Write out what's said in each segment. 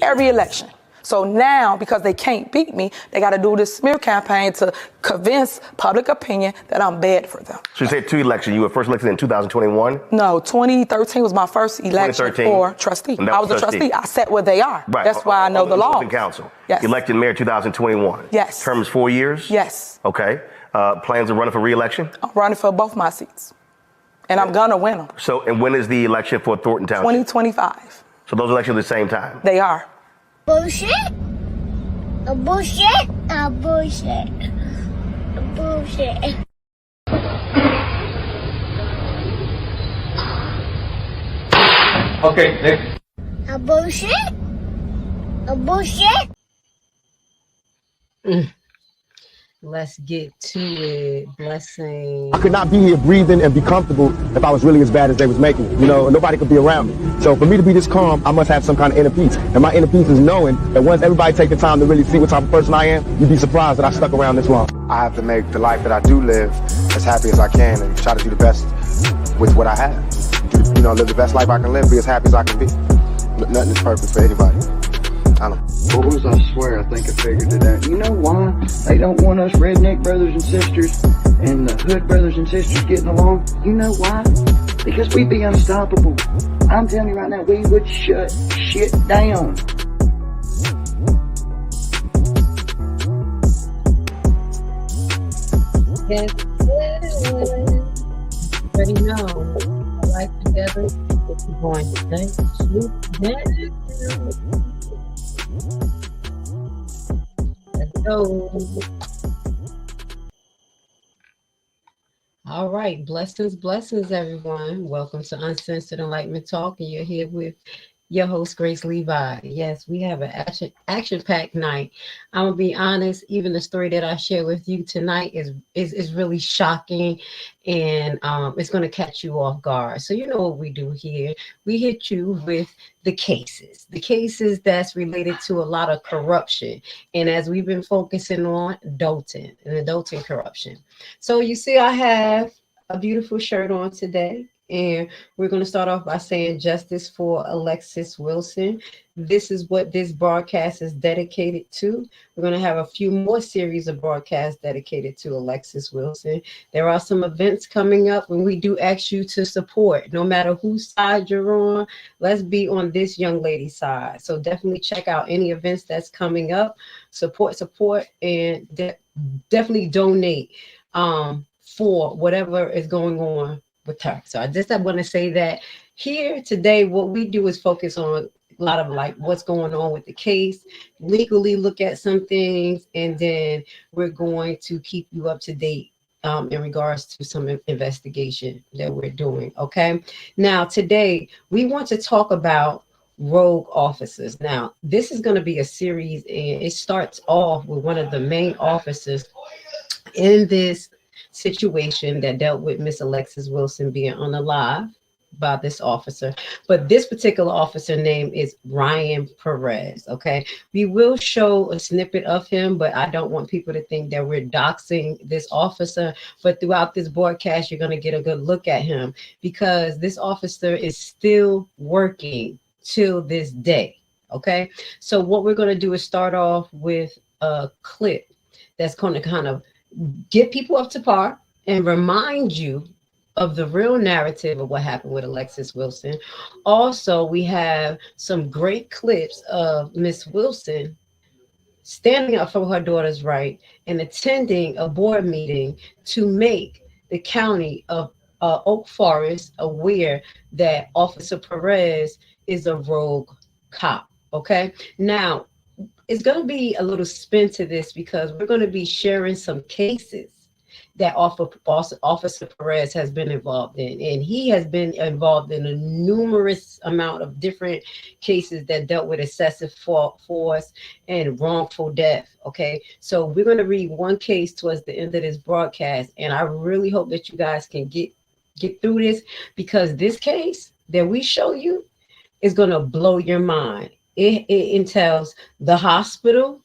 Every election. So now, because they can't beat me, they got to do this smear campaign to convince public opinion that I'm bad for them. So you said 2 elections. You were first elected in 2021? No, 2013 was my first election for trustee. I was a trustee. I sat where they are. Right. That's why I know the law. Council. Yes. Elected mayor 2021. Yes. Term is 4 years? Yes. Okay. Plans of running for re-election? I'm running for both my seats. And I'm going to win them. So, and when is the election for Thornton Township? 2025. So those elections at the same time? They are. Bullshit. A bullshit. A bullshit. A bullshit. Okay, next. A bullshit. A bullshit. Let's get to it. Blessing. I could not be here breathing and be comfortable if I was really as bad as they was making. You know, nobody could be around me. So for me to be this calm, I must have some kind of inner peace. And my inner peace is knowing that once everybody take the time to really see what type of person I am, you'd be surprised that I stuck around this long. I have to make the life that I do live as happy as I can and try to do the best with what I have. You know, live the best life I can live, be as happy as I can be. Nothing is perfect for anybody. I don't know. Boys, I swear, I think I figured it out. You know why they don't want us redneck brothers and sisters and the hood brothers and sisters getting along? You know why? Because we'd be unstoppable. I'm telling you right now, we would shut shit down. Yes, already know. Life together. If you're going to sleep down. Let's go. All right, blessings, everyone. Welcome to Uncensored Enlightenment Talk, and you're here with your host, Grace Levi. Yes, we have an action-packed night. I'm gonna be honest, even the story that I share with you tonight is really shocking, and it's gonna catch you off guard. So you know what we do here. We hit you with the cases that's related to a lot of corruption. And as we've been focusing on Dolton and the Dolton corruption. So you see, I have a beautiful shirt on today. And we're going to start off by saying justice for Alexis Wilson. This is what this broadcast is dedicated to. We're going to have a few more series of broadcasts dedicated to Alexis Wilson. There are some events coming up when we do ask you to support, no matter whose side you're on. Let's be on this young lady's side. So definitely check out any events that's coming up. Support, and definitely donate for whatever is going on with her. So I want to say that here today, what we do is focus on a lot of like what's going on with the case, legally look at some things, and then we're going to keep you up to date in regards to some investigation that we're doing. Okay. Now today we want to talk about rogue officers. Now this is going to be a series, and it starts off with one of the main officers in this situation that dealt with Miss Alexis Wilson being unalive by this officer. But this particular officer name is Ryan PEREZ. Okay, we will show a snippet of him, but I don't want people to think that we're doxing this officer. But throughout this broadcast, you're going to get a good look at him, because this officer is still working till this day. Okay, so what we're going to do is start off with a clip that's going to kind of get people up to par and remind you of the real narrative of what happened with Alexis Wilson. Also, we have some great clips of Miss Wilson standing up for her daughter's right and attending a board meeting to make the county of Oak Forest aware that Officer PEREZ is a rogue cop. Okay, now it's going to be a little spin to this, because we're going to be sharing some cases that Officer Perez has been involved in. And he has been involved in a numerous amount of different cases that dealt with excessive force and wrongful death. Okay, so we're going to read one case towards the end of this broadcast, and I really hope that you guys can get through this, because this case that we show you is going to blow your mind. It entails the hospital,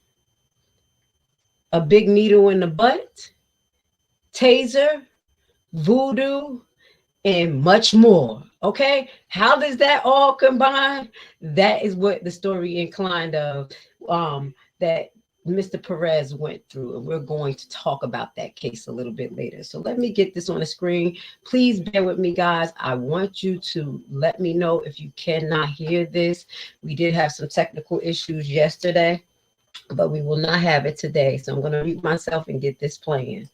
a big needle in the butt, taser, voodoo, and much more. Okay, how does that all combine? That is what the story inclined of that Mr. Perez went through, and we're going to talk about that case a little bit later. So let me get this on the screen. Please bear with me, guys. I want you to let me know if you cannot hear this. We did have some technical issues yesterday, but we will not have it today. So I'm going to mute myself and get this playing.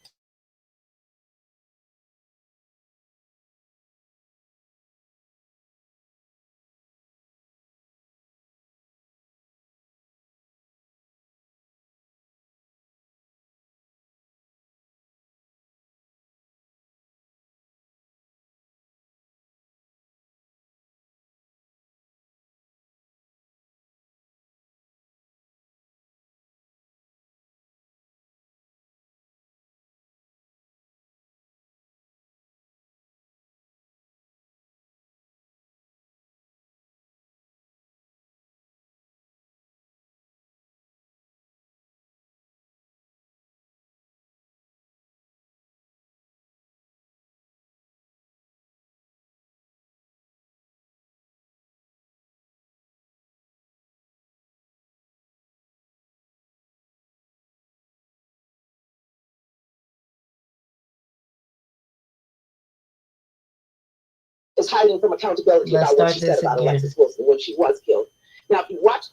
Is hiding from accountability about what she said about Alexis Wilson when she was killed. Now, if you watch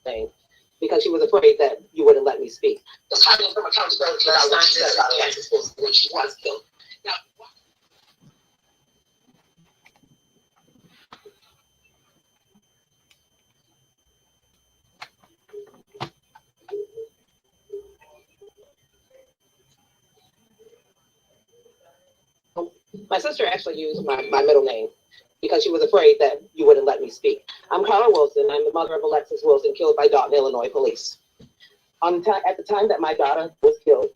thing, because she was afraid that you wouldn't let me speak. Is hiding from accountability about what she said about Alexis Wilson when she was killed. Now, my sister actually used my middle name because she was afraid that you wouldn't let me speak. I'm Carla Wilson. I'm the mother of Alexis Wilson, killed by Dolton, Illinois police. At the time that my daughter was killed,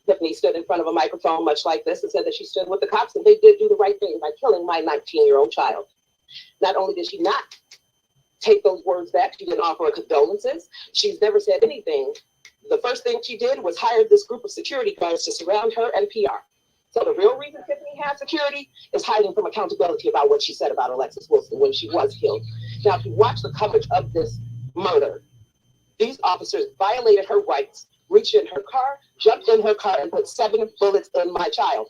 Tiffany stood in front of a microphone much like this and said that she stood with the cops and they did do the right thing by killing my 19-year-old child. Not only did she not take those words back, she didn't offer her condolences. She's never said anything. The first thing she did was hire this group of security guards to surround her and PR. So the real reason Tiffany has security is hiding from accountability about what she said about Alexis Wilson when she was killed. Now, if you watch the coverage of this murder, these officers violated her rights, reached in her car, jumped in her car, and put 7 bullets in my child.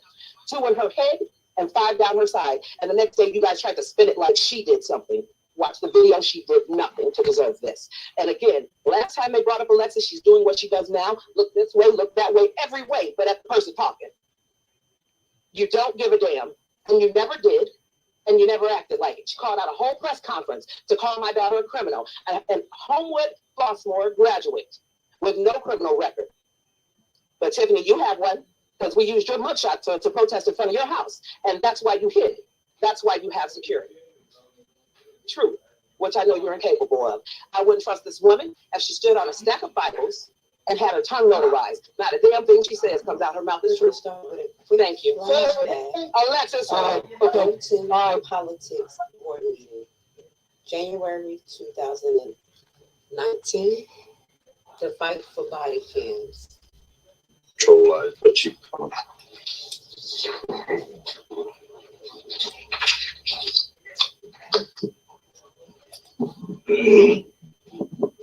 2 in her head and 5 down her side. And the next day, you guys tried to spin it like she did something. Watch the video. She did nothing to deserve this. And again, last time they brought up Alexis, she's doing what she does now. Look this way, look that way, every way, but at the person talking. You don't give a damn, and you never did, and you never acted like it. She called out a whole press conference to call my daughter a criminal, and Homewood Flossmoor graduate with no criminal record. But Tiffany, you have one, because we used your mugshot to protest in front of your house, and that's why you hid. That's why you have security. True, which I know you're incapable of. I wouldn't trust this woman if she stood on a stack of Bibles and had her tongue notarized. Not a damn thing she says comes out her mouth is true. Thank you. Alexis, Dolton Politics Board Meeting, January 2019, to fight for body cams. Troll but you.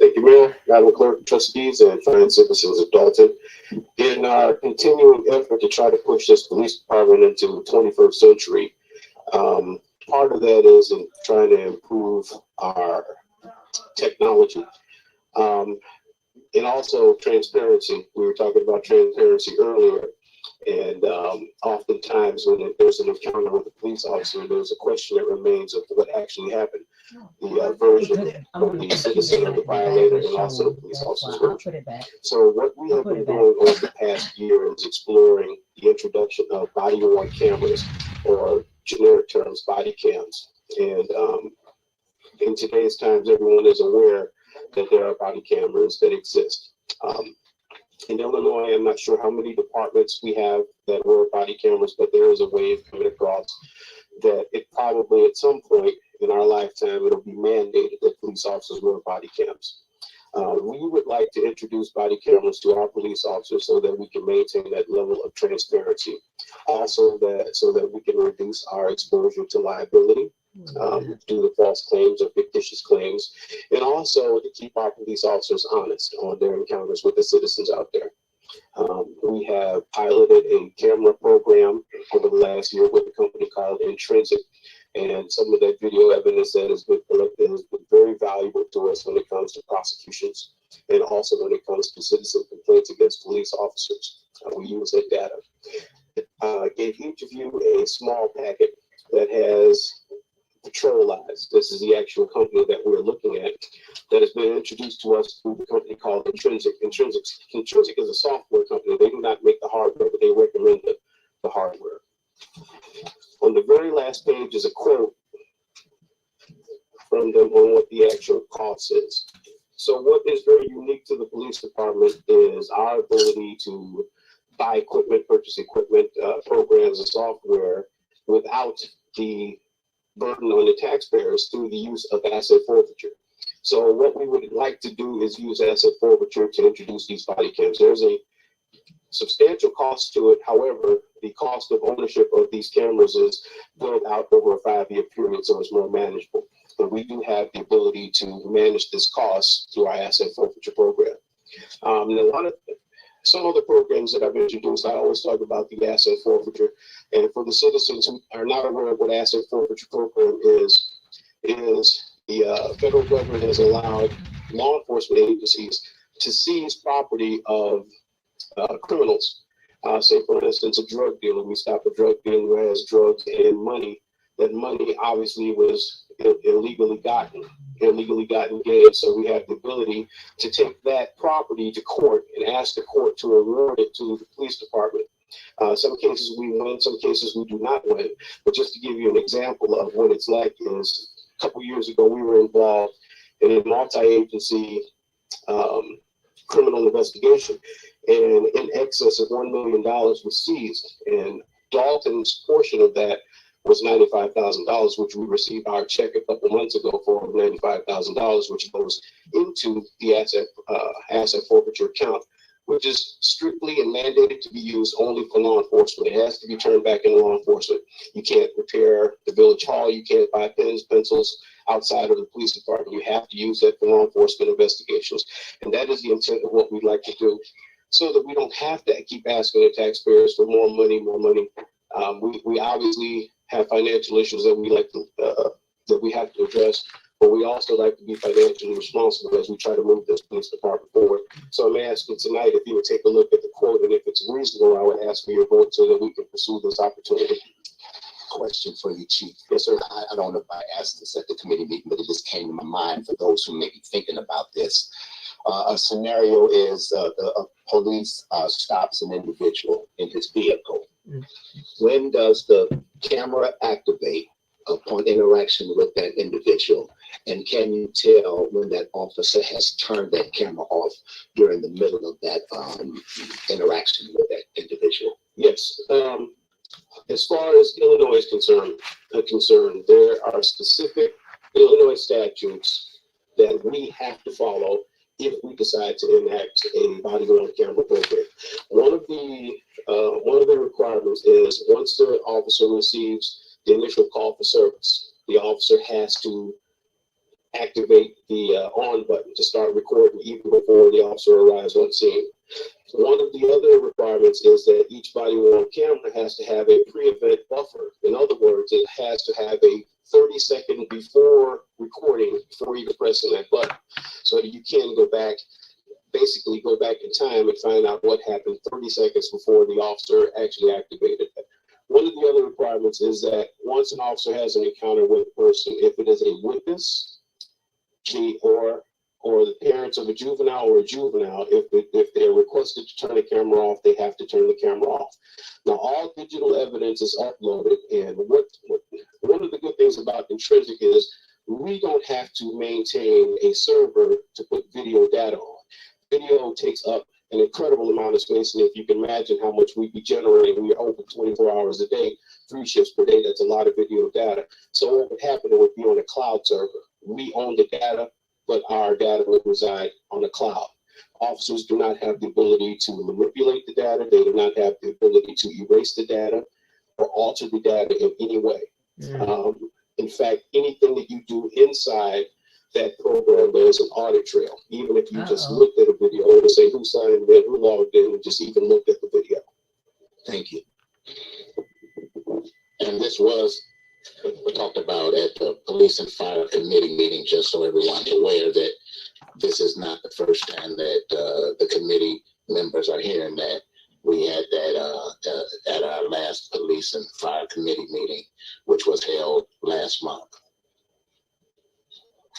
Thank you, Mayor, Madam Clerk, trustees, and fine citizens of Dolton. In our continuing effort to try to push this police department into the 21st century, part of that is in trying to improve our technology. And also transparency. We were talking about transparency earlier. And oftentimes when there's an encounter with a police officer, there's a question that remains of what actually happened. The version of the citizen of the violator and also the police officer's version. So what we have been doing over the past year is exploring the introduction of body-worn cameras, or generic terms, body cams. And in today's times, everyone is aware that there are body cameras that exist. In Illinois, I'm not sure how many departments we have that wear body cameras, but there is a wave coming across that it probably at some point in our lifetime, it'll be mandated that police officers wear body cams. We would like to introduce body cameras to our police officers so that we can maintain that level of transparency. Also, so that we can reduce our exposure to liability due to false claims or fictitious claims, and also to keep our police officers honest on their encounters with the citizens out there. We have piloted a camera program over the last year with a company called Intrinsic, and some of that video evidence that has been collected has been very valuable to us when it comes to prosecutions and also when it comes to citizen complaints against police officers. We use that data. Gave each of you a small packet that has Patrol Eyes. This is the actual company that we're looking at that has been introduced to us through the company called Intrinsic. Intrinsic is a software company. They do not make the hardware, but they recommend the hardware. On the very last page is a quote from them on what the actual cost is. So what is very unique to the police department is our ability to buy equipment, purchase equipment, programs and software without the burden on the taxpayers through the use of asset forfeiture. So what we would like to do is use asset forfeiture to introduce these body cams. There's a substantial cost to it. However, the cost of ownership of these cameras is built out over a 5-year period, so it's more manageable. But we do have the ability to manage this cost through our asset forfeiture program. And some of the programs that I've introduced, I always talk about the asset forfeiture. And for the citizens who are not aware of what asset forfeiture program is the federal government has allowed law enforcement agencies to seize property of criminals. Say, for instance, a drug dealer. We stop a drug dealer who has drugs and money. That money obviously was illegally gotten gain. So we have the ability to take that property to court and ask the court to award it to the police department. Some cases we win, some cases we do not win. But just to give you an example of what it's like is a couple years ago, we were involved in a multi-agency criminal investigation, and in excess of $1 million was seized. And Dolton's portion of that was $95,000, which we received our check a couple months ago for $95,000, which goes into the asset forfeiture account, which is strictly and mandated to be used only for law enforcement. It has to be turned back into law enforcement. You can't repair the village hall. You can't buy pens, pencils outside of the police department. You have to use that for law enforcement investigations. And that is the intent of what we'd like to do, so that we don't have to keep asking the taxpayers for more money. We obviously have financial issues that we like to that we have to address, but we also like to be financially responsible as we try to move this police department forward. So I'm asking tonight if you would take a look at the quote, and if it's reasonable, I would ask for your vote so that we can pursue this opportunity. Question for you, Chief. Yes, sir. I don't know if I asked this at the committee meeting, but it just came to my mind for those who may be thinking about this. A scenario is a police stops an individual in his vehicle. When does the camera activate upon interaction with that individual? And can you tell when that officer has turned that camera off during the middle of that interaction with that individual? Yes. As far as Illinois is concerned, there are specific Illinois statutes that we have to follow if we decide to enact a body-worn camera program. One of the requirements is once the officer receives the initial call for service, the officer has to activate the on button to start recording even before the officer arrives on scene. One of the other requirements is that each body-worn camera has to have a pre-event buffer. In other words, it has to have a 30-second before recording before you press on that button, so that you can go back basically go back in time and find out what happened 30 seconds before the officer actually activated it. One of the other requirements is that once an officer has an encounter with a person, if it is a witness, or the parents of a juvenile or a juvenile, if they're requested to turn the camera off, they have to turn the camera off. Now, all digital evidence is uploaded, and one of the good things about Intrinsic is we don't have to maintain a server to put video data on. Video takes up an incredible amount of space, and if you can imagine how much we'd be generating, we are open 24 hours a day, 3 shifts per day. That's a lot of video data. So what would happen, it would be on a cloud server. We own the data, but our data would reside on the cloud. Officers do not have the ability to manipulate the data. They do not have the ability to erase the data or alter the data in any way. In fact, anything that you do inside that program, there's an audit trail. Even if you just looked at a video to say who signed it, who logged in, and just even looked at the video. Thank you. And this was talked about at the Police and Fire Committee meeting, just so everyone's aware that this is not the first time that the committee members are hearing that. We had that at our last Police and Fire Committee meeting, which was held last month.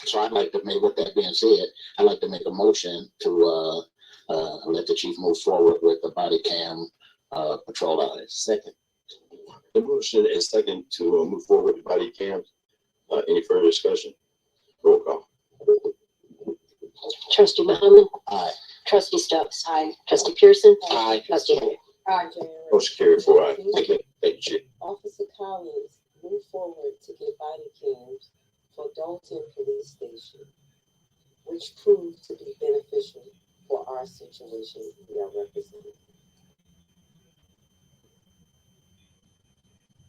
So I'd like to make, with that being said, I'd like to make a motion to let the chief move forward with the body cam patrol hours. Second. The motion is second to move forward with body cams. Any further discussion? Roll call. Trustee Muhammad. Aye. Trustee Stokes. Aye. Trustee Pearson. Aye. Trustee Henyard. Aye. Motion carried 4-ayes. Thank you. Thank you, Chief. Officer Collins moved forward to get body cams for Dolton Police Station, which proved to be beneficial for our situation we are representing.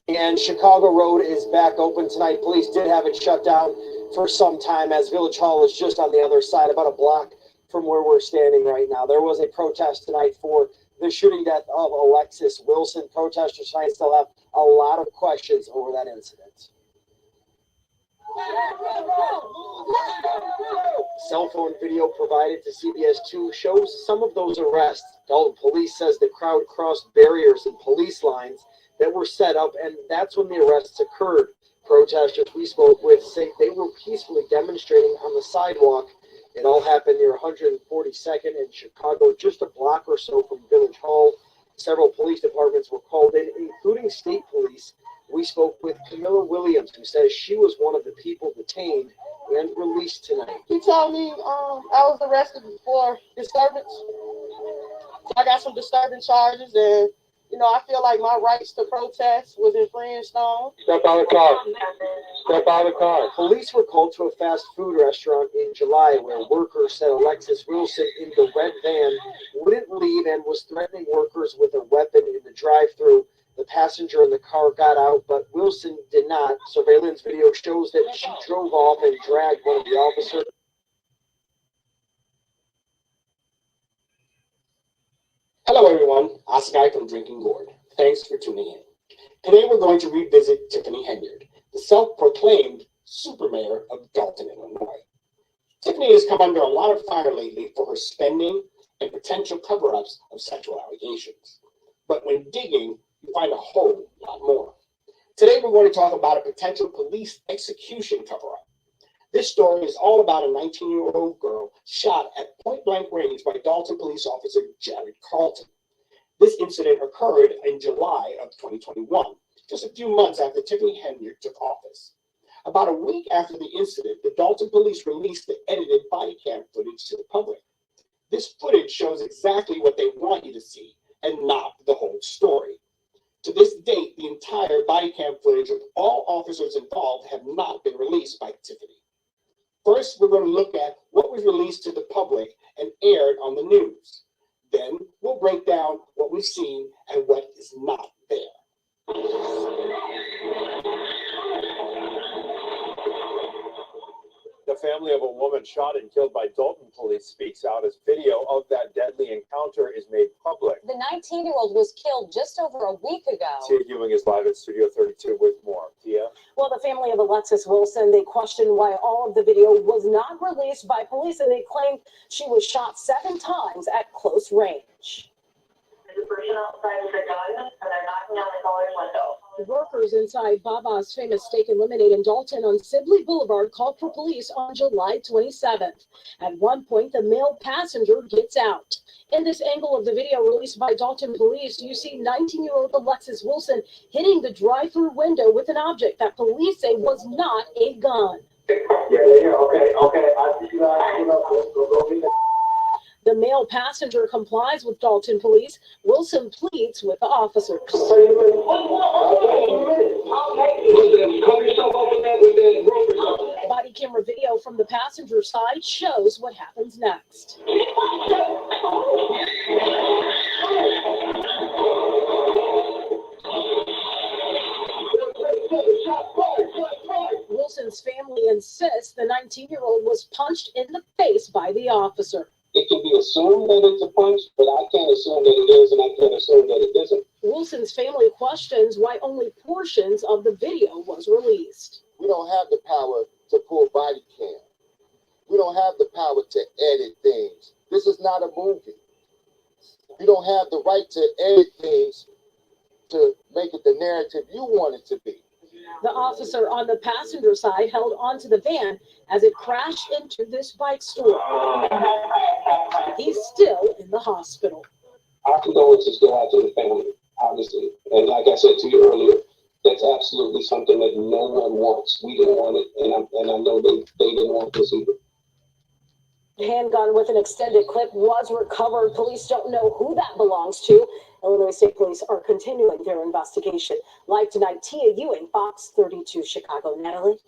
And Chicago Road is back open tonight. Police did have it shut down for some time, as Village Hall is just on the other side, about a block from where we're standing right now. There was a protest tonight for the shooting death of Alexis Wilson. Protesters tonight still have a lot of questions over that incident. Cell phone video provided to CBS2 shows some of those arrests. Dolton Police says the crowd crossed barriers and police lines that were set up, and that's when the arrests occurred. Protesters we spoke with say they were peacefully demonstrating on the sidewalk. It all happened near 142nd in Chicago, just a block or so from Village Hall. Several police departments were called in, including state police. We spoke with Camilla Williams, who says she was one of the people detained and released tonight. He told me I was arrested for disturbance. So I got some disturbance charges, and you know, I feel like my rights to protest was infringed on. Step out of the car. Step out of the car. Police were called to a fast food restaurant in July where workers said Alexis Wilson in the red van wouldn't leave and was threatening workers with a weapon in the drive-thru. The passenger in the car got out, but Wilson did not. Surveillance video shows that she drove off and dragged one of the officers. Hello everyone, Asgai from Drinking Gourd. Thanks for tuning in. Today we're going to revisit Tiffany Henyard, the self-proclaimed super mayor of Dolton, Illinois. Tiffany has come under a lot of fire lately for her spending and potential cover-ups of sexual allegations. But when digging, you find a whole lot more. Today we're going to talk about a potential police execution cover-up. This story is all about a 19-year-old girl shot at point-blank range by Dolton police officer Jared Carlton. This incident occurred in July of 2021, just a few months after Tiffany Henyard took office. About a week after the incident, the Dolton police released the edited body cam footage to the public. This footage shows exactly what they want you to see and not the whole story. To this date, the entire body cam footage of all officers involved have not been released by Tiffany. First, we're going to look at what was released to the public and aired on the news. Then we'll break down what we've seen and what is not there. The family of a woman shot and killed by Dolton police speaks out as video of that deadly encounter is made public. The 19-year-old was killed just over a week ago. Tia Ewing is live at Studio 32 with more. Tia? Well, the family of Alexis Wilson, they questioned why all of the video was not released by police, and they claimed she was shot 7 times at close range. There's a person outside with a gun, and they're knocking on the caller's window. Workers inside Baba's famous steak and lemonade in Dolton on Sibley Boulevard called for police on July 27th. At one point, the male passenger gets out. In this angle of the video released by Dolton police, you see 19-year-old Alexis Wilson hitting the drive-through window with an object that police say was not a gun. Okay. I see you guys. Go be there. The male passenger complies with Dolton police. Wilson pleads with the officers. Body camera video from the passenger side shows what happens next. Wilson's family insists the 19-year-old was punched in the face by the officer. It can be assumed that it's a punch, but I can't assume that it is, and I can't assume that it isn't. Wilson's family questions why only portions of the video was released. We don't have the power to pull body cam. We don't have the power to edit things. This is not a movie. You don't have the right to edit things to make it the narrative you want it to be. The officer on the passenger side held onto the van as it crashed into this bike store. He's still in the hospital. Our condolences go out to the family, obviously. And like I said to you earlier, that's absolutely something that no one wants. We didn't want it, and I know they didn't want this either. The handgun with an extended clip was recovered. Police don't know who that belongs to. Illinois State Police are continuing their investigation. Live tonight, Tia Ewing, Fox 32 Chicago. Natalie?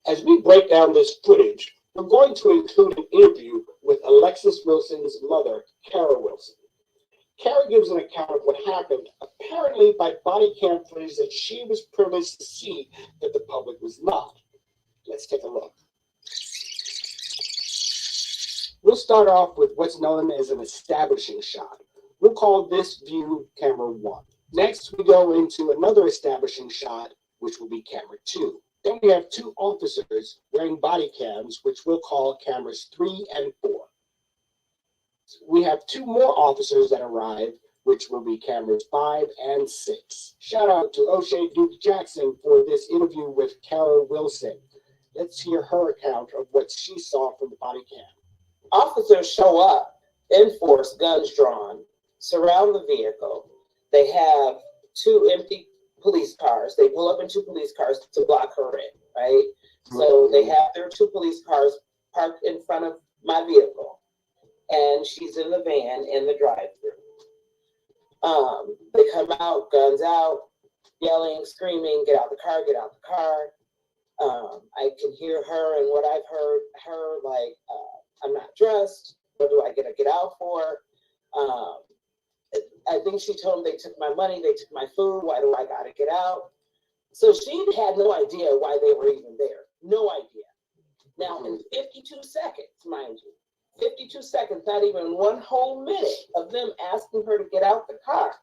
As we break down this footage, we're going to include an interview with Alexis Wilson's mother, Kara Wilson. Kara gives an account of what happened, apparently by body cam footage that she was privileged to see that the public was not. Let's take a look. We'll start off with what's known as an establishing shot. We'll call this view camera 1. Next, we go into another establishing shot, which will be camera 2. Then we have 2 officers wearing body cams, which we'll call cameras 3 and 4. We have 2 more officers that arrive, which will be cameras 5 and 6. Shout out to O'Shea Duke Jackson for this interview with Kara Wilson. Let's hear her account of what she saw from the body cam. Officers show up in force, guns drawn, surround the vehicle. They have 2 empty police cars. They pull up in 2 police cars to block her in, right? So they have their 2 police cars parked in front of my vehicle, and she's in the van in the drive-thru. They come out, guns out, yelling, screaming, get out the car, get out the car. I can hear her, and what I've heard her like, I'm not dressed. What do I get out for? I think she told them they took my money, they took my food. Why do I gotta get out? So she had no idea why they were even there. No idea. Now, in 52 seconds, mind you, 52 seconds, not even 1 whole minute of them asking her to get out the car,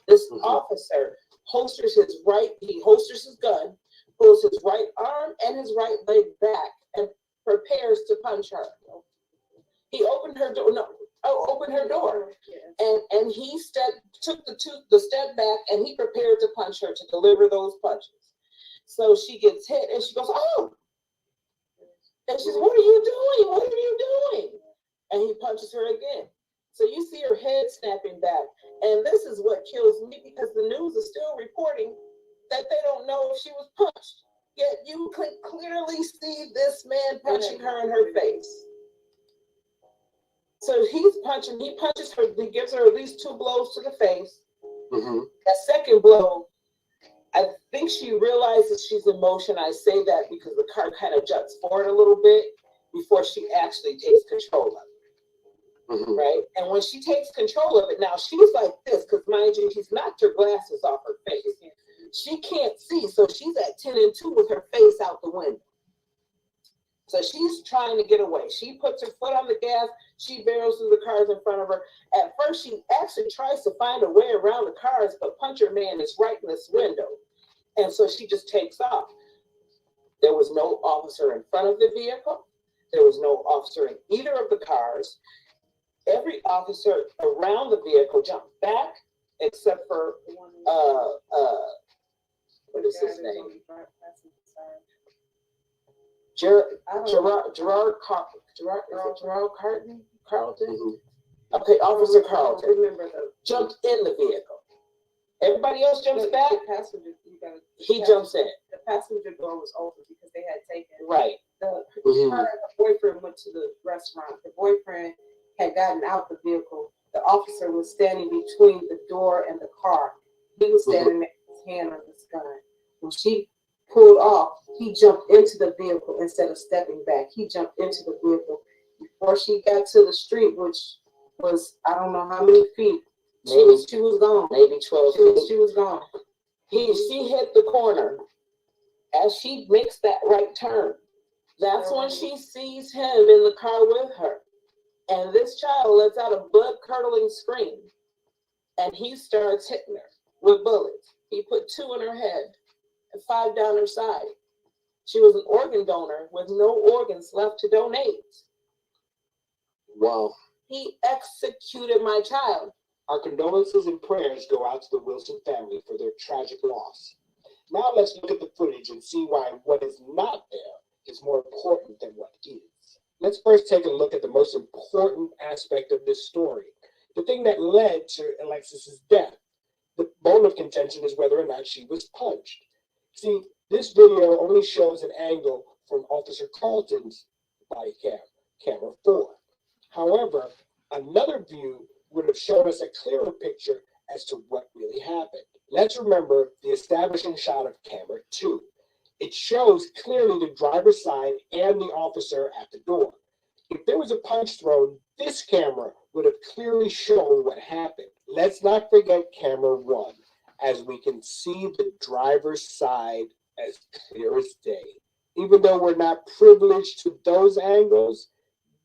this officer holsters his gun, pulls his right arm and his right leg back, and prepares to punch her. He opened her door. Opened her door, and he took the step back, and he prepared to punch her, to deliver those punches. So she gets hit, and she goes, "Oh!" And she's, "What are you doing? What are you doing?" And he punches her again. So you see her head snapping back, and this is what kills me, because the news is still reporting that they don't know if she was punched. Yet you can clearly see this man punching her in her face. So he's punching, he punches her, he gives her at least 2 blows to the face. That second blow, I think she realizes she's in motion. I say that because the car kind of juts forward a little bit before she actually takes control of it. Right? And when she takes control of it, now she's like this, because mind you, she's knocked her glasses off her face. She can't see, so she's at 10 and 2 with her face out the window. So she's trying to get away. She puts her foot on the gas. She barrels through the cars in front of her. At first, she actually tries to find a way around the cars, but Puncher Man is right in this window. And so she just takes off. There was no officer in front of the vehicle. There was no officer in either of the cars. Every officer around the vehicle jumped back, except for, what is his name? Gerard Carlton? Okay, Officer Carlton jumped in the vehicle. Everybody else jumps back. He jumps in. The passenger door was open because they had taken. Right. Her and her boyfriend went to the restaurant. The boyfriend had gotten out the vehicle. The officer was standing between the door and the car. He was standing there with his hand on his gun. When she pulled off, he jumped into the vehicle instead of stepping back. He jumped into the vehicle. Before she got to the street, which was, I don't know how many feet, she was gone. Maybe 12 feet. She was gone. She hit the corner. As she makes that right turn, that's when she sees him in the car with her. And this child lets out a blood-curdling scream. And he starts hitting her with bullets. He put 2 in her head and 5 down her side. She was an organ donor with no organs left to donate. Wow. He executed my child. Our condolences and prayers go out to the Wilson family for their tragic loss. Now let's look at the footage and see why what is not there is more important than what is. Let's first take a look at the most important aspect of this story, the thing that led to Alexis's death. The bone of contention is whether or not she was punched. See, this video only shows an angle from Officer Carlton's body cam, camera 4. However, another view would have shown us a clearer picture as to what really happened. Let's remember the establishing shot of camera 2. It shows clearly the driver's side and the officer at the door. If there was a punch thrown, this camera would have clearly shown what happened. Let's not forget camera 1, as we can see the driver's side as clear as day. Even though we're not privileged to those angles,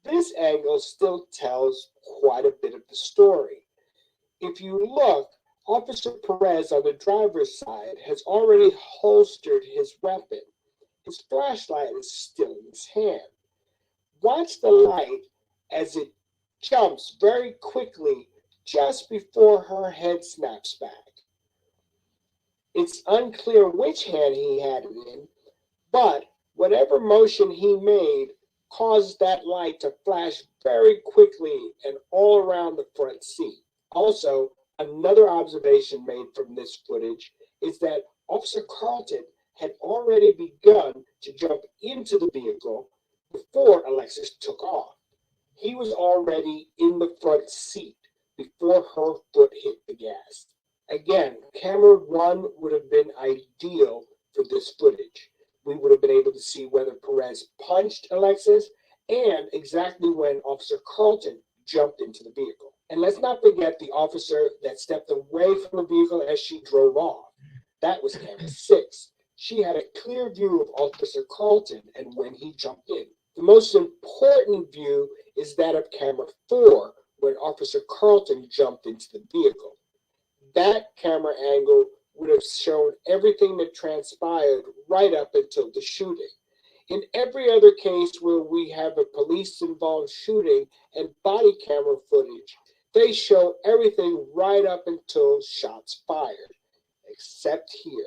this angle still tells quite a bit of the story. If you look, Officer Perez on the driver's side has already holstered his weapon. His flashlight is still in his hand. Watch the light as it jumps very quickly just before her head snaps back. It's unclear which hand he had it in, but whatever motion he made caused that light to flash very quickly and all around the front seat. Also, another observation made from this footage is that Officer Carlton had already begun to jump into the vehicle before Alexis took off. He was already in the front seat before her foot hit the gas. Again, camera 1 would have been ideal for this footage. We would have been able to see whether Perez punched Alexis and exactly when Officer Carlton jumped into the vehicle. And let's not forget the officer that stepped away from the vehicle as she drove off. That was camera 6. She had a clear view of Officer Carlton and when he jumped in. The most important view is that of camera 4, when Officer Carlton jumped into the vehicle. That camera angle would have shown everything that transpired right up until the shooting. In every other case where we have a police-involved shooting and body camera footage, they show everything right up until shots fired, except here.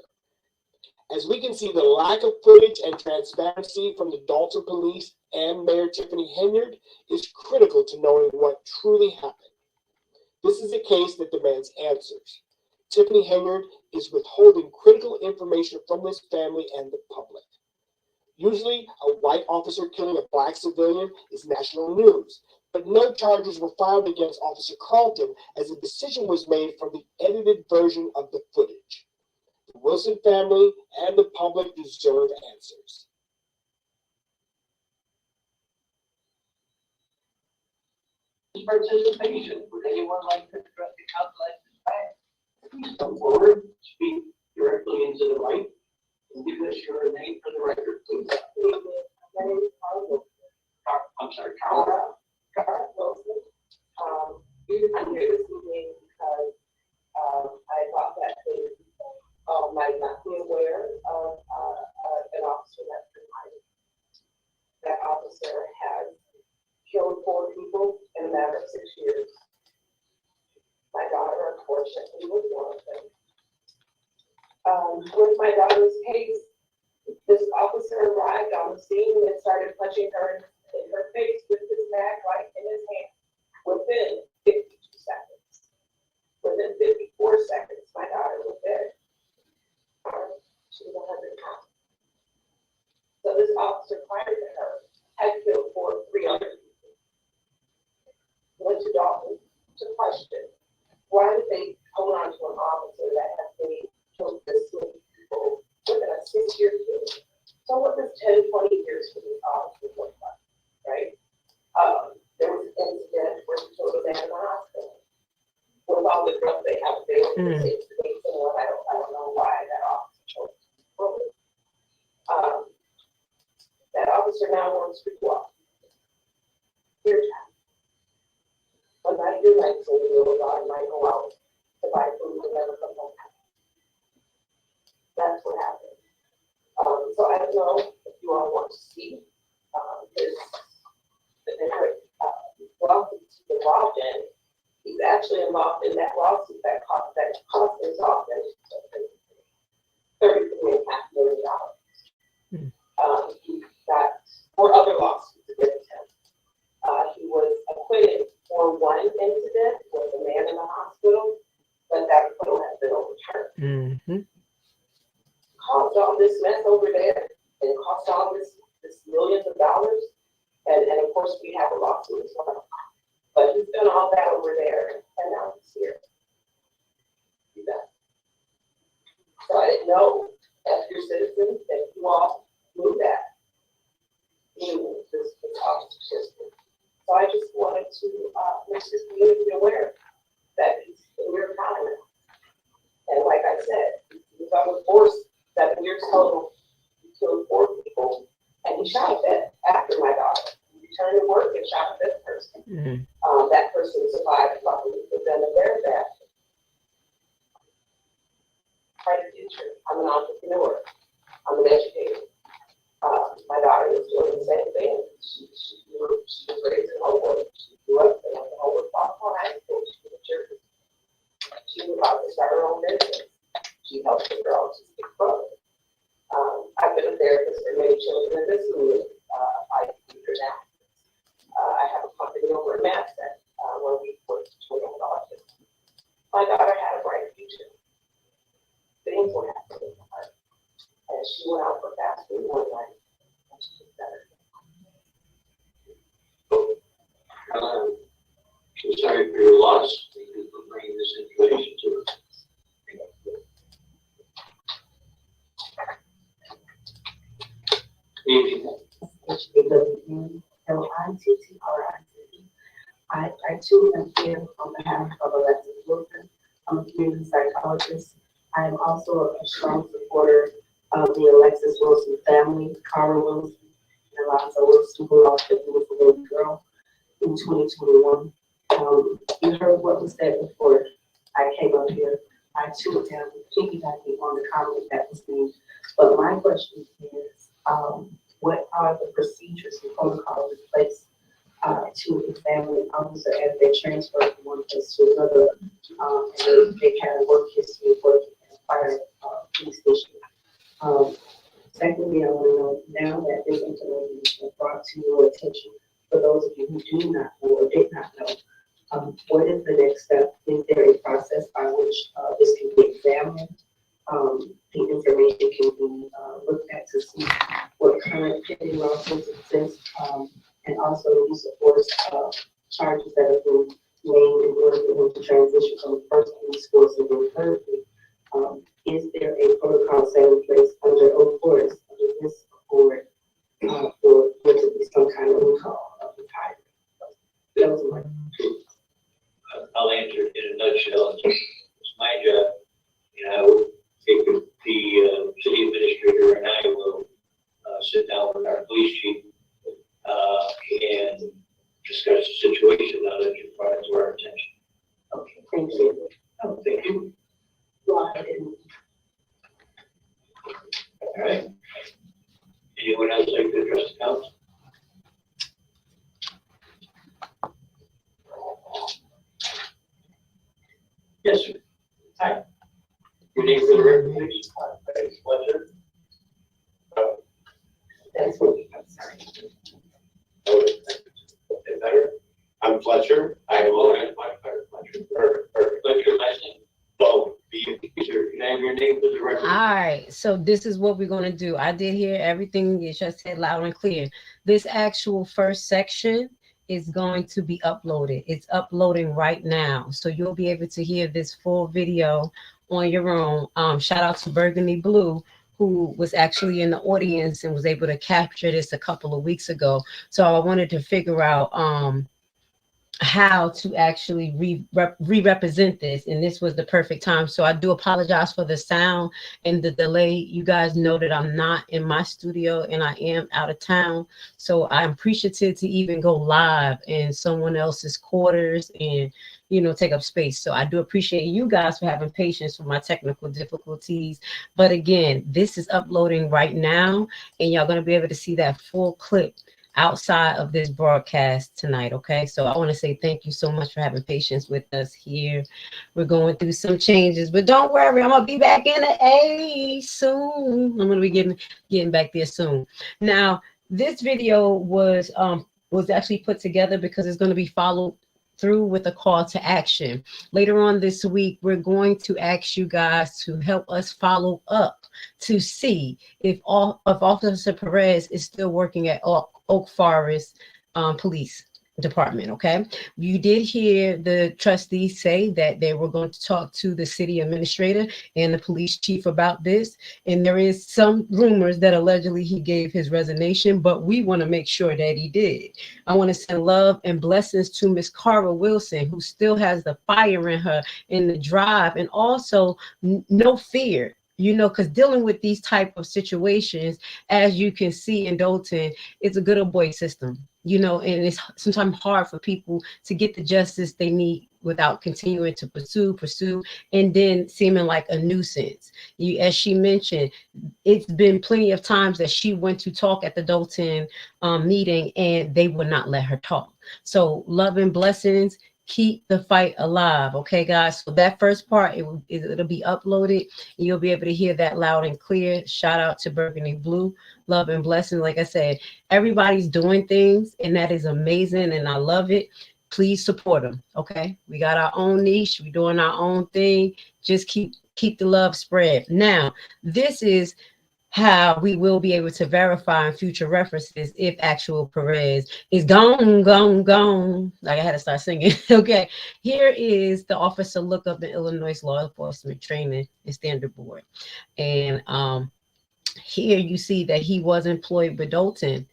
As we can see, the lack of footage and transparency from the Dolton police and Mayor Tiffany Henyard is critical to knowing what truly happened. This is a case that demands answers. Tiffany Henyard is withholding critical information from this family and the public. Usually, a white officer killing a black civilian is national news, but no charges were filed against Officer Carlton as a decision was made from the edited version of the footage. The Wilson family and the public deserve answers. Participation. Would anyone like to address the council at this time? Please come forward, speak directly into the mic, and give us your name for the record, please. My name is Carl might not be aware of an officer that's been hired. That officer has killed 4 people in a matter of 6 years. My daughter, unfortunately, was one of them. With my daughter's case, this officer arrived on the scene and started punching her in her face with his mag light in his hand within 52 seconds. Within 54 seconds, my daughter was dead. She was 100 pounds. So this officer prior to her had killed 3 other people. Went to Dolton to question why would they hold on to an officer that has been killed this many people within a 6-year period? So what does 10, 20 years for this officer look like, right? There was an incident where he killed a man in the hospital. With all the drugs they have available, I don't know why that officer chose to kill him. That officer now wants to go out. Here's how. One night your nights in the middle of God might go out to buy food and never come home. That's what happened. So I don't know if you all want to see this the different lawsuits he's involved in. He's actually involved in that lawsuit that cost his office $33.5 million. He got 4 other lawsuits against him. He was acquitted for one incident with a man in the hospital, but that acquittal has been overturned. Caused all this mess over there and cost all this millions of dollars. And of course, we have a lawsuit as well. But he's done all that over there, and now he's here. So I didn't know, as your citizens, that you all knew that. You this officer system. So I just wanted to make this community aware that he's in your time. And like I said, he was on the force 7 years total. He killed 4 people, and he shot a vet after my daughter. He returned to work and shot a fifth person. That person survived, luckily, but then a very bad. Bright future. I'm an entrepreneur. I'm an educator. My daughter was doing the same thing. She was raised in Homewood. She grew up in Homewood High School. She was a church. She was about to start her own business. She helped the girls to speak further. I've been a therapist for many children in this community. I years now. I have a company over in Madison where we work with children with autism. My daughter had a bright future. Things were happening to her. And she went out for fast food one night. And she was better. I'm sorry for your loss. Thank you for bringing this information to us. I too am here on behalf of Alexis Wilson. I'm a community psychologist. I am also a strong supporter of the Alexis Wilson family, Cara Wilson, and Alonzo Wilson, who lost their beautiful little girl in 2021. You heard what was said before I came up here. I too am piggybacking on the comment that was made. But my question is, what are the procedures and protocols in place to examine an officer as they transfer from one place to another, and they kind of work history of working as part of police station? Secondly, I want to know, now that this information has been brought to your attention, for those of you who do not know or did not know, what is the next step? Is there a process by which this can be examined? The information can be looked at to see what current pending lawsuits exist, and also the use of force charges that have been made in order for them to transition from the first police force and then thirdly. Is there a protocol set in place under OFORS, under this board, for there to be some kind of recall of the tire? That was my I'll answer it in a nutshell. It's my job. You know, the city administrator and I will sit down with our police chief and discuss the situation now that you're brought it to our attention. Okay, thank you. Thank you. All right. Anyone else like to address the council? Yes, sir. Hi. Your name for the record, please. Pleasure. That's what I'm sorry. Okay, better. I'm Fletcher. I am Logan. Fletcher. Perfect. Fletcher, last name. Bo. Your name for the record. All right, so this is what we're going to do. I did hear everything you just said loud and clear. This actual first section is going to be uploaded. It's uploading right now, so you'll be able to hear this full video on your own. Shout out to Burgundy Blue, who was actually in the audience and was able to capture this a couple of weeks ago. So I wanted to figure out how to actually re-represent this, and this was the perfect time. So I do apologize for the sound and the delay. You guys know that I'm not in my studio and I am out of town, so I'm appreciative to even go live in someone else's quarters and, you know, take up space. So I do appreciate you guys for having patience with my technical difficulties. But again, this is uploading right now, and y'all gonna be able to see that full clip outside of this broadcast tonight. Okay, so I want to say thank you so much for having patience with us here. We're going through some changes, but don't worry, I'm gonna be back in the A soon. I'm gonna be getting back there soon. Now, this video was actually put together because it's going to be followed through with a call to action. Later on this week, we're going to ask you guys to help us follow up to see if Officer Perez is still working at Oak Forest Police Department. Okay, you did hear the trustees say that they were going to talk to the city administrator and the police chief about this, and there is some rumors that allegedly he gave his resignation, but we want to make sure that he did. I want to send love and blessings to Miss Cara Wilson, who still has the fire in her, in the drive, and also no fear. You know, because dealing with these type of situations, as you can see in Dolton, it's a good old boy system, you know, and it's sometimes hard for people to get the justice they need without continuing to pursue, and then seeming like a nuisance. As she mentioned, it's been plenty of times that she went to talk at the Dolton meeting and they would not let her talk. So love and blessings. Keep the fight alive. Okay, guys. So that first part, it'll be uploaded. And you'll be able to hear that loud and clear. Shout out to Burgundy Blue. Love and blessings. Like I said, everybody's doing things, and that is amazing, and I love it. Please support them. Okay, we got our own niche. We're doing our own thing. Just keep the love spread. Now, this is how we will be able to verify in future references if actual Perez is gone. Like I had to start singing. Okay, here is the officer lookup in Illinois Law Enforcement Training and Standard Board, and here you see that he was employed with Dolton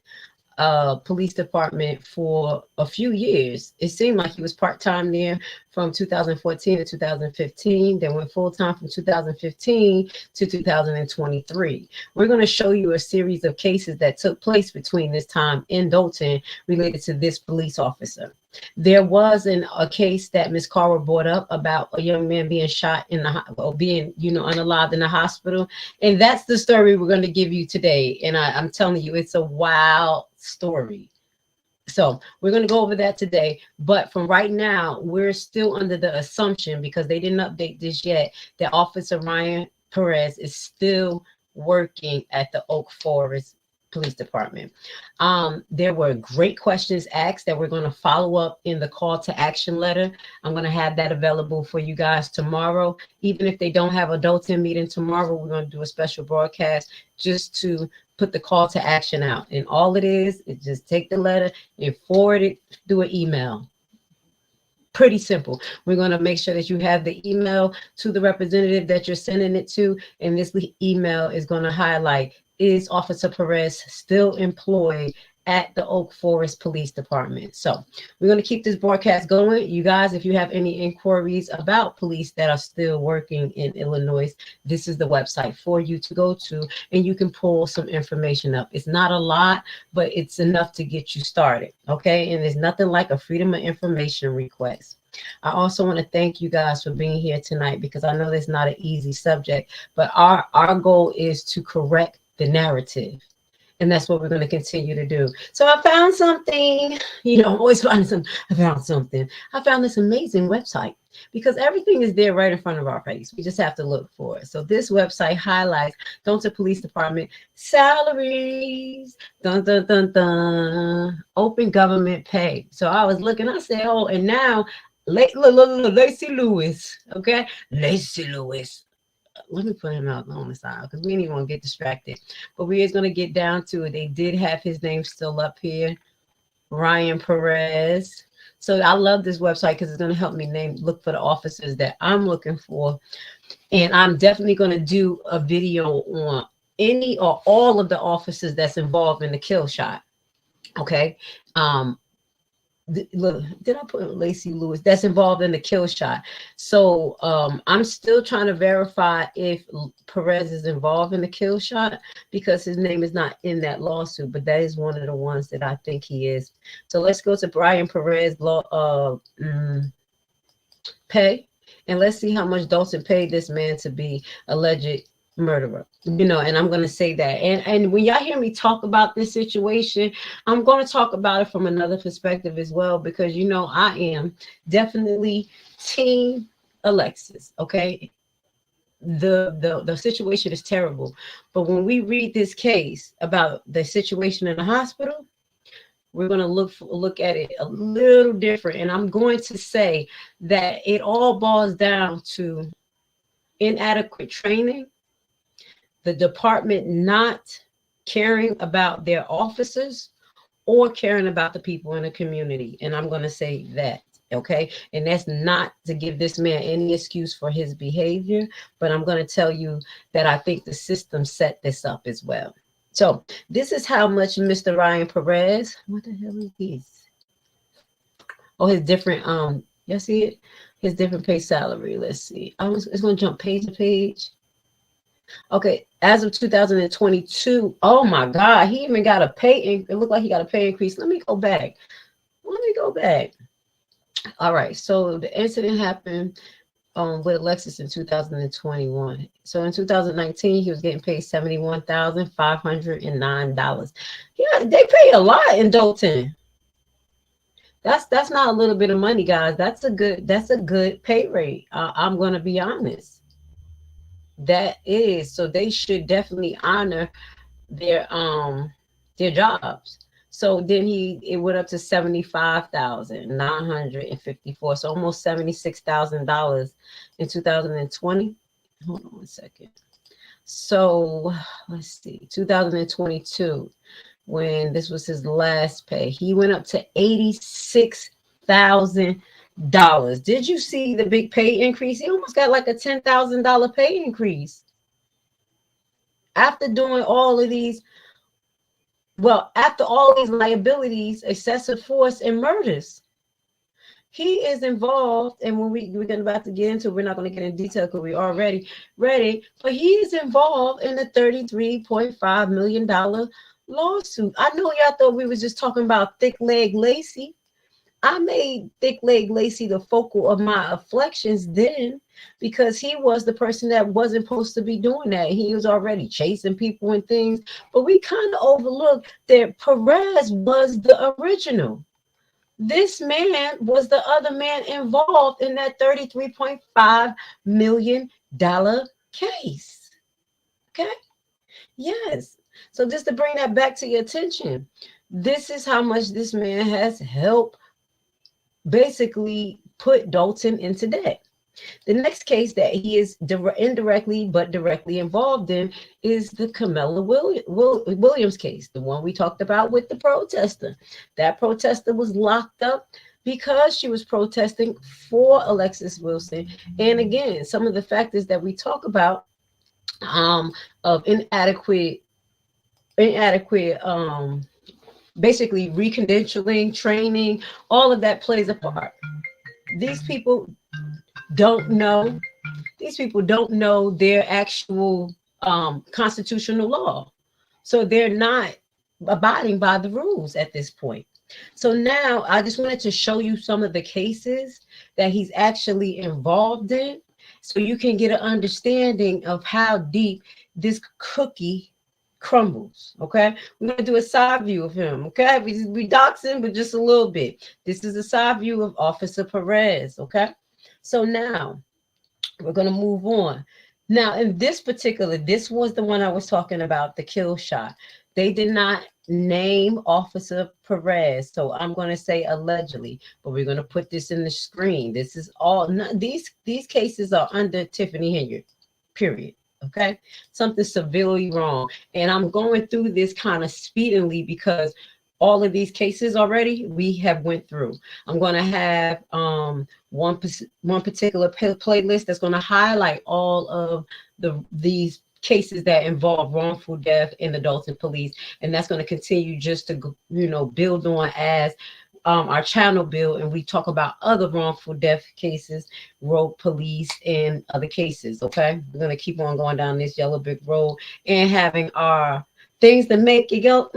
Police Department for a few years. It seemed like he was part-time there from 2014 to 2015, then went full-time from 2015 to 2023. We're going to show you a series of cases that took place between this time in Dolton related to this police officer. There was a case that Ms. Carver brought up about a young man being shot being, unalived in the hospital. And that's the story we're going to give you today. And I'm telling you, it's a wild story. So we're going to go over that today. But from right now, we're still under the assumption, because they didn't update this yet, that Officer Ryan Perez is still working at the Oak Forest Police Department. There were great questions asked that we're going to follow up in the call to action letter. I'm going to have that available for you guys tomorrow. Even if they don't have a Dolton meeting tomorrow, we're going to do a special broadcast just to put the call to action out. And all it is just take the letter and forward it through an email. Pretty simple. We're going to make sure that you have the email to the representative that you're sending it to. And this email is going to highlight, is Officer Perez still employed at the Oak Forest Police Department? So we're going to keep this broadcast going. You guys, if you have any inquiries about police that are still working in Illinois, this is the website for you to go to, and you can pull some information up. It's not a lot, but it's enough to get you started. Okay. And there's nothing like a Freedom of Information request. I also want to thank you guys for being here tonight, because I know that's not an easy subject, but our goal is to correct the narrative. And that's what we're going to continue to do. So I found something, you know, I'm always finding something. I found something. I found this amazing website because everything is there right in front of our face. We just have to look for it. So this website highlights Dolton Police Department salaries, dun, dun, dun, dun, open government pay. So I was looking, I said, oh, and now Lacey Lewis, okay? Lacey Lewis. Let me put him out on the side because we ain't even want to get distracted. But we is going to get down to it. They did have his name still up here, Ryan PEREZ. So I love this website because it's going to help me look for the officers that I'm looking for. And I'm definitely going to do a video on any or all of the officers that's involved in the kill shot. Okay. Look, did I put Lacey Lewis that's involved in the kill shot? So I'm still trying to verify if PEREZ is involved in the kill shot because his name is not in that lawsuit, but that is one of the ones that I think he is. So let's go to Brian PEREZ pay, and let's see how much Dolton paid this man to be alleged murderer, you know. And I'm going to say that, and when y'all hear me talk about this situation, I'm going to talk about it from another perspective as well, because you know I am definitely team Alexis. Okay, the situation is terrible, but when we read this case about the situation in the hospital, we're going to look at it a little different. And I'm going to say that it all boils down to inadequate training, the department not caring about their officers or caring about the people in the community. And I'm going to say that, okay? And that's not to give this man any excuse for his behavior, but I'm going to tell you that I think the system set this up as well. So this is how much Mr. Ryan PEREZ, what the hell is this? Oh, his different, you see it? His different pay salary. Let's see. It's going to jump page to page. Okay, as of 2022, oh my God, he even got a pay. It looked like he got a pay increase. Let me go back. All right, so the incident happened with Alexis in 2021. So in 2019, he was getting paid $71,509. Yeah, they pay a lot in Dolton. That's not a little bit of money, guys. That's a good pay rate. I'm gonna be honest. That is, so they should definitely honor their jobs. So then it went up to $75,954, so almost $76,000 in 2020. Hold on one second. So let's see, 2022, when this was his last pay, he went up to $86,000. Did you see the big pay increase? He almost got like a $10,000 pay increase after doing all of these. Well, after all these liabilities, excessive force, and murders, he is involved. And when we're about to get into, we're not going to get in detail because we're already ready. But he is involved in a $33.5 million lawsuit. I know y'all thought we was just talking about thick leg Lacey. I made thick leg Lacey the focal of my afflictions then, because he was the person that wasn't supposed to be doing that. He was already chasing people and things, but we kind of overlooked that PEREZ was the original. This man was the other man involved in that $33.5 million case. Okay? Yes. So just to bring that back to your attention, this is how much this man has helped basically put Dolton into debt. The next case that he is indirectly but directly involved in is the Camilla Williams case, the one we talked about with the protester. That protester was locked up because she was protesting for Alexis Wilson. And again, some of the factors that we talk about of inadequate basically recredentialing, training, all of that plays a part. These people don't know their actual constitutional law. So they're not abiding by the rules at this point. So now I just wanted to show you some of the cases that he's actually involved in, so you can get an understanding of how deep this cookie crumbles. Okay, we're gonna do a side view of him. Okay, we dox him, but just a little bit. This is a side view of Officer Perez. Okay, so now we're gonna move on. Now, in this particular, this was the one I was talking about, the kill shot. They did not name Officer Perez, so I'm going to say allegedly, but we're going to put this in the screen. This is all, these cases are under Tiffany Henyard, period. Okay, something severely wrong, and I'm going through this kind of speedily because all of these cases already we have went through. I'm going to have one particular playlist that's going to highlight all of these cases that involve wrongful death in the Dolton police, and that's going to continue just to build on as our channel build, and we talk about other wrongful death cases, road police, and other cases. Okay, we're going to keep on going down this yellow brick road and having our things that make you go,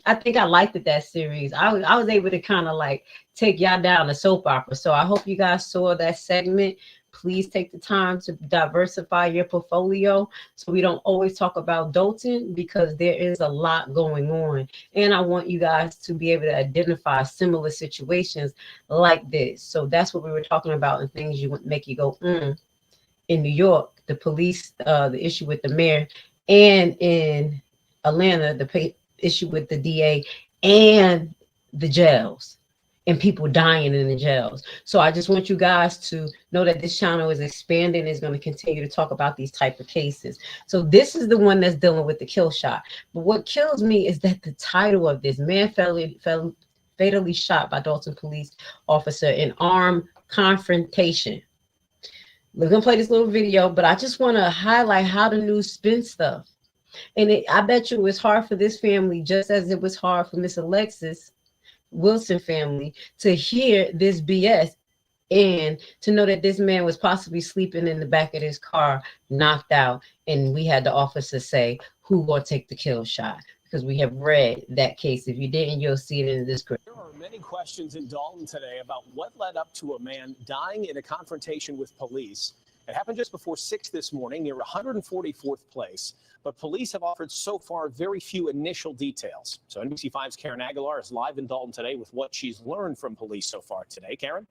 I think I liked that series. I was able to kind of like take y'all down the soap opera. So I hope you guys saw that segment. Please take the time to diversify your portfolio so we don't always talk about Dolton, because there is a lot going on. And I want you guys to be able to identify similar situations like this. So that's what we were talking about, and things you would make you go, in New York, the police, the issue with the mayor, and in Atlanta, the issue with the DA and the jails and people dying in the jails. So I just want you guys to know that this channel is expanding, is going to continue to talk about these type of cases. So this is the one that's dealing with the kill shot. But what kills me is that the title of this, man fatally shot by Dolton police officer in armed confrontation. We're going to play this little video, but I just want to highlight how the news spins stuff. And I bet you it was hard for this family, just as it was hard for Miss Alexis Wilson family to hear this BS and to know that this man was possibly sleeping in the back of his car, knocked out. And we had the officer say, who gonna take the kill shot? Because we have read that case. If you didn't, you'll see it in this script. There are many questions in Dolton today about what led up to a man dying in a confrontation with police. It happened just before 6 this morning near 144th Place, but police have offered so far very few initial details. So NBC5's Karen Aguilar is live in Dolton today with what she's learned from police so far today. Karen?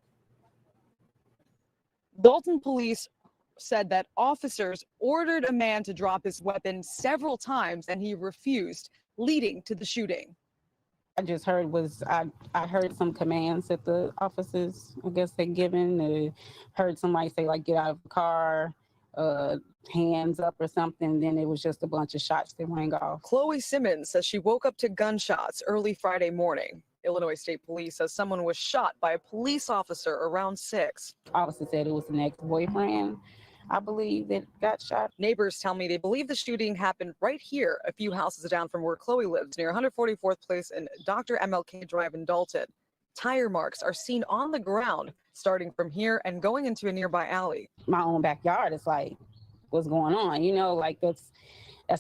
Dolton police said that officers ordered a man to drop his weapon several times and he refused, leading to the shooting. I just heard I heard some commands that the officers, I guess, they given. Heard somebody say, like, get out of the car, hands up or something. Then it was just a bunch of shots that rang off. Chloe Simmons says she woke up to gunshots early Friday morning. Illinois State Police says someone was shot by a police officer around 6. Officer said it was an ex-boyfriend, I believe, that got shot. Neighbors tell me they believe the shooting happened right here, a few houses down from where Chloe lives, near 144th Place and Dr. MLK Drive in Dolton. Tire marks are seen on the ground, starting from here and going into a nearby alley. My own backyard is like, what's going on? You know, like that's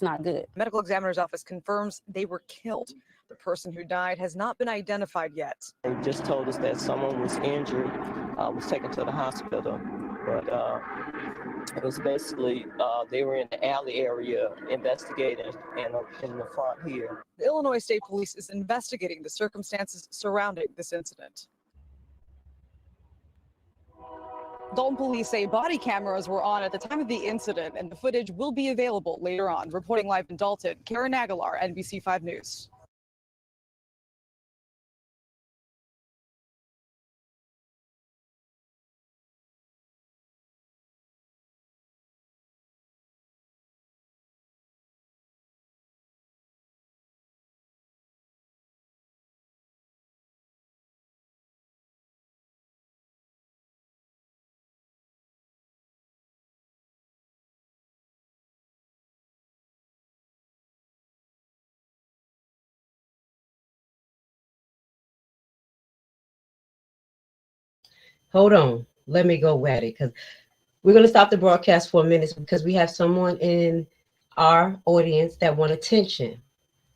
not good. Medical examiner's office confirms they were killed. The person who died has not been identified yet. They just told us that someone was injured, was taken to the hospital, but it was basically they were in the alley area investigating and in the front here. The Illinois State Police is investigating the circumstances surrounding this incident. Dolton police say body cameras were on at the time of the incident, and the footage will be available later on. Reporting live in Dolton, Karen Aguilar, NBC5 News. Hold on. Let me go at it, because we're going to stop the broadcast for a minute because we have someone in our audience that want attention.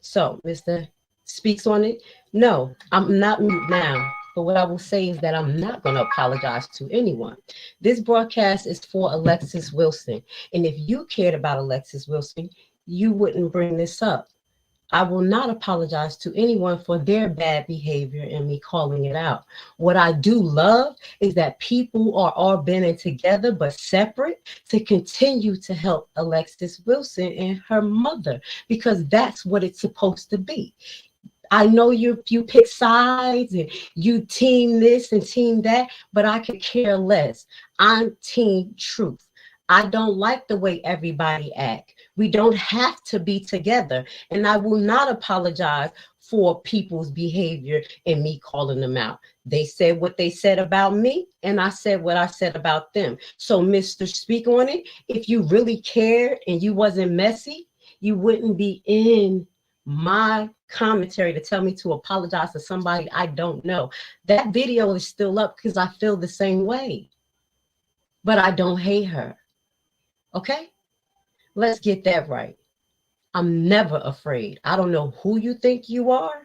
So, Mr. Speaks on it. No, I'm not mute now. But what I will say is that I'm not going to apologize to anyone. This broadcast is for Alexis Wilson. And if you cared about Alexis Wilson, you wouldn't bring this up. I will not apologize to anyone for their bad behavior and me calling it out. What I do love is that people are all bending together but separate to continue to help Alexis Wilson and her mother, because that's what it's supposed to be. I know you pick sides and you team this and team that, but I could care less. I'm team truth. I don't like the way everybody act. We don't have to be together. And I will not apologize for people's behavior and me calling them out. They said what they said about me, and I said what I said about them. So, Mr. Speak on it, if you really cared and you wasn't messy, you wouldn't be in my commentary to tell me to apologize to somebody I don't know. That video is still up because I feel the same way. But I don't hate her. Okay? Let's get that right. I'm never afraid. I don't know who you think you are,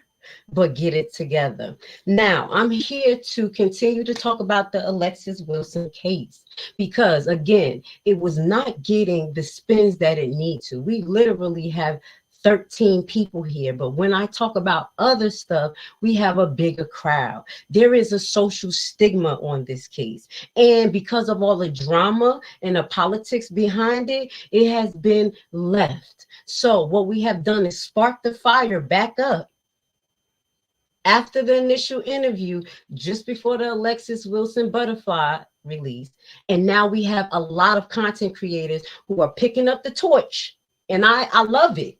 but get it together. Now, I'm here to continue to talk about the Alexis Wilson case because, again, it was not getting the spins that it needs to. We literally have 13 people here, but when I talk about other stuff, we have a bigger crowd. There is a social stigma on this case, and because of all the drama and the politics behind it, it has been left. So what we have done is spark the fire back up after the initial interview, just before the Alexis Wilson butterfly release, and now we have a lot of content creators who are picking up the torch, and I love it.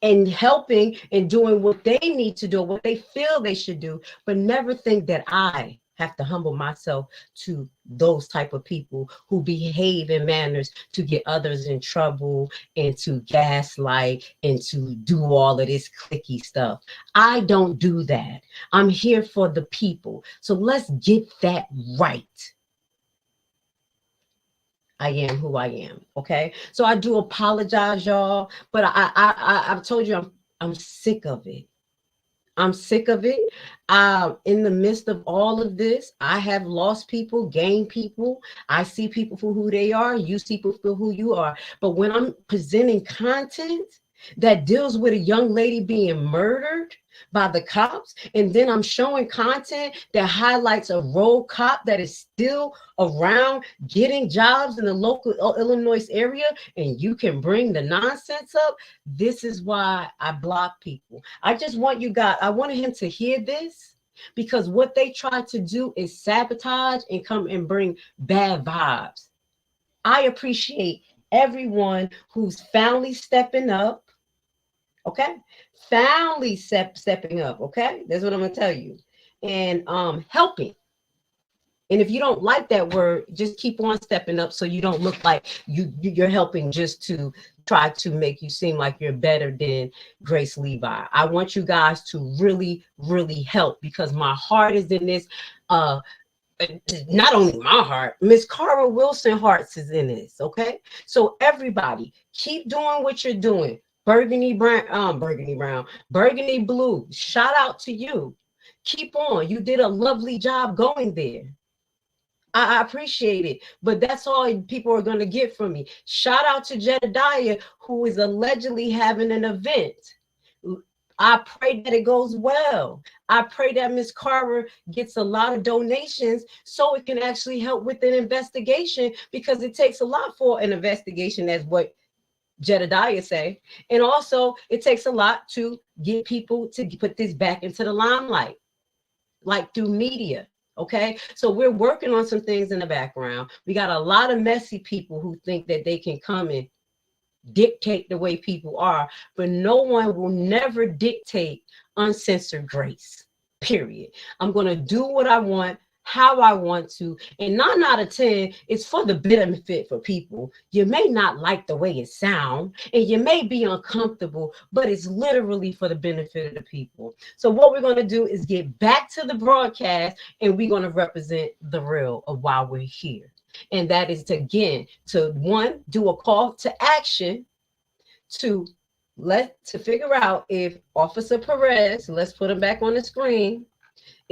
And helping and doing what they need to do, what they feel they should do, but never think that I have to humble myself to those type of people who behave in manners to get others in trouble and to gaslight and to do all of this cliquey stuff. I don't do that. I'm here for the people. So let's get that right. I am who I am. Okay. So I do apologize, y'all, but I've told you I'm sick of it. I'm sick of it. In the midst of all of this, I have lost people, gained people. I see people for who they are. You see people for who you are. But when I'm presenting content that deals with a young lady being murdered by the cops, and then I'm showing content that highlights a rogue cop that is still around getting jobs in the local Illinois area, and you can bring the nonsense up, this is why I block people. I just want you guys, I wanted him to hear this, because what they try to do is sabotage and come and bring bad vibes. I appreciate everyone who's finally stepping up. Okay, finally stepping up. Okay, that's what I'm gonna tell you, and helping. And if you don't like that word, just keep on stepping up so you don't look like you're helping just to try to make you seem like you're better than Grace Levi. I want you guys to really, really help, because my heart is in this. Not only my heart, Miss Cara Wilson hearts is in this. Okay, so everybody keep doing what you're doing. Burgundy blue. Shout out to you. Keep on. You did a lovely job going there. I appreciate it, but that's all people are going to get from me. Shout out to Jedediah, who is allegedly having an event. I pray that it goes well. I pray that Miss Carver gets a lot of donations so it can actually help with an investigation, because it takes a lot for an investigation. That's what Jedediah say. And also it takes a lot to get people to put this back into the limelight, like through media. Okay, so we're working on some things in the background. We got a lot of messy people who think that they can come and dictate the way people are, but no one will never dictate uncensored grace, period. I'm going to do what I want, how I want to, and 9 out of 10, it's for the benefit for people. You may not like the way it sounds, and you may be uncomfortable, but it's literally for the benefit of the people. So what we're going to do is get back to the broadcast, and we're going to represent the real of why we're here. And that is to, again, to one, do a call to action to figure out if Officer Perez, let's put him back on the screen,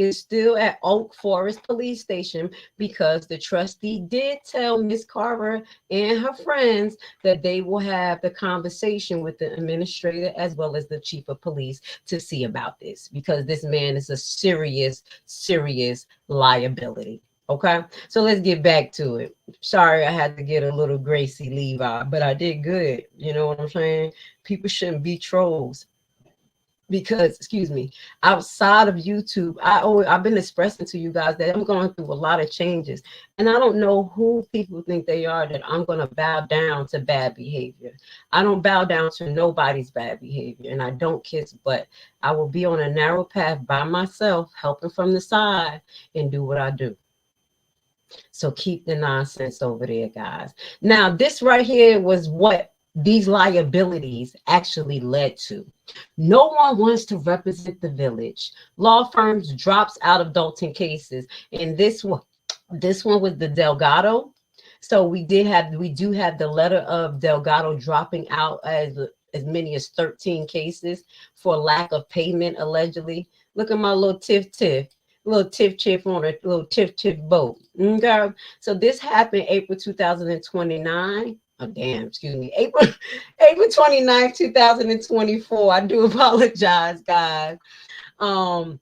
is still at Oak Forest Police Station because the trustee did tell Miss Carver and her friends that they will have the conversation with the administrator as well as the chief of police to see about this, because this man is a serious, serious liability. Okay, so let's get back to it. Sorry, I had to get a little Gracie Levi, but I did good. You know what I'm saying? People shouldn't be trolls. Because, excuse me, outside of YouTube, I've been expressing to you guys that I'm going through a lot of changes, and I don't know who people think they are that I'm going to bow down to bad behavior. I don't bow down to nobody's bad behavior, and I don't kiss butt. I will be on a narrow path by myself, helping from the side, and do what I do. So keep the nonsense over there, guys. Now, this right here was what these liabilities actually led to. No one wants to represent the village. Law firms drops out of Dolton cases, and this one was the Delgado. So we do have the letter of Delgado dropping out as many as 13 cases for lack of payment allegedly. Look at my little tiff on a little tiff boat. Okay, so this happened April 2029. Oh, damn, excuse me. April 29th, 2024. I do apologize, guys. And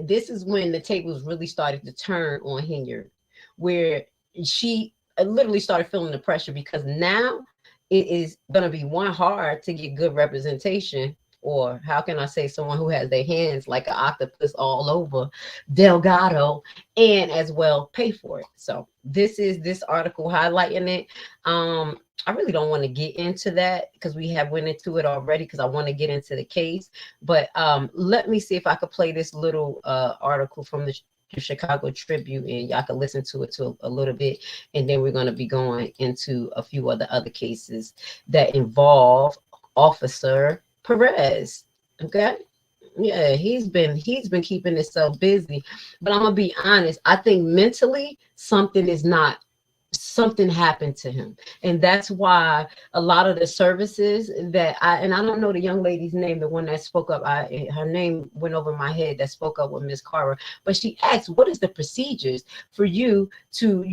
this is when the tables really started to turn on Henyard, where she literally started feeling the pressure, because now it is going to be hard to get good representation, or how can I say, someone who has their hands like an octopus all over Delgado, and as well pay for it. So this is this article highlighting it. I really don't want to get into that because we have went into it already, because I want to get into the case. But let me see if I could play this little article from the Chicago Tribune, and y'all can listen to it a little bit, and then we're going to be going into a few other cases that involve Officer PEREZ. Okay, yeah, he's been keeping himself busy, but I'm gonna be honest, I think mentally something happened to him, and that's why a lot of the services that I don't know the young lady's name, the one that spoke up, her name went over my head, that spoke up with Miss Carver, but she asked, what is the procedures for you to,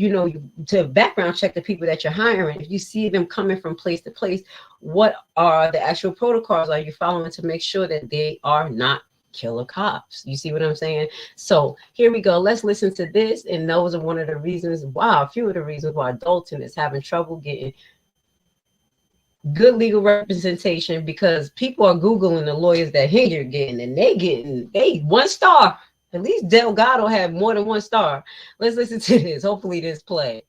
to background check the people that you're hiring? If you see them coming from place to place, what are the actual protocols are you following to make sure that they are not killer cops? You see what I'm saying? So here we go. Let's listen to this. And those are one of the reasons, a few of the reasons why Dolton is having trouble getting good legal representation, because people are Googling the lawyers that Henyard getting, and they 1 star. At least Delgado had more than 1 star. Let's listen to this. Hopefully this play,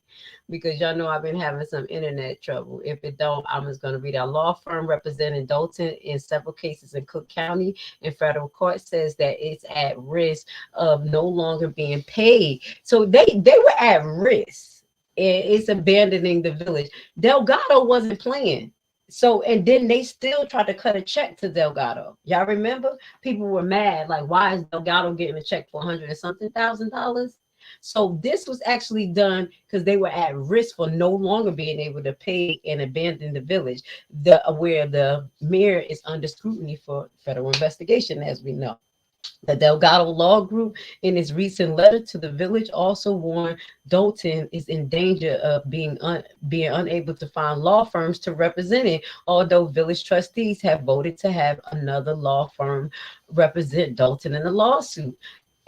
because y'all know I've been having some internet trouble. If it don't, I'm just going to read. Our law firm representing Dolton in several cases in Cook County in federal court says that it's at risk of no longer being paid. So they were at risk. It's abandoning the village. Delgado wasn't playing. So, and then they still tried to cut a check to Delgado. Y'all remember? People were mad. Like, why is Delgado getting a check for $100 and something thousand? So this was actually done because they were at risk for no longer being able to pay and abandon the village, where the mayor is under scrutiny for federal investigation, as we know. The Delgado Law Group, in its recent letter to the village, also warned Dolton is in danger of being unable to find law firms to represent it, although village trustees have voted to have another law firm represent Dolton in the lawsuit.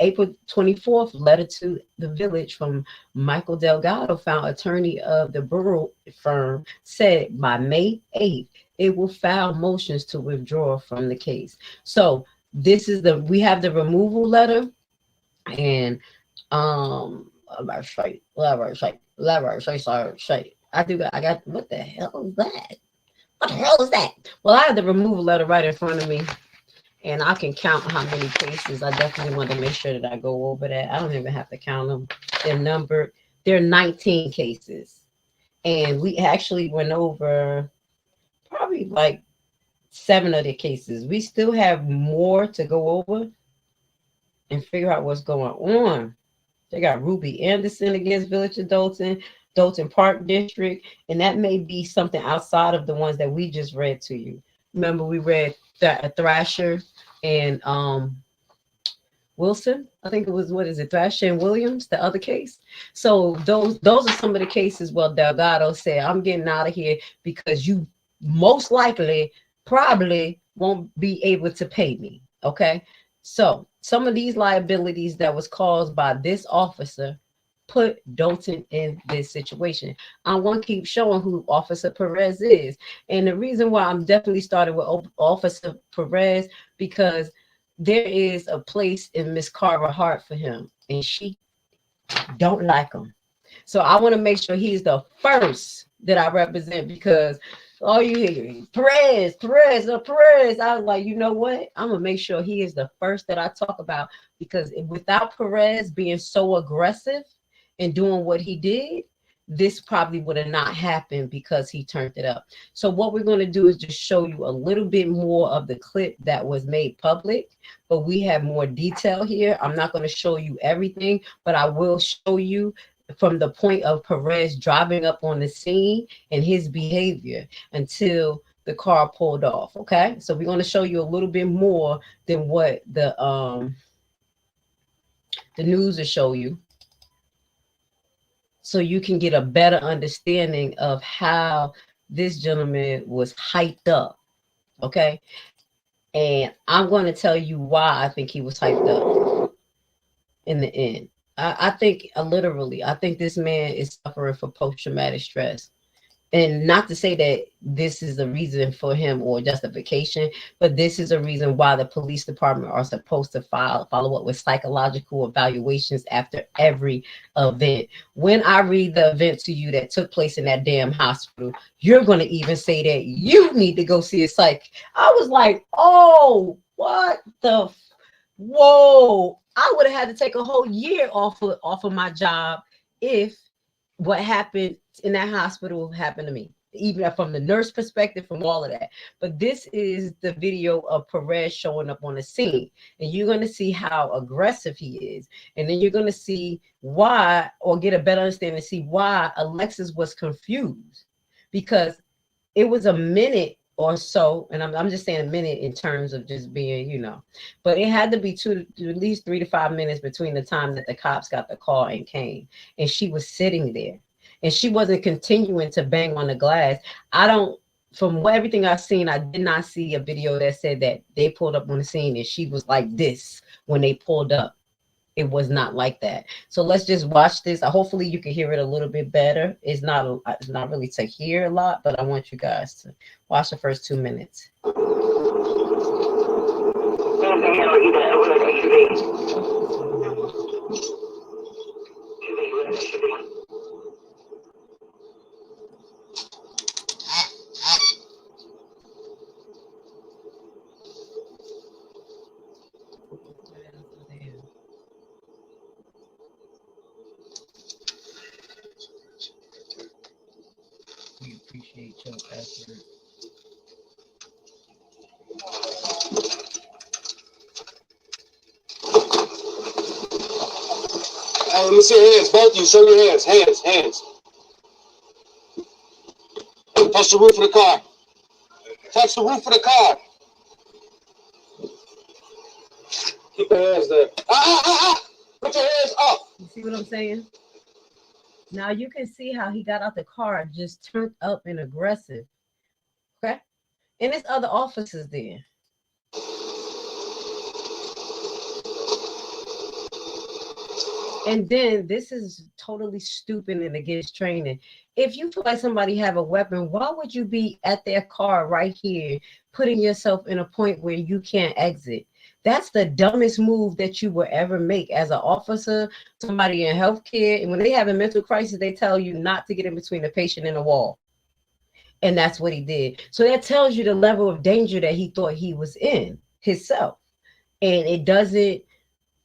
April 24th letter to the village from Michael Delgado, found attorney of the borough firm, said by May 8th, it will file motions to withdraw from the case. So this is we have the removal letter, and I got, what the hell is that? What the hell is that? Well, I have the removal letter right in front of me, and I can count how many cases. I definitely want to make sure that I go over that. I don't even have to count them. They're numbered. There are 19 cases, and we actually went over probably like 7 of the cases. We still have more to go over and figure out what's going on. They got Ruby Anderson against Village of Dolton, Dolton Park District, and that may be something outside of the ones that we just read to you. Remember, we read Thrasher and Wilson. I think it was, what is it, Thrasher and Williams, the other case. So those are some of the cases where Delgado said, I'm getting out of here because you most likely probably won't be able to pay me. Okay. So some of these liabilities that was caused by this officer put Dolton in this situation. I want to keep showing who Officer Perez is. And the reason why I'm definitely starting with Officer Perez, because there is a place in Miss Carver heart for him, and she don't like him. So I want to make sure he's the first that I represent, because all you hear, Perez, Perez, Perez. I was like, you know what? I'm gonna make sure he is the first that I talk about, because without Perez being so aggressive and doing what he did, this probably would have not happened, because he turned it up. So what we're going to do is just show you a little bit more of the clip that was made public, but we have more detail here. I'm not going to show you everything, but I will show you from the point of Perez driving up on the scene and his behavior until the car pulled off. Okay, so we're going to show you a little bit more than what the news will show you, so you can get a better understanding of how this gentleman was hyped up. Okay, and I'm going to tell you why I think he was hyped up in the end. I think literally, I think this man is suffering from post-traumatic stress. And not to say that this is a reason for him or justification, but this is a reason why the police department are supposed to follow up with psychological evaluations after every event. When I read the event to you that took place in that damn hospital, you're going to even say that you need to go see a psych. I was like, oh, what the, whoa. I would have had to take a whole year off of my job if what happened in that hospital happened to me, even from the nurse perspective, from all of that. But this is the video of Perez showing up on the scene, and you're going to see how aggressive he is. And then you're going to see why, or get a better understanding, see why Alexis was confused, because it was a minute or so, and I'm just saying a minute in terms of just being, you know, but it had to be at least 3 to 5 minutes between the time that the cops got the call and came, and she was sitting there, and she wasn't continuing to bang on the glass. From everything I've seen, I did not see a video that said that they pulled up on the scene and she was like this when they pulled up. It was not like that. So let's just watch this. Hopefully you can hear it a little bit better. It's not really to hear a lot, but I want you guys to watch the first 2 minutes. We appreciate your effort. Hey, let me see your hands. Both of you, show your hands. Hands. Touch the roof of the car. Touch the roof of the car. Keep your hands there. Put your hands up. You see what I'm saying? Now you can see how he got out the car, just turned up and aggressive. Okay? And there's other officers there. And then this is totally stupid and against training. If you feel like somebody have a weapon, why would you be at their car right here, putting yourself in a point where you can't exit? That's the dumbest move that you will ever make as an officer, somebody in healthcare. And when they have a mental crisis, they tell you not to get in between the patient and the wall. And that's what he did. So that tells you the level of danger that he thought he was in himself. And it doesn't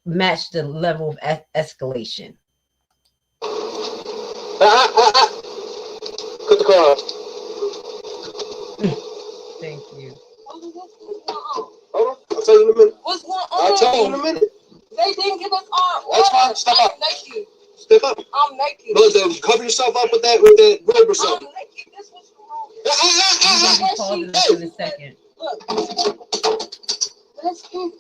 match the level of escalation. Cut the car off. Thank you. Hold on. I'll tell you in a minute. What's going on? I'll tell you in a minute. They didn't give us our order. That's fine. Step up. I'm naked. Step up. I'm naked. But cover yourself up with that robe or something. I'm naked. This was Pause it in a second. Look. Let's get.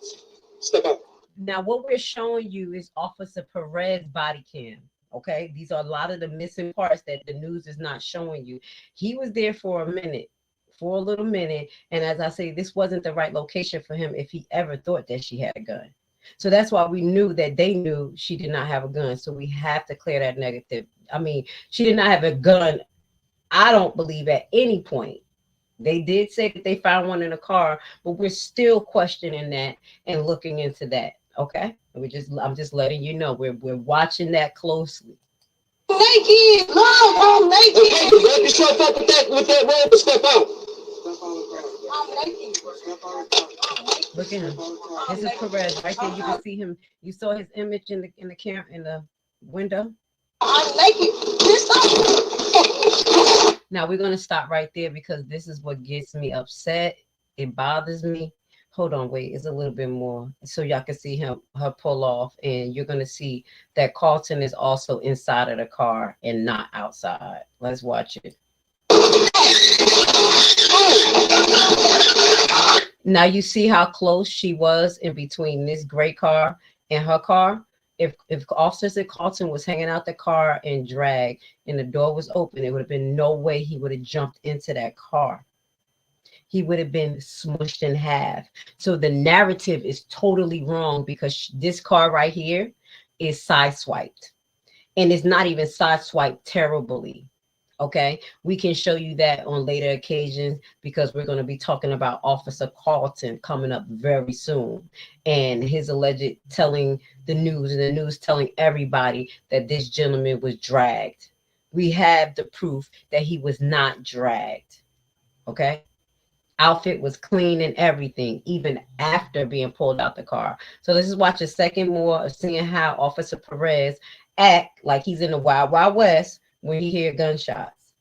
Step up. Now, what we're showing you is Officer PEREZ body cam. Okay, these are a lot of the missing parts that the news is not showing you. He was there for a minute, for a little minute, and as I say, this wasn't the right location for him if he ever thought that she had a gun. So that's why we knew that they knew she did not have a gun. So we have to clear that negative. I mean, she did not have a gun, I don't believe, at any point. They did say that they found one in a car, but we're still questioning that and looking into that. Okay, I'm just letting you know we're watching that closely. Naked, love, I'm naked. Okay, wrap yourself up with that robe and step out. I'm naked. Look at him. This is PEREZ right there. You can see him. You saw his image in the camera in the window. I'm naked. Now we're gonna stop right there because this is what gets me upset. It bothers me. Hold on, wait, it's a little bit more so y'all can see her pull off, and you're gonna see that Carlton is also inside of the car and not outside. Let's watch it. Now you see how close she was in between this gray car and her car. If Officer Carlton was hanging out the car and dragged and the door was open, there would have been no way he would have jumped into that car. He would have been smushed in half. So the narrative is totally wrong because this car right here is sideswiped. And it's not even sideswiped terribly. Okay, we can show you that on later occasions because we're going to be talking about Officer Carlton coming up very soon and his alleged telling the news and the news telling everybody that this gentleman was dragged. We have the proof that he was not dragged. Okay, outfit was clean and everything, even after being pulled out the car. So let's just watch a second more of seeing how Officer PEREZ act like he's in the Wild Wild West when you hear gunshots.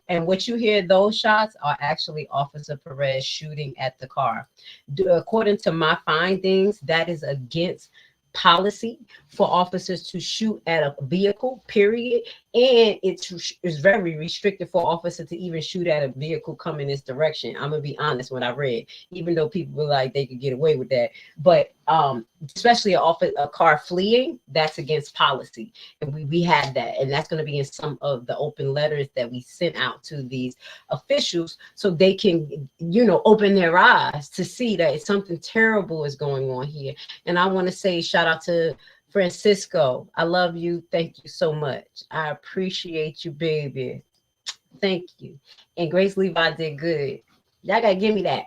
And what you hear, those shots are actually Officer PEREZ shooting at the car. According to my findings, that is against policy for officers to shoot at a vehicle, period. And it's very restricted for officers to even shoot at a vehicle coming this direction. I'm gonna be honest, when I read, even though people were like they could get away with that, but especially a car fleeing, that's against policy. And we have that, and that's going to be in some of the open letters that we sent out to these officials so they can, open their eyes to see that something terrible is going on here. And I want to say shout out to Francisco. I love you. Thank you so much. I appreciate you, baby. Thank you. And Grace Levi did good. Y'all gotta give me that.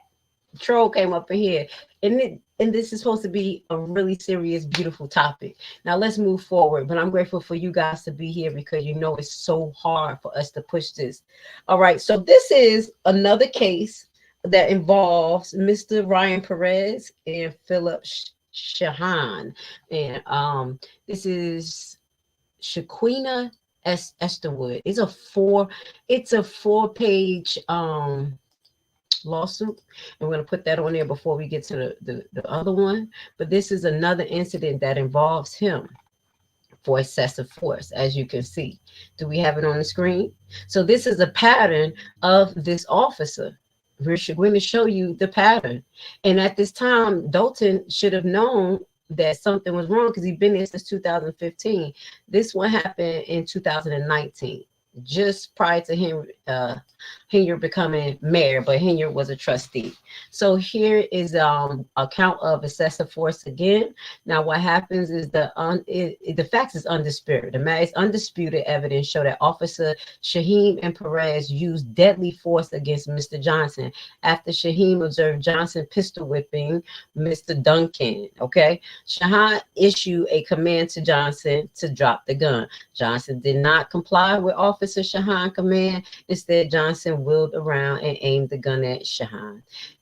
Troll came up in here, and this is supposed to be a really serious, beautiful topic. Now let's move forward. But I'm grateful for you guys to be here because it's so hard for us to push this. All right, so this is another case that involves Mr. Ryan PEREZ and Philip Shahan, and this is Shaquina Esterwood. It's a four-page lawsuit, and we're going to put that on there before we get to the other one. But this is another incident that involves him for excessive force, as you can see. Do we have it on the screen? So this is a pattern of this officer. We're going to show you the pattern. And at this time, Dolton should have known that something was wrong because he's been there since 2015. This one happened in 2019. Just prior to him, Henyard becoming mayor, but Henyard was a trustee. So here is a count of excessive force again. Now what happens is the facts is undisputed. The undisputed evidence show that Officer Shaheem and PEREZ used deadly force against Mr. Johnson after Shaheem observed Johnson pistol whipping Mr. Duncan. Okay, Shahan issued a command to Johnson to drop the gun. Johnson did not comply with Officer Shahan's command. Instead, Johnson wheeled around and aimed the gun at Shahan.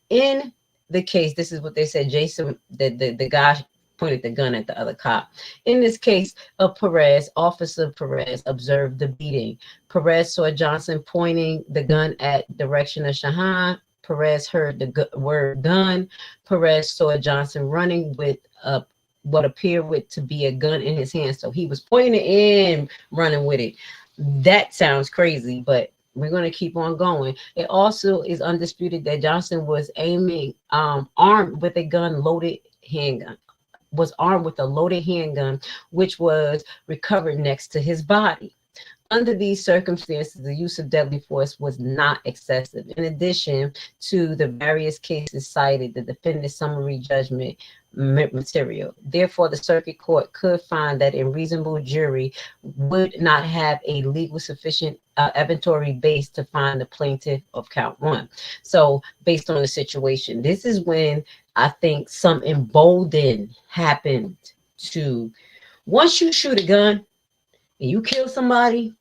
In the case, this is what they said. Jason, the guy pointed the gun at the other cop. In this case of PEREZ, Officer PEREZ observed the beating. PEREZ saw Johnson pointing the gun at direction of Shahan. PEREZ heard the word gun. PEREZ saw Johnson running with what appeared to be a gun in his hand. So he was pointing it and running with it. That sounds crazy, but We're going to keep on going. It also is undisputed that Johnson was armed with a gun, loaded handgun, was armed with a loaded handgun, which was recovered next to his body. Under these circumstances, the use of deadly force was not excessive. In addition to the various cases cited, the defendant's summary judgment material. Therefore, the circuit court could find that a reasonable jury would not have a legal sufficient evidentiary base to find the plaintiff of count one. So based on the situation, this is when I think some emboldened happened to, once you shoot a gun and you kill somebody,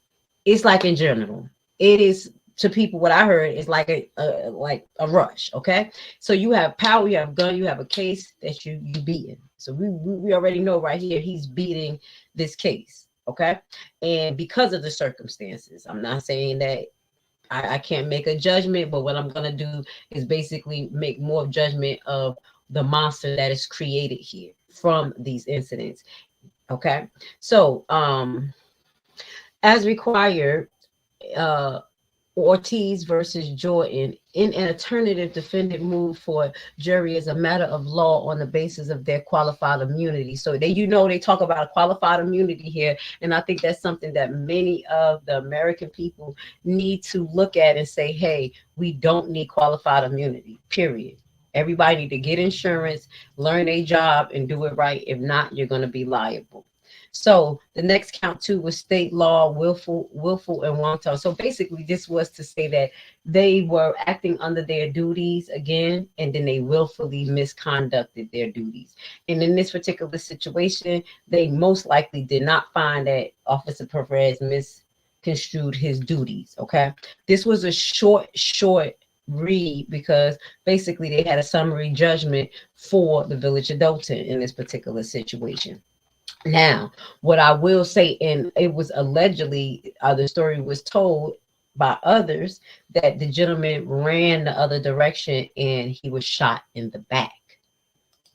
it's like in general, it is to people, what I heard is like a rush. Okay, so you have power, you have gun, you have a case that you beating. So we already know right here he's beating this case. Okay, and because of the circumstances, I'm not saying that I can't make a judgment, but what I'm gonna do is basically make more judgment of the monster that is created here from these incidents. Okay, so as required, Ortiz versus Jordan, in an alternative, defendant moved for jury as a matter of law on the basis of their qualified immunity. So they talk about qualified immunity here, and I think that's something that many of the American people need to look at and say, hey, we don't need qualified immunity, period. Everybody need to get insurance, learn a job, and do it right. If not, you're going to be liable. So the next count two was state law, willful and wanton. So basically this was to say that they were acting under their duties again, and then they willfully misconducted their duties. And in this particular situation, they most likely did not find that Officer Perez misconstrued his duties. Okay. This was a short read because basically they had a summary judgment for the village of Dolton in this particular situation. Now, what I will say, and it was allegedly, the story was told by others that the gentleman ran the other direction and he was shot in the back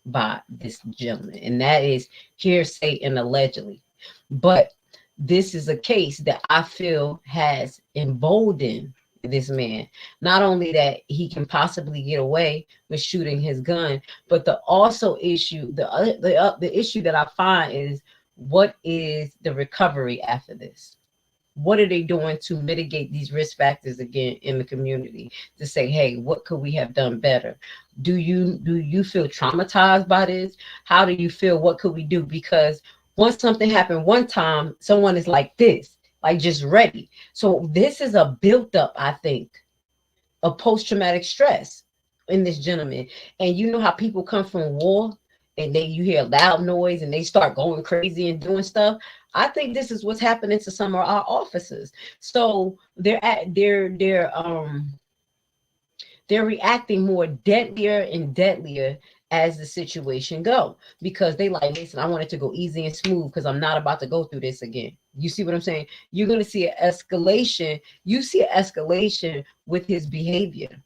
by this gentleman. And that is hearsay and allegedly. But this is a case that I feel has emboldened this man. Not only that he can possibly get away with shooting his gun, but the issue that I find is, what is the recovery after this? What are they doing to mitigate these risk factors again in the community to say, hey, what could we have done better? Do you feel traumatized by this? How do you feel? What could we do? Because once something happened one time, someone is like this, like just ready. So this is a built up, I think, of post-traumatic stress in this gentleman. And you know how people come from war and you hear loud noise and they start going crazy and doing stuff. I think this is what's happening to some of our officers. So they're reacting more deadlier and deadlier as the situation go, because they like, listen, I want it to go easy and smooth because I'm not about to go through this again. You see what I'm saying? You're going to see an escalation. You see an escalation with his behavior.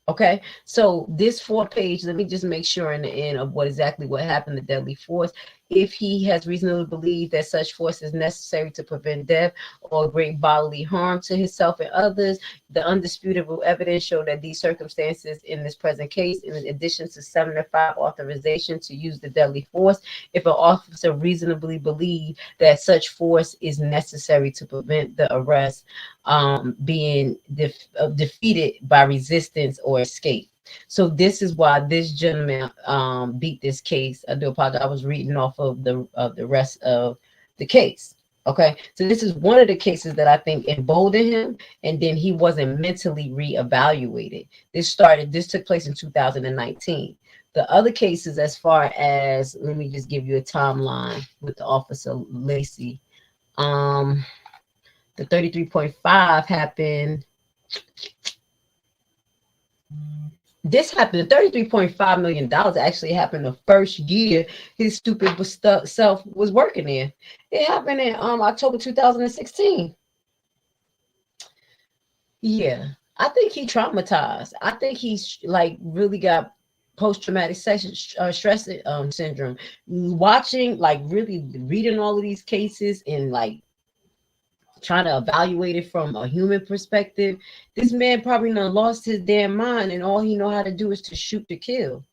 Okay, so this 4-page, let me just make sure in the end of what happened to deadly force. If he has reason to believe that such force is necessary to prevent death or great bodily harm to himself and others, the undisputable evidence show that these circumstances in this present case, in addition to 75 authorization to use the deadly force, if an officer reasonably believe that such force is necessary to prevent the arrest being defeated by resistance or escape. So this is why this gentleman beat this case. I do apologize. I was reading off of the rest of the case. Okay, so this is one of the cases that I think emboldened him, and then he wasn't mentally reevaluated. This took place in 2019. The other cases, as far as, let me just give you a timeline with the Officer Lacey. The 33.5 happened. This happened, $33.5 million actually happened the first year his stupid self was working there. It happened in October 2016. Yeah, I think he traumatized. I think he's like really got post-traumatic stress syndrome. Watching, like really reading all of these cases and like trying to evaluate it from a human perspective, this man probably done lost his damn mind, and all he know how to do is to shoot to kill.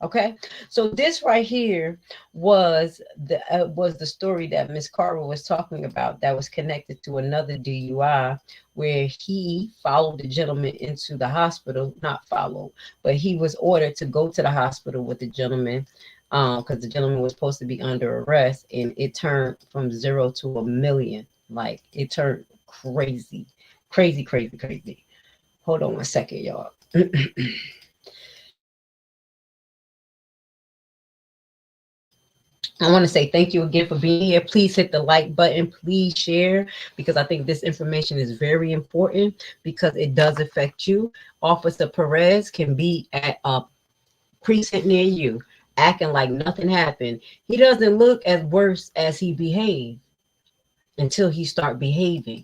Okay, so this right here was the story that Miss Carver was talking about, that was connected to another DUI where he followed the gentleman into the hospital. Not followed, but he was ordered to go to the hospital with the gentleman because the gentleman was supposed to be under arrest, and it turned from 0 to 1,000,000. Like, it turned crazy, crazy, crazy, crazy. Hold on 1 second, y'all. I want to say thank you again for being here. Please hit the like button. Please share, because I think this information is very important, because it does affect you. Officer Perez can be at a precinct near you, acting like nothing happened. He doesn't look as worse as he behaved until he start behaving.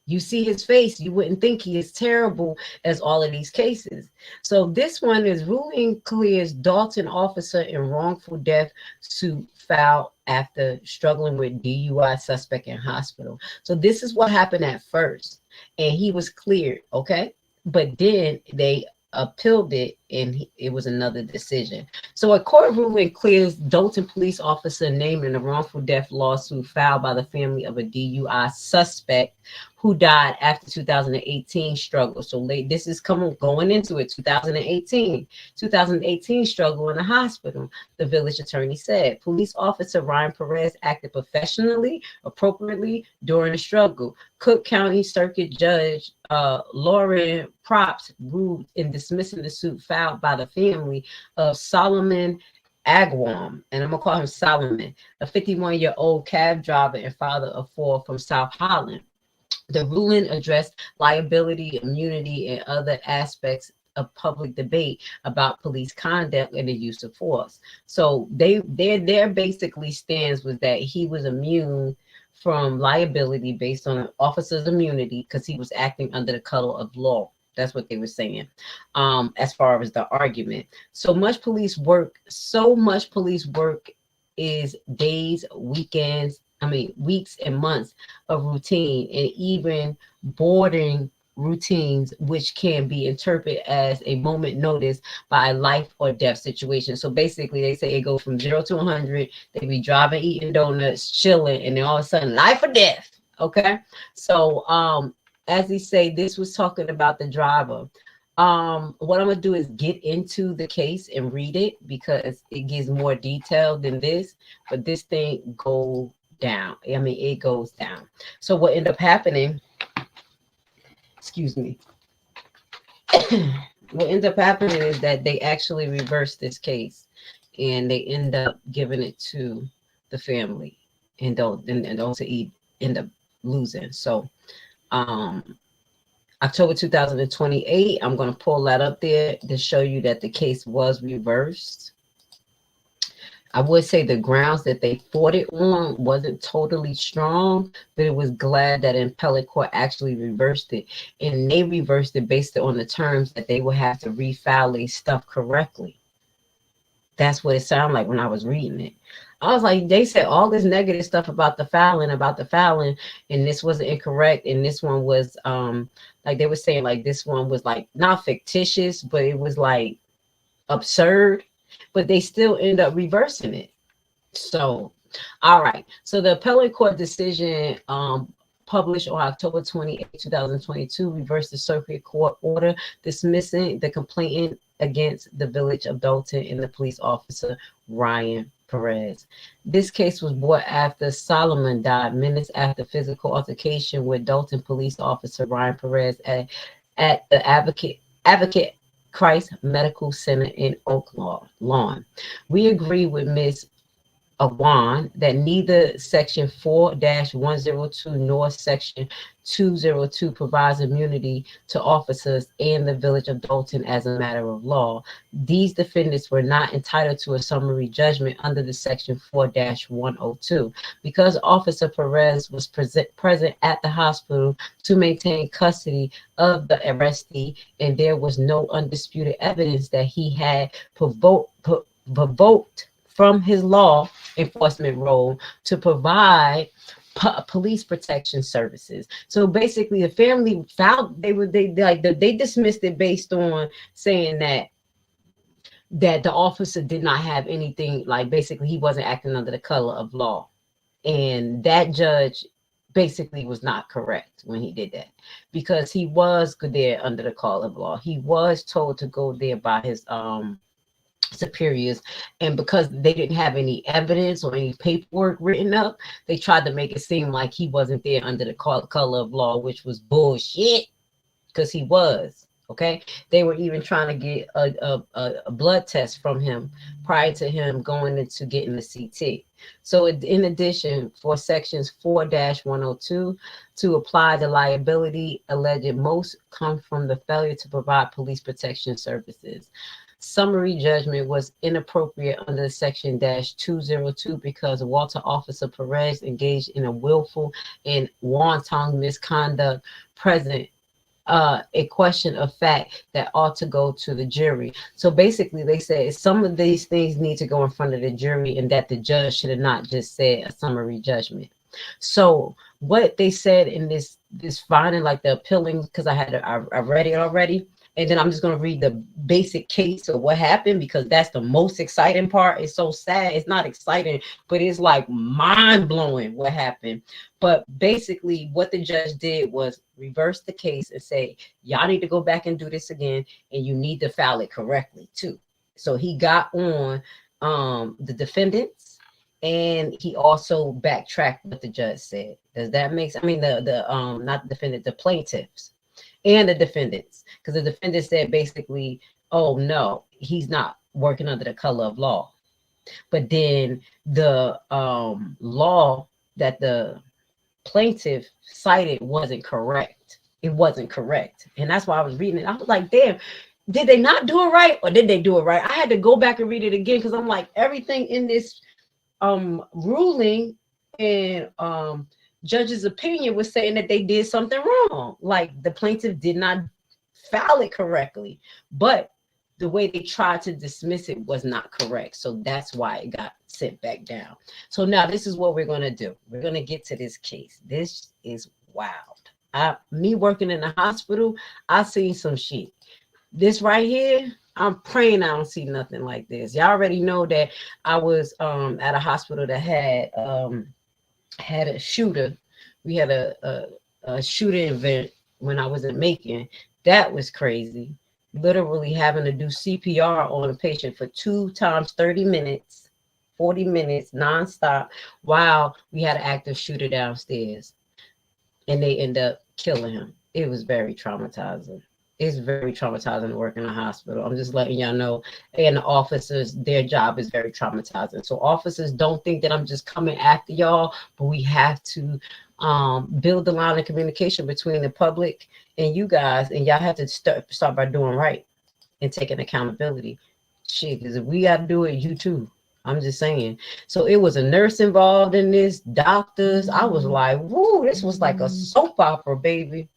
You see his face, you wouldn't think he is terrible as all of these cases. So this one is ruling clears Dolton officer in wrongful death suit filed after struggling with DUI suspect in hospital. So this is what happened at first, and he was cleared, okay? But then they appealed it, and it was another decision. So a court ruling clears Dolton police officer named in a wrongful death lawsuit filed by the family of a DUI suspect who died after 2018 struggle. So this is going into it, 2018 struggle in the hospital. The village attorney said police officer Ryan Perez acted professionally, appropriately during the struggle. Cook County Circuit Judge Lauren Props ruled in dismissing the suit filed by the family of Solomon Agwam, and I'm gonna call him Solomon, a 51-year-old cab driver and father of 4 from South Holland. The ruling addressed liability, immunity, and other aspects of public debate about police conduct and the use of force. So their basically stance was that he was immune from liability based on an officer's immunity because he was acting under the color of law. That's what they were saying, as far as the argument. So much police work is days, weekends, weeks and months of routine, and even boarding routines, which can be interpreted as a moment notice by a life or death situation. So basically they say it goes from 0 to 100. They be driving, eating donuts, chilling, and then all of a sudden life or death. Okay. So as he say, this was talking about the driver. What I'm gonna do is get into the case and read it, because it gives more detail than this, but this thing goes down. It goes down. So what ended up happening, excuse me, what ends up happening is that they actually reversed this case, and they end up giving it to the family, and don't end up losing. So October 2028, I'm going to pull that up there to show you that the case was reversed. I would say the grounds that they fought it on wasn't totally strong, but it was glad that an appellate court actually reversed it. And they reversed it based on the terms that they would have to refile their stuff correctly. That's what it sounded like when I was reading it. I was like, they said all this negative stuff about the filing, and this was incorrect. And this one was, like they were saying, like this one was like not fictitious, but it was like absurd. But they still end up reversing it. So, all right. So the appellate court decision published on October 28, 2022, reversed the circuit court order dismissing the complaint against the village of Dolton and the police officer Ryan Perez. This case was brought after Solomon died minutes after physical altercation with Dolton police officer Ryan Perez at the Advocate Christ Medical Center in Oak Lawn. We agree with Ms. Awan that neither Section 4-102 nor Section 202 provides immunity to officers in the village of Dolton as a matter of law. These defendants were not entitled to a summary judgment under the Section 4-102 because Officer Perez was present at the hospital to maintain custody of the arrestee, and there was no undisputed evidence that he had provoked from his law enforcement role to provide police protection services. So basically the family found they dismissed it based on saying that the officer did not have anything, like basically he wasn't acting under the color of law. And that judge basically was not correct when he did that, because he was there under the color of law. He was told to go there by his superiors, and because they didn't have any evidence or any paperwork written up, they tried to make it seem like he wasn't there under the color of law, which was bullshit, because he was. Okay, they were even trying to get a blood test from him prior to him going into getting the CT. So in addition, for sections 4-102 to apply the liability alleged most come from the failure to provide police protection services. Summary judgment was inappropriate under section -202 because Walter Officer Perez engaged in a willful and wanton misconduct present a question of fact that ought to go to the jury. So basically they said some of these things need to go in front of the jury, and that the judge should have not just said a summary judgment. So what they said in this finding, like the appealing, because I read it already, and then I'm just going to read the basic case of what happened, because that's the most exciting part. It's so sad. It's not exciting, but it's like mind-blowing what happened. But basically what the judge did was reverse the case and say, y'all need to go back and do this again, and you need to file it correctly too. So he got on the defendants, and he also backtracked what the judge said. Does that make sense? I mean, not the defendant, the plaintiffs and the defendants, because the defendant said basically, oh no, he's not working under the color of law. But then the law that the plaintiff cited wasn't correct. It wasn't correct. And that's why I was reading it. I was like, damn, did they not do it right, or did they do it right? I had to go back and read it again, because I'm like, everything in this ruling and judge's opinion was saying that they did something wrong. Like the plaintiff did not file it correctly, but the way they tried to dismiss it was not correct. So that's why it got sent back down. So now this is what we're going to do. We're going to get to this case. This is wild. Me working in the hospital, I seen some shit. This right here, I'm praying I don't see nothing like this. Y'all already know that I was at a hospital that had a shooter. We had a shooting event when I was in Macon. That was crazy. Literally having to do CPR on a patient for 2 times 30 minutes, 40 minutes nonstop, while we had an active shooter downstairs, and they end up killing him. It was very traumatizing. It's very traumatizing to work in a hospital. I'm just letting y'all know. And the officers, their job is very traumatizing. So officers, don't think that I'm just coming after y'all, but we have to build the line of communication between the public and you guys, and y'all have to start by doing right and taking accountability. Shit, because if we got to do it, you too. I'm just saying. So it was a nurse involved in this, doctors. I was like, woo, this was like a soap opera, baby.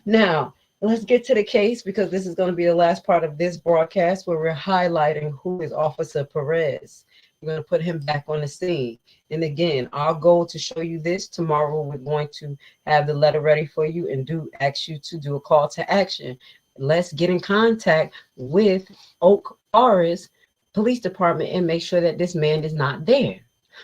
Now, let's get to the case, because this is going to be the last part of this broadcast where we're highlighting who is Officer Perez. We're going to put him back on the scene. And again, our goal to show you this tomorrow, we're going to have the letter ready for you and ask you to do a call to action. Let's get in contact with Oak Forest Police Department and make sure that this man is not there,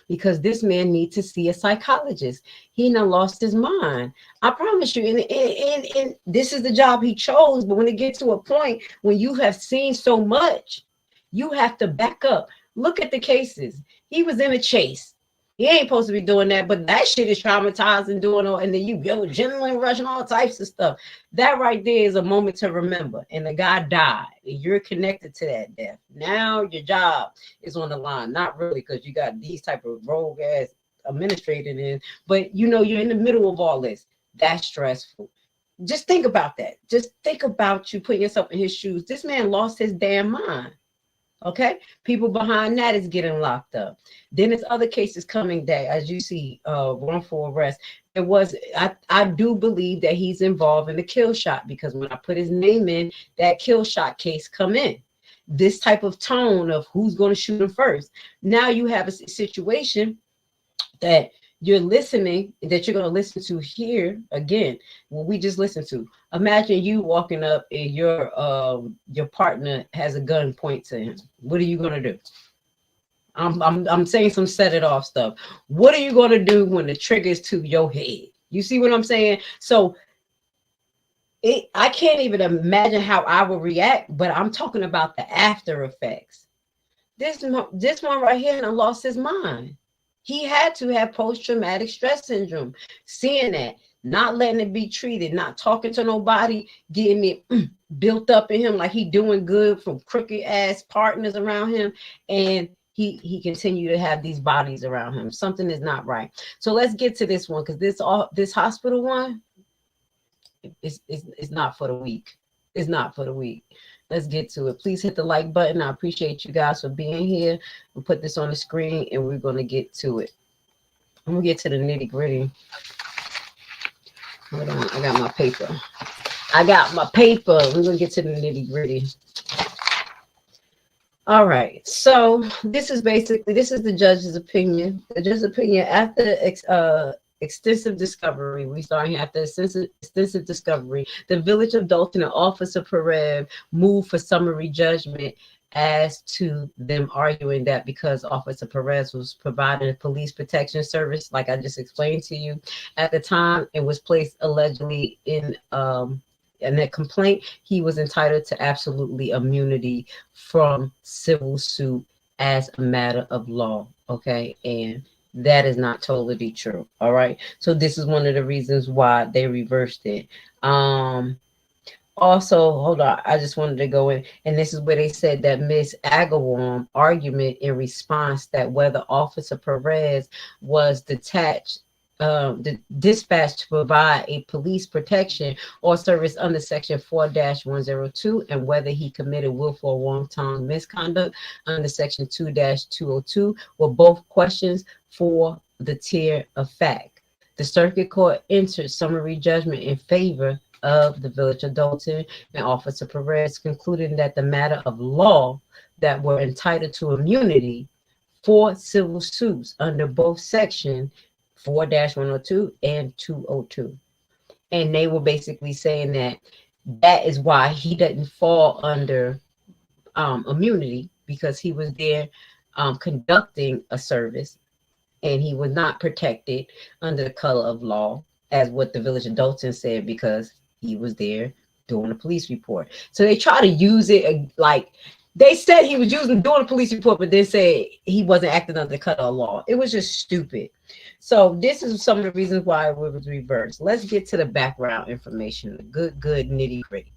because this man needs to see a psychologist. He done lost his mind. I promise you. And this is the job he chose. But when it gets to a point when you have seen so much, you have to back up. Look at the cases. He was in a chase. He ain't supposed to be doing that, but that shit is traumatizing, doing all, and then you go adrenaline rush and all types of stuff. That right there is a moment to remember. And the guy died. You're connected to that death. Now your job is on the line. Not really, because you got these type of rogue ass administrators in, but you know you're in the middle of all this. That's stressful. Just think about that. Just think about you putting yourself in his shoes. This man lost his damn mind. Okay, people behind that is getting locked up. Then there's other cases coming that, as you see, wrongful arrest. I do believe that he's involved in the kill shot, because when I put his name in, that kill shot case come in. This type of tone of who's going to shoot him first. Now you have a situation that you're listening, that you're going to listen to here again, what we just listened to. Imagine you walking up and your partner has a gun point to him. What are you going to do? I'm saying some set it off stuff. What are you going to do when the trigger's to your head? You see what I'm saying? So I can't even imagine how I would react, but I'm talking about the after effects. This one right here and I lost his mind. He had to have post-traumatic stress syndrome. Seeing that, not letting it be treated, not talking to nobody, getting it built up in him like he doing good from crooked ass partners around him, and he continued to have these bodies around him. Something is not right. So let's get to this one, because this hospital one is not for the weak. It's not for the weak. Let's get to it. Please hit the like button. I appreciate you guys for being here. We'll put this on the screen and we're going to get to it. I'm going to get to the nitty gritty. Hold on. I got my paper. We're going to get to the nitty gritty. All right. So this is the judge's opinion. The judge's opinion after extensive discovery. We starting after extensive discovery. The village of Dolton and Officer PEREZ moved for summary judgment as to them arguing that because Officer PEREZ was providing a police protection service, like I just explained to you, at the time it was placed allegedly in that complaint, he was entitled to absolutely immunity from civil suit as a matter of law. Okay, and that is not totally true. All right. So this is one of the reasons why they reversed it. Also, hold on. I just wanted to go in, and this is where they said that Miss Agawam argument in response that whether Officer PEREZ was dispatched to provide a police protection or service under section 4-102 and whether he committed willful or wanton misconduct under section 2-202 were both questions for the tier of fact. The circuit court entered summary judgment in favor of the village of Dolton and Officer PEREZ, concluding that the matter of law that were entitled to immunity for civil suits under both section 4-102 and 202. And they were basically saying that is why he doesn't fall under immunity, because he was there conducting a service and he was not protected under the color of law, as what the village of Dolton said, because he was there doing a police report. So they try to use it like they said he was doing a police report, but they said he wasn't acting under the color of law. It was just stupid. So this is some of the reasons why it was reversed. Let's get to the background information, the good nitty gritty.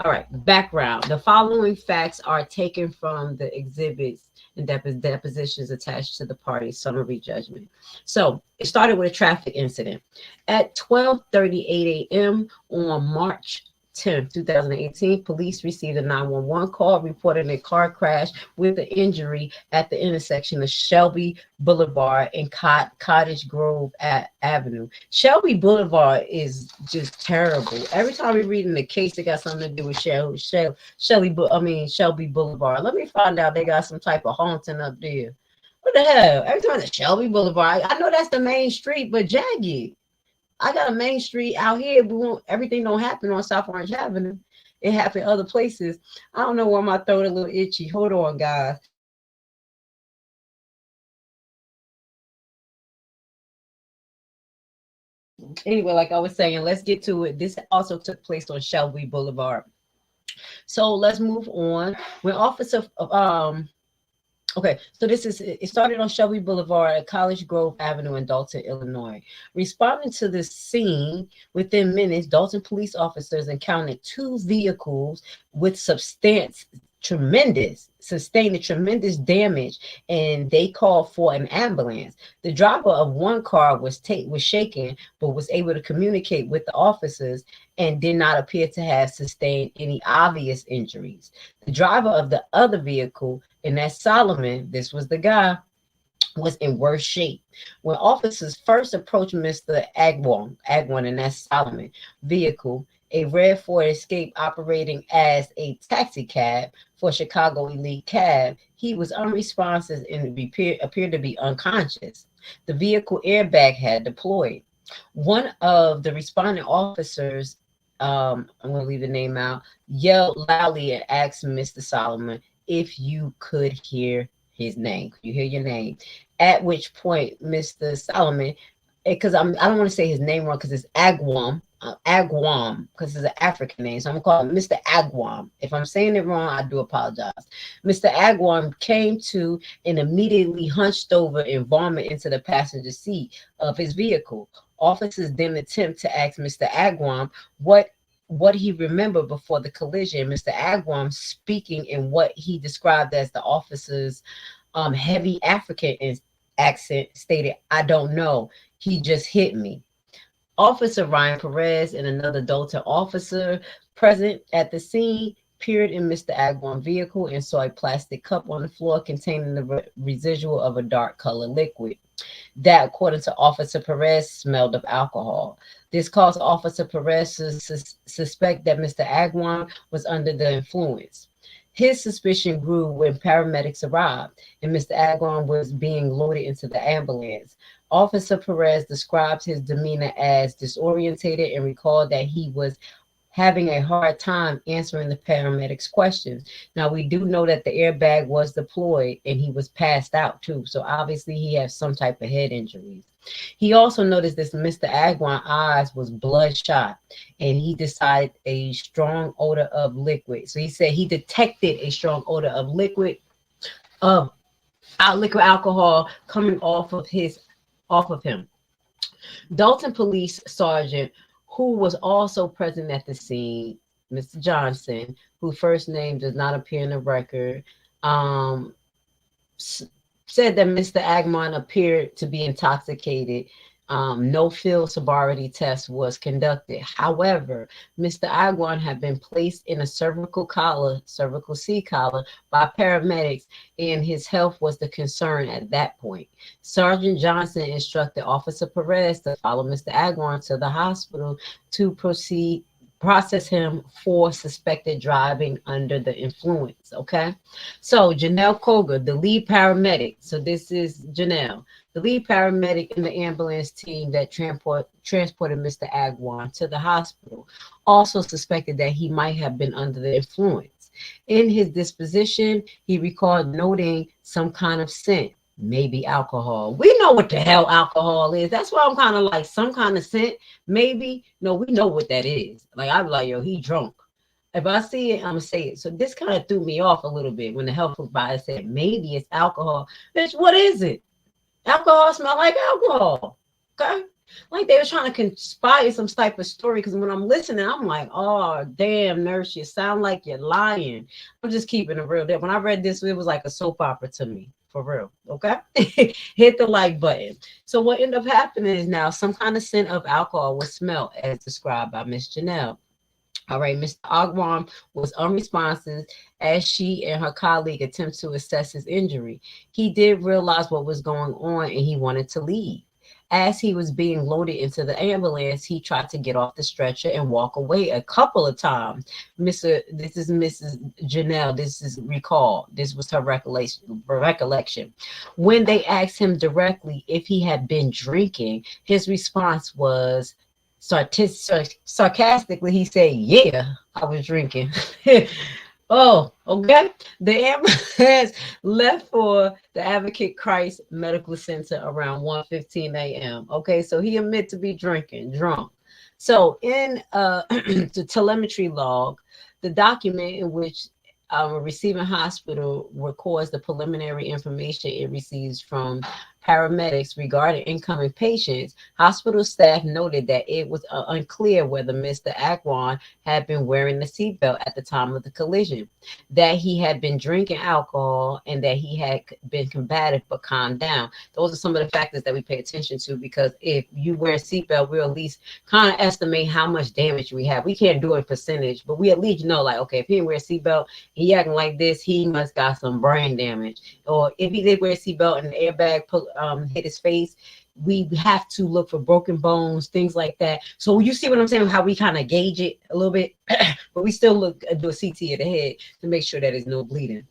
All right, background. The following facts are taken from the exhibits and depositions attached to the party's summary judgment. So it started with a traffic incident. At 12:38 a.m. on March 10, 2018, police received a 911 call reporting a car crash with an injury at the intersection of Shelby Boulevard and Cottage Grove Avenue. Shelby Boulevard is just terrible. Every time we read in the case, it got something to do with Shelby Boulevard. Let me find out they got some type of haunting up there. What the hell? Every time it's Shelby Boulevard, I know that's the main street, but jagged. I got a main street out here, but everything don't happen on South Orange Avenue. It happened other places. I don't know why my throat a little itchy. Hold on, guys. Anyway, like I was saying, let's get to it. This also took place on Shelby Boulevard. So let's move on. When Officer Okay, so it started on Shelby Boulevard at College Grove Avenue in Dolton, Illinois. Responding to the scene within minutes, Dolton police officers encountered two vehicles with sustained tremendous damage, and they called for an ambulance. The driver of one car was shaken, but was able to communicate with the officers and did not appear to have sustained any obvious injuries. The driver of the other vehicle, and that's Solomon, this was the guy, was in worse shape. When officers first approached Mr. Agwan, and that's Solomon, vehicle, a red Ford Escape operating as a taxi cab for Chicago Elite Cab, he was unresponsive and appeared to be unconscious. The vehicle airbag had deployed. One of the responding officers, I'm going to leave the name out, yelled loudly and asked Mr. Solomon if you could hear his name. Could you hear your name? At which point, Mr. Solomon, because I don't want to say his name wrong because it's Agwam, because it's an African name. So I'm going to call him Mr. Agwam. If I'm saying it wrong, I do apologize. Mr. Agwam came to and immediately hunched over and vomited into the passenger seat of his vehicle. Officers then attempt to ask Mr. Agwam what he remembered before the collision. Mr. Agwam, speaking in what he described as the officer's heavy African accent, stated, "I don't know. He just hit me." Officer Ryan Perez and another Dolton officer present at the scene peered in Mr. Agwam's vehicle and saw a plastic cup on the floor containing the residual of a dark colored liquid that, according to Officer Perez, smelled of alcohol. This caused Officer Perez to suspect that Mr. Agwam was under the influence. His suspicion grew when paramedics arrived and Mr. Agwam was being loaded into the ambulance. Officer Perez describes his demeanor as disorientated and recalled that he was having a hard time answering the paramedics' questions. Now, we do know that the airbag was deployed and he was passed out too. So obviously he has some type of head injuries. He also noticed that Mr. Agwam's eyes was bloodshot and he decided a strong odor of liquid. So he said he detected a strong odor of liquid alcohol coming off of him. Dolton Police Sergeant, who was also present at the scene, Mr. Johnson, whose first name does not appear in the record, said that Mr. Agwam appeared to be intoxicated. No field sobriety test was conducted. However, Mr. Agwam had been placed in a cervical C collar by paramedics, and his health was the concern at that point. Sergeant Johnson instructed Officer Perez to follow Mr. Agwam to the hospital to process him for suspected driving under the influence. Okay, so Janelle Koger, the lead paramedic, so this is Janelle, the lead paramedic in the ambulance team that transported Mr. Agwam to the hospital, also suspected that he might have been under the influence. In his disposition, he recalled noting some kind of scent, maybe alcohol. We know what the hell alcohol is. That's why I'm kind of like, some kind of scent, maybe. No, we know what that is. Like, I'm like, yo, he drunk. If I see it, I'm gonna say it. So this kind of threw me off a little bit when the health provider said maybe it's alcohol. Bitch, what is it? Alcohol smell like alcohol. Okay, like they were trying to conspire some type of story, because when I'm listening, I'm like, oh damn, nurse, you sound like you're lying. I'm just keeping it real. When I read this, it was like a soap opera to me. For real, okay? Hit the like button. So what ended up happening is now some kind of scent of alcohol was smelled as described by Miss Janelle. All right, Mr. Agwam was unresponsive as she and her colleague attempt to assess his injury. He did realize what was going on and he wanted to leave. As he was being loaded into the ambulance, he tried to get off the stretcher and walk away a couple of times. This is Mrs. Janelle. This is recall. This was her recollection. When they asked him directly if he had been drinking, his response was sarcastically. He said, "Yeah, I was drinking." Oh, okay. The ambulance left for the Advocate Christ Medical Center around 1:15 a.m. Okay, so he admitted to be drunk. So in the telemetry log, the document in which a receiving hospital records the preliminary information it receives from paramedics regarding incoming patients, hospital staff noted that it was unclear whether Mr. Agwam had been wearing the seatbelt at the time of the collision, that he had been drinking alcohol, and that he had been combative but calmed down. Those are some of the factors that we pay attention to, because if you wear a seatbelt, we'll at least kind of estimate how much damage we have. We can't do a percentage, but we at least know, like, okay, if he didn't wear a seatbelt, he acting like this, he must got some brain damage. Or if he did wear a seatbelt and the airbag hit his face, we have to look for broken bones, things like that. So you see what I'm saying, how we kind of gauge it a little bit, but we still do a CT of the head to make sure that there's no bleeding.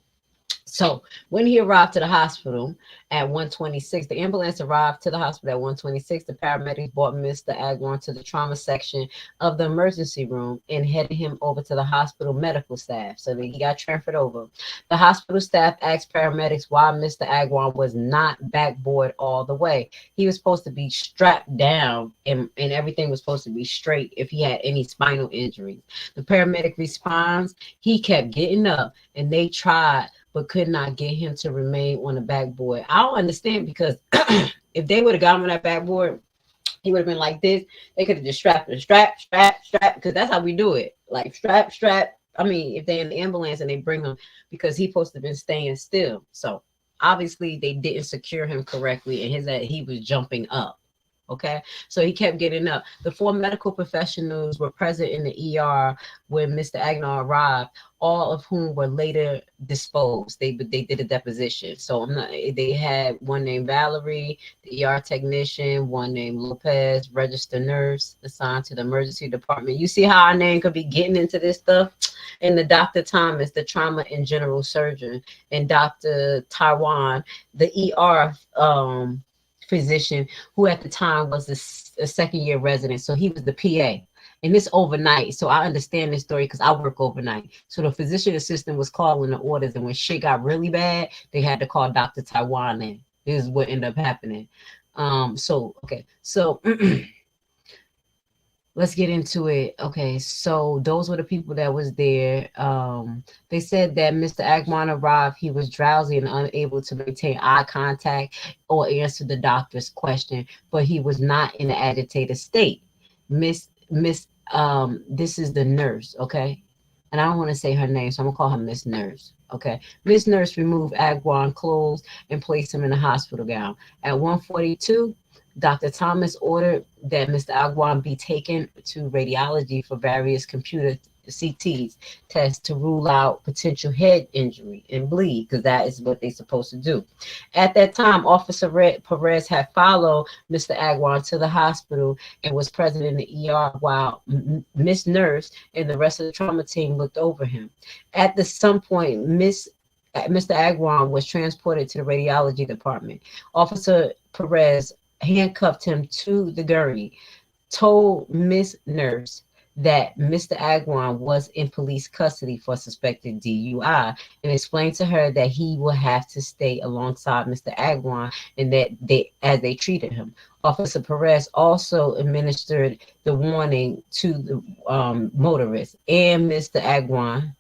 So when he arrived to the hospital at 1:26, the ambulance arrived to the hospital at 1:26. The paramedics brought Mr. Agwan to the trauma section of the emergency room and headed him over to the hospital medical staff. So then he got transferred over. The hospital staff asked paramedics why Mr. Agwan was not backboard all the way. He was supposed to be strapped down and everything was supposed to be straight if he had any spinal injuries. The paramedic responds, he kept getting up and they tried but could not get him to remain on the backboard. I don't understand, because if they would have got him on that backboard, he would have been like this. They could have just strapped him, strap, because that's how we do it. Like strap. I mean, if they're in the ambulance and they bring him, because he's supposed to have been staying still. So obviously they didn't secure him correctly, and he was jumping up. Okay, so he kept getting up. The 4 medical professionals were present in the ER when Mr. Agnew arrived, all of whom were later disposed. They did a deposition. So they had one named Valerie, the ER technician, one named Lopez, registered nurse assigned to the emergency department. You see how our name could be getting into this stuff? And the Dr. Thomas, the trauma and general surgeon, and Dr. Taiwan, the ER physician, who at the time was a second-year resident. So he was the PA. And this overnight. So I understand this story because I work overnight. So the physician assistant was calling the orders, and when shit got really bad, they had to call Dr. Taiwan in. This is what ended up happening. So let's get into it. Okay, so those were the people that was there. They said that Mr. Agwan arrived. He was drowsy and unable to maintain eye contact or answer the doctor's question, but he was not in an agitated state. This is the nurse, okay? And I don't want to say her name, so I'm gonna call her Miss Nurse. Okay, Miss Nurse removed Agwan clothes and placed him in a hospital gown. At 1:42, Dr. Thomas ordered that Mr. Agwan be taken to radiology for various computer CTs tests to rule out potential head injury and bleed, because that is what they're supposed to do. At that time, Officer Perez had followed Mr. Agwan to the hospital and was present in the ER while Miss Nurse and the rest of the trauma team looked over him. At some point, Mr. Agwan was transported to the radiology department. Officer Perez handcuffed him to the gurney, told Miss Nurse that Mr. Agwan was in police custody for suspected DUI, and explained to her that he will have to stay alongside Mr. Agwan and that they treated him. Officer Perez also administered the warning to the motorist and Mr. Agwan,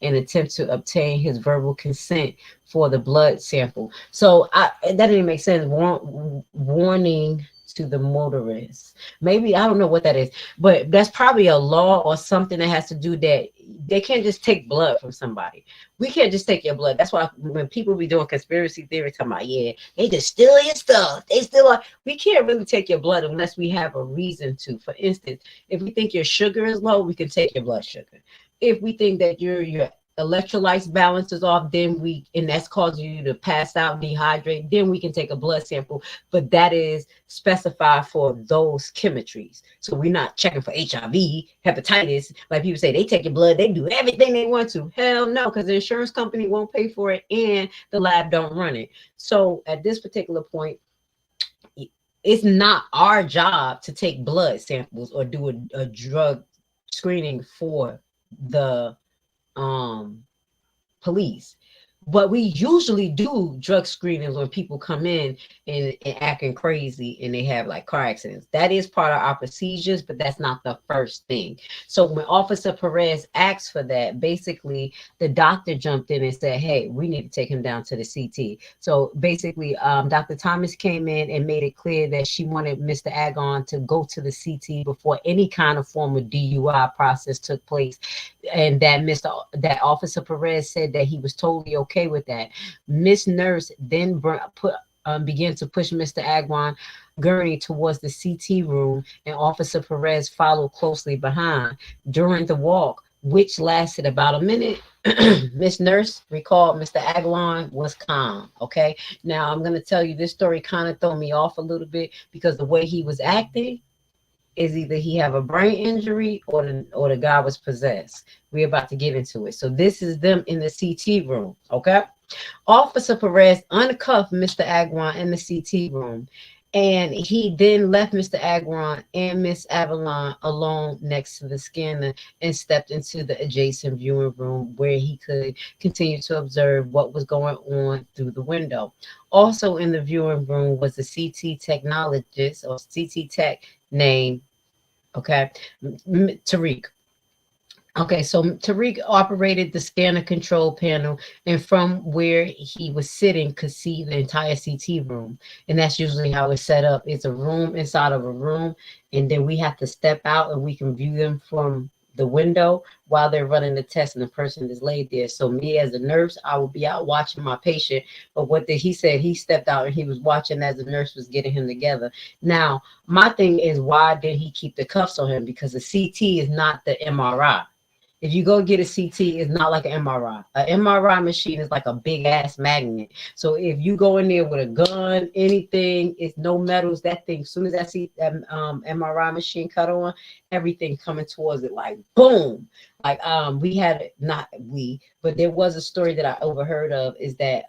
in attempt to obtain his verbal consent for the blood sample. So that didn't make sense. Warning to the motorist. Maybe, I don't know what that is, but that's probably a law or something that has to do that they can't just take blood from somebody. We can't just take your blood. That's why when people be doing conspiracy theory, talking about, yeah, they just steal your stuff. We can't really take your blood unless we have a reason to. For instance, if we think your sugar is low, we can take your blood sugar. If we think that your electrolytes balance is off, and that's causing you to pass out, dehydrate, then we can take a blood sample, but that is specified for those chemistries. So we're not checking for HIV, hepatitis. Like people say, they take your blood, they do everything they want to. Hell no, because the insurance company won't pay for it and the lab don't run it. So at this particular point, it's not our job to take blood samples or do a drug screening for the police. But we usually do drug screenings when people come in and acting crazy and they have like car accidents. That is part of our procedures, but that's not the first thing. So when Officer Perez asked for that, basically the doctor jumped in and said, hey, we need to take him down to the CT. So basically Dr. Thomas came in and made it clear that she wanted Mr. Agwan to go to the CT before any kind of form of DUI process took place. And that Officer Perez said that he was totally okay with that. Miss Nurse then began to push Mr. Agwan gurney towards the CT room, and Officer Perez followed closely behind. During the walk, which lasted about a minute, Miss Nurse recalled Mr. Agwan was calm. Okay, now I'm going to tell you, this story kind of threw me off a little bit because the way he was acting, is either he have a brain injury or the guy was possessed. We're about to get into it. So this is them in the CT room, okay? Officer Perez uncuffed Mr. Agwan in the CT room, and he then left Mr. Agwan and Miss Avalon alone next to the scanner and stepped into the adjacent viewing room where he could continue to observe what was going on through the window. Also in the viewing room was the CT technologist or CT tech named, okay, Tariq. Okay, so Tariq operated the scanner control panel, and from where he was sitting could see the entire CT room. And that's usually how it's set up. It's a room inside of a room, and then we have to step out and we can view them from the window while they're running the test and the person is laid there. So me as a nurse, I will be out watching my patient. But what did he said? He stepped out and he was watching as the nurse was getting him together. Now, my thing is, why did he keep the cuffs on him? Because the CT is not the MRI. If you go get a CT, it's not like an MRI. An MRI machine is like a big ass magnet. So if you go in there with a gun, anything, it's no metals, that thing, as soon as that MRI machine cut on, everything coming towards it like boom. Like we had, not we, but there was a story that I overheard of, is that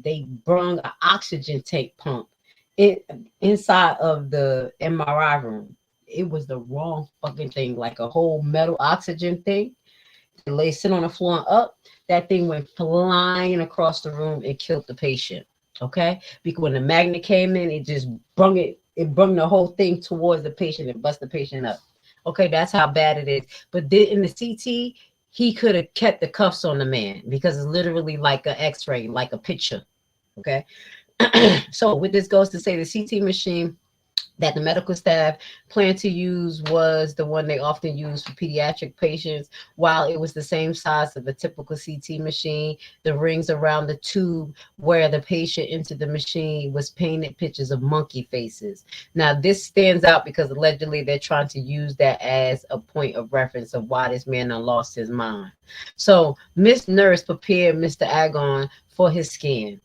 they brung an oxygen tank pump inside of the MRI room. It was the wrong fucking thing, like a whole metal oxygen thing. They lay sit on the floor and up, that thing went flying across the room and killed the patient. Okay, because when the magnet came in, it just brung the whole thing towards the patient and bust the patient up. Okay, that's how bad it is. But in the CT, he could have kept the cuffs on the man because it's literally like an X-ray, like a picture. Okay, so what this goes to say, the CT machine that the medical staff planned to use was the one they often use for pediatric patients. While it was the same size of a typical CT machine, the rings around the tube where the patient entered the machine was painted pictures of monkey faces. Now, this stands out because allegedly they're trying to use that as a point of reference of why this man done lost his mind. So Miss Nurse prepared Mr. Agon for his scan.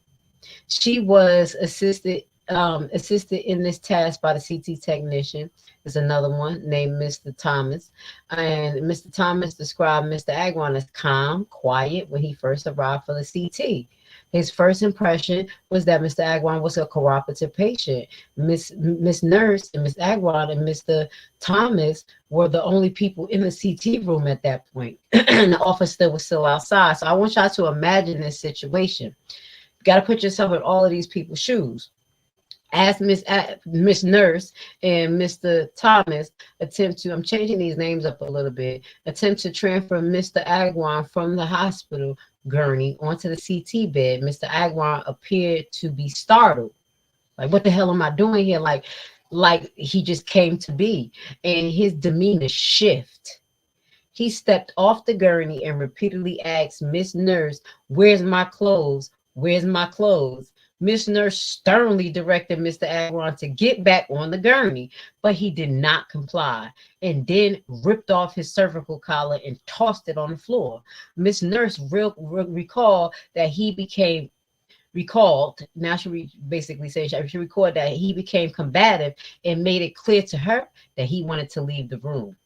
She was assisted in this task by the CT technician. There's another one named Mr. Thomas. And Mr. Thomas described Mr. Agwan as calm, quiet when he first arrived for the CT. His first impression was that Mr. Agwan was a cooperative patient. Miss Nurse and Miss Agwan and Mr. Thomas were the only people in the CT room at that point. And the officer was still outside. So I want y'all to imagine this situation. You got to put yourself in all of these people's shoes. As Miss Nurse and Mr. Thomas attempt to, I'm changing these names up a little bit, attempt to transfer Mr. Agwan from the hospital gurney onto the CT bed, Mr. Agwan appeared to be startled. Like, what the hell am I doing here? Like he just came to be. And his demeanor shift. He stepped off the gurney and repeatedly asked Miss Nurse, "Where's my clothes? Where's my clothes?" Miss Nurse sternly directed Mr. Agwan to get back on the gurney, but he did not comply and then ripped off his cervical collar and tossed it on the floor. Miss Nurse recalled that he became now she basically says she recorded that he became combative and made it clear to her that he wanted to leave the room.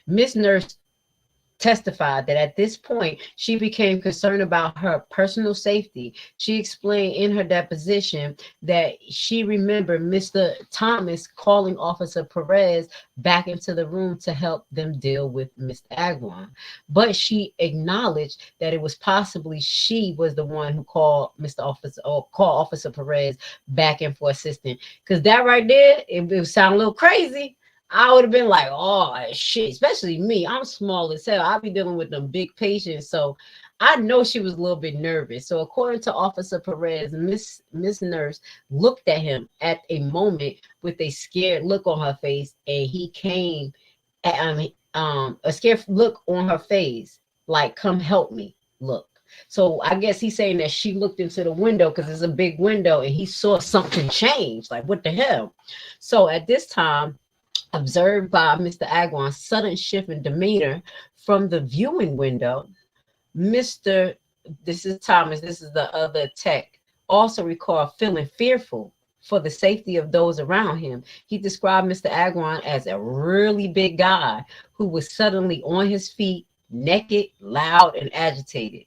Miss Nurse testified that at this point she became concerned about her personal safety. She explained in her deposition that she remembered Mr. Thomas calling Officer Perez back into the room to help them deal with Mr. Agwan, but she acknowledged that it was possibly she was the one who called Officer Perez back in for assistance. Because that right there, it would sound a little crazy. I would have been like, oh shit, especially me. I'm small as hell. I'll be dealing with them big patients. So I know she was a little bit nervous. So according to Officer Perez, Miss Nurse looked at him at a moment with a scared look on her face, and he came at a scared look on her face, like, come help me, look. So I guess he's saying that she looked into the window because it's a big window and he saw something change. Like, what the hell? So at this time, observed by Mr. Agwan's sudden shift in demeanor from the viewing window, this is Thomas, this is the other tech, also recalled feeling fearful for the safety of those around him. He described Mr. Agwan as a really big guy who was suddenly on his feet, naked, loud, and agitated.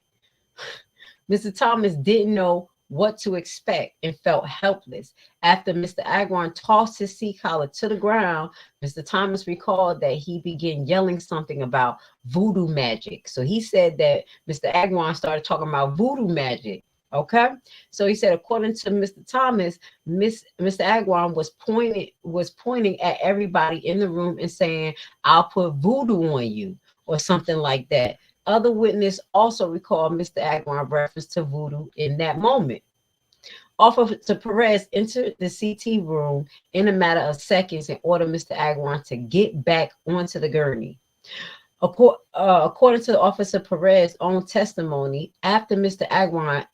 Mr. Thomas didn't know what to expect and felt helpless. After Mr. Agwan tossed his seat collar to the ground, Mr. Thomas recalled that he began yelling something about voodoo magic. So he said that Mr. Agwan started talking about voodoo magic. Okay, so he said, according to Mr. Thomas, Mr. Agwan was pointing at everybody in the room and saying, "I'll put voodoo on you," or something like that. Other witness also recalled Mr. Agwan reference to voodoo in that moment. Officer Perez entered the CT room in a matter of seconds and ordered Mr. Agwan to get back onto the gurney. According to Officer Perez's own testimony, after Mr. Agwan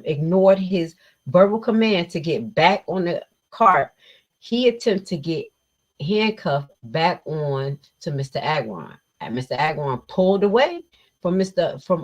ignored his verbal command to get back on the cart, he attempted to get handcuffed back on to Mr. Agwan. And Mr. Agwan pulled away from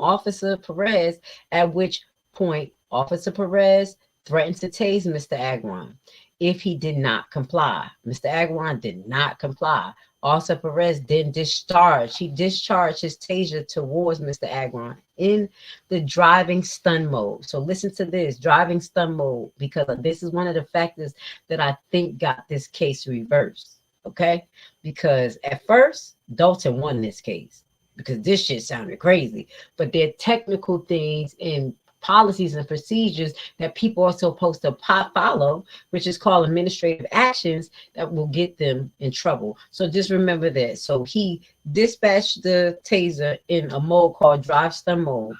Officer Perez, at which point Officer Perez threatened to tase Mr. Agwan if he did not comply. Mr. Agwan did not comply. Officer Perez then discharged. He discharged his taser towards Mr. Agwan in the driving stun mode. So listen to this, driving stun mode, because this is one of the factors that I think got this case reversed. Okay, because at first Dolton won this case because this shit sounded crazy, but there are technical things in policies and procedures that people are supposed to follow, which is called administrative actions that will get them in trouble. So just remember that. So he dispatched the taser in a mode called drive stun mode.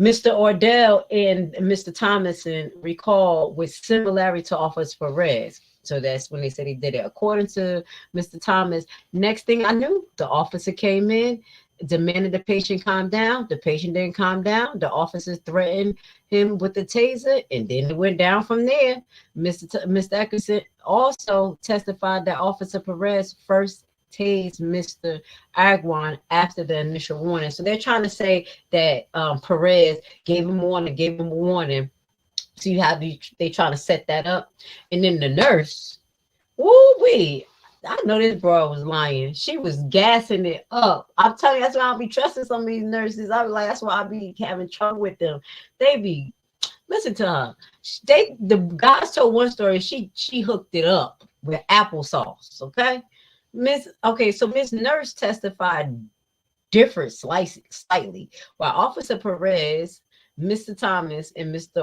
Mr. Ordell and Mr. Thomason recall with similarity to Officer Perez. So that's when they said he did it. According to Mr. Thomas, next thing I knew, the officer came in, demanded the patient calm down. The patient didn't calm down. The officer threatened him with the taser, and then it went down from there. Mr. Eckerson also testified that Officer Perez first tased Mr. Agwan after the initial warning. So they're trying to say that Perez gave him a warning. See how they trying to set that up. And then the nurse, woo-wee, I know this bro was lying. She was gassing it up. I'm telling you, that's why I don't be trusting some of these nurses. I was like, that's why I be having trouble with them. They be, listen to her. The guys told one story, she hooked it up with applesauce, okay? So Miss Nurse testified different slightly. While Officer Perez, Mr. Thomas, and Mr.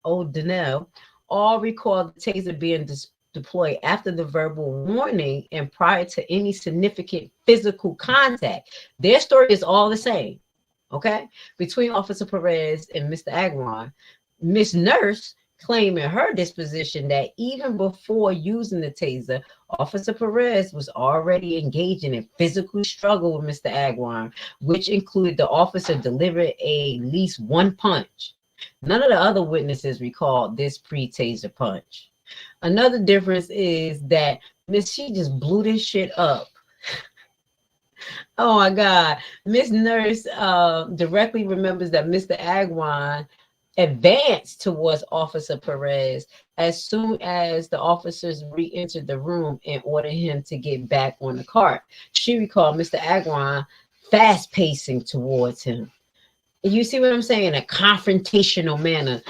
O'Donnell all recalled the taser being deployed after the verbal warning and prior to any significant physical contact. Their story is all the same, okay? Between Officer Perez and Mr. Agwan, Miss Nurse claimed in her disposition that even before using the taser, Officer Perez was already engaging in physical struggle with Mr. Agwan, which included the officer delivering at least one punch. None of the other witnesses recalled this pre-taser punch. Another difference is that she just blew this shit up. Oh my God. Miss Nurse directly remembers that Mr. Agwan advanced towards Officer Perez as soon as the officers re-entered the room and ordered him to get back on the cart. She recalled Mr. Agwan fast pacing towards him. You see what I'm saying? A confrontational manner.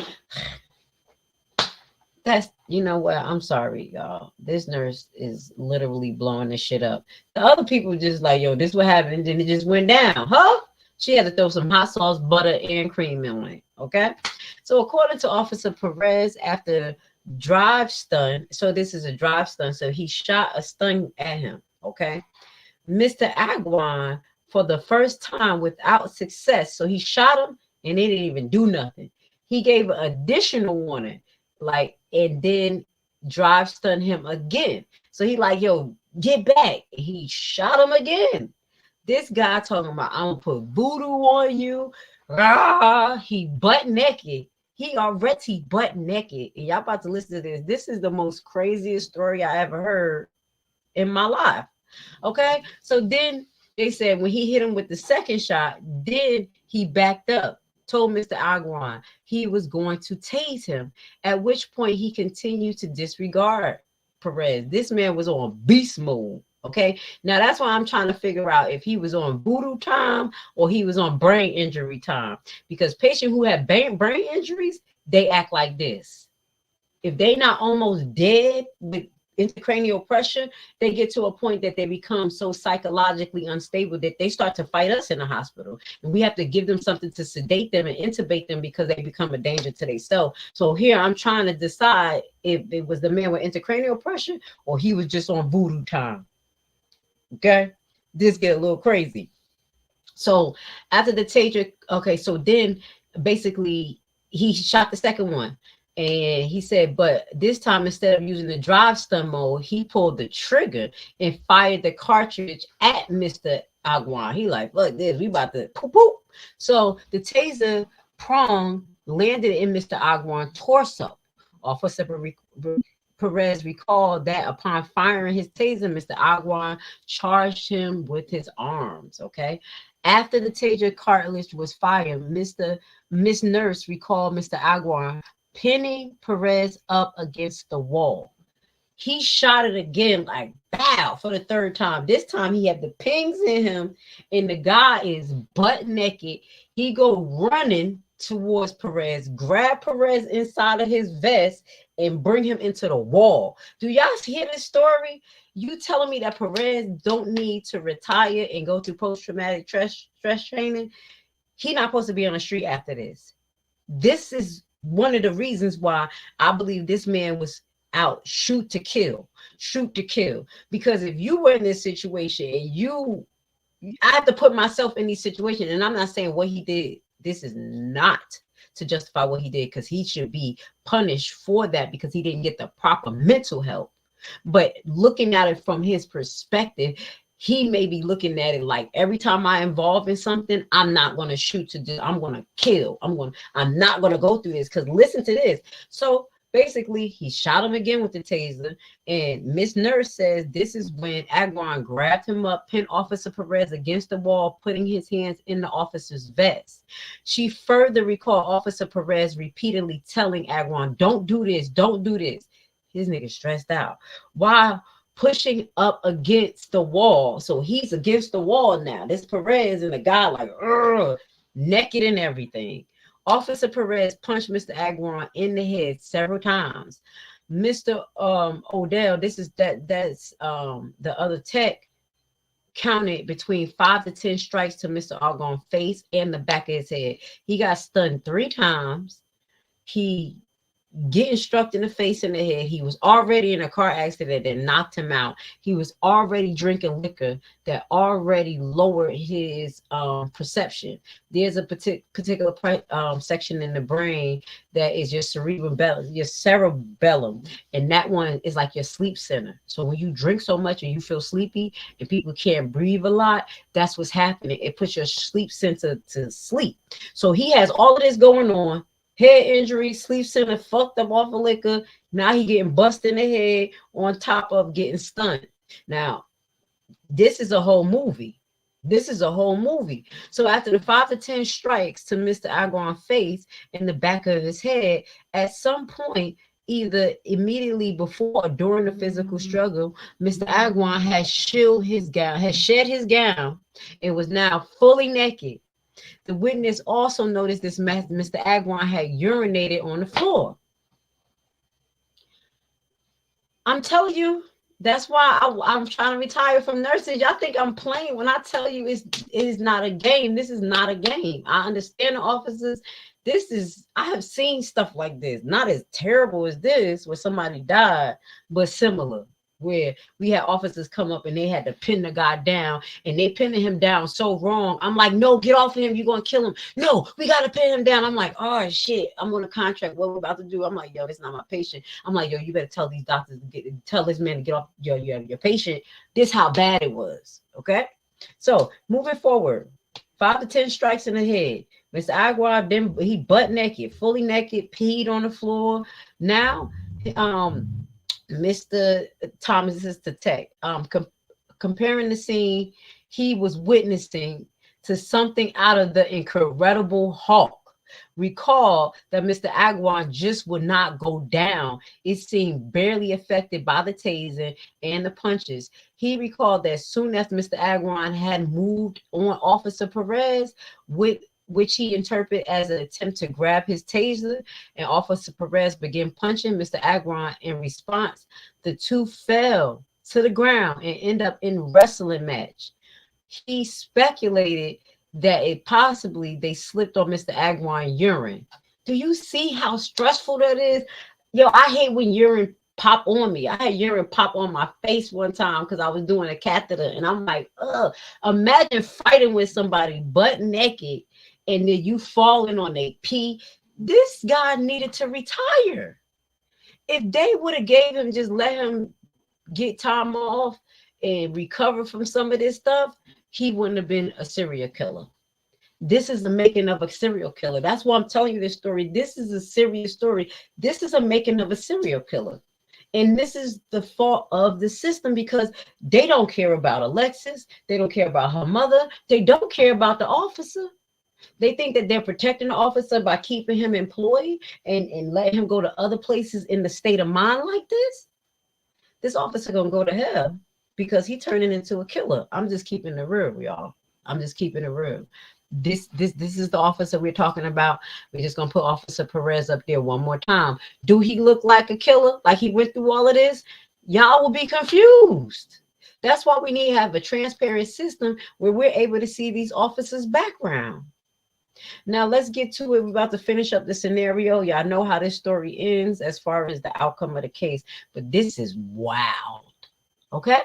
That's, you know what? I'm sorry, y'all. This nurse is literally blowing this shit up. The other people just like, yo, this what happened, and it just went down. Huh? She had to throw some hot sauce, butter, and cream in it. Okay. So according to Officer Perez, after drive stun, so this is a drive stun, so he shot a stun at him. Okay. Mr. Agwan, for the first time without success, so he shot him and they didn't even do nothing. He gave an additional warning, and then drive stun him again. So he like, yo, get back. He shot him again. This guy talking about, I'm gonna put voodoo on you. He butt naked. He already butt naked. And y'all about to listen to this. This is the most craziest story I ever heard in my life. Okay. So then they said when he hit him with the second shot, then he backed up told Mr. Agwan he was going to tase him, at which point he continued to disregard Perez. This man was on beast mode. Okay, now that's why I'm trying to figure out if he was on voodoo time or he was on brain injury time, because patients who have brain injuries, they act like this. If they not almost dead with intracranial pressure, they get to a point that they become so psychologically unstable that they start to fight us in the hospital. And we have to give them something to sedate them and intubate them because they become a danger to themselves. So here I'm trying to decide if it was the man with intracranial pressure or he was just on voodoo time. Okay, this get a little crazy. So after the taser, okay, so then basically he shot the second one. And he said, but this time, instead of using the drive stun mode, he pulled the trigger and fired the cartridge at Mr. Agwan. He like, look, this, we about to poop poop. So the taser prong landed in Mr. Agwan's torso. Officer Perez recalled that upon firing his taser, Mr. Agwan charged him with his arms. Okay. After the taser cartridge was fired, Miss Nurse recalled Mr. Agwan pinning Perez up against the wall. He shot it again, like bow, for the third time. This time he had the pings in him, and the guy is butt naked. He go running towards Perez, grab Perez inside of his vest, and bring him into the wall. Do y'all hear this story? You telling me that Perez don't need to retire and go through post-traumatic stress training? He not supposed to be on the street after this. This is one of the reasons why I believe this man was out shoot to kill. Because if you were in this situation and I have to put myself in these situations, and I'm not saying what he did, this is not to justify what he did, because he should be punished for that because he didn't get the proper mental help. But looking at it from his perspective, he may be looking at it like, every time I involve in something, I'm not going to shoot to do, I'm going to kill. I'm not going to go through this, because listen to this. So basically he shot him again with the taser, and Miss Nurse says this is when Agwan grabbed him up, pinned Officer Perez against the wall, putting his hands in the officer's vest. She further recalled Officer Perez repeatedly telling Agwan, don't do this, don't do this. His nigga stressed out while pushing up against the wall. So he's against the wall now. This Perez and the guy like naked and everything. Officer Perez punched Mr. Agwan in the head several times. Mr. Odell, that's the other tech, counted between 5 to 10 strikes to Mr. Agwan's face and the back of his head. He got stunned 3 times. He getting struck in the face and the head. He was already in a car accident that knocked him out. He was already drinking liquor that already lowered his perception. There's a particular section in the brain that is your cerebellum, and that one is like your sleep center. So when you drink so much and you feel sleepy and people can't breathe a lot, that's what's happening. It puts your sleep center to sleep. So he has all of this going on. Head injury, sleep center fucked up off of liquor. Now he getting busted in the head on top of getting stunned. Now, this is a whole movie. So after the 5 to 10 strikes to Mr. Agwan's face in the back of his head, at some point, either immediately before or during the physical struggle, Mr. Agwan had shed his gown, and was now fully naked. The witness also noticed this Mr. Agwan had urinated on the floor. I'm telling you, that's why I'm trying to retire from nursing. Y'all think I'm playing when I tell you it is not a game. This is not a game. I understand the officers. I have seen stuff like this. Not as terrible as this, where somebody died, but similar, where we had officers come up and they had to pin the guy down, and they pinned him down so wrong. I'm like, no, get off of him. You're going to kill him. No, we got to pin him down. I'm like, oh, shit. I'm on a contract. What we're about to do? I'm like, yo, this is not my patient. I'm like, yo, you better tell these doctors, tell this man to get off your patient. This how bad it was. Okay? So moving forward, 5 to 10 strikes in the head. Mr. Agwan, then he butt naked, fully naked, peed on the floor. Now, Mr. Thomas, this is the tech, comparing the scene he was witnessing to something out of The Incredible Hulk. recalled that Mr. Agwan just would not go down. It seemed barely affected by the tasing and the punches. He recalled that soon as Mr. Agwan had moved on Officer Perez, which he interpreted as an attempt to grab his taser, and Officer Perez began punching Mr. Agwan in response. The two fell to the ground and end up in wrestling match. He speculated that they slipped on Mr. Agwan urine. Do you see how stressful that is? Yo, I hate when urine pop on me. I had urine pop on my face one time because I was doing a catheter, and I'm like, ugh. Imagine fighting with somebody butt naked and then you falling on a pee. This guy needed to retire. If they would have gave him, just let him get time off and recover from some of this stuff, he wouldn't have been a serial killer. This is the making of a serial killer. That's why I'm telling you this story. This is a serious story. This is a making of a serial killer. And this is the fault of the system, because they don't care about Alexis. They don't care about her mother. They don't care about the officer. They think that they're protecting the officer by keeping him employed and letting him go to other places in the state of mind like this. This officer gonna go to hell because he turning into a killer. I'm just keeping it real, y'all. I'm just keeping it real. This is the officer we're talking about. We're just gonna put Officer Perez up there one more time. Do he look like a killer? Like he went through all of this? Y'all will be confused. That's why we need to have a transparent system where we're able to see these officers' background. Now let's get to it. We're about to finish up the scenario. Y'all know how this story ends as far as the outcome of the case, but this is wild. Okay.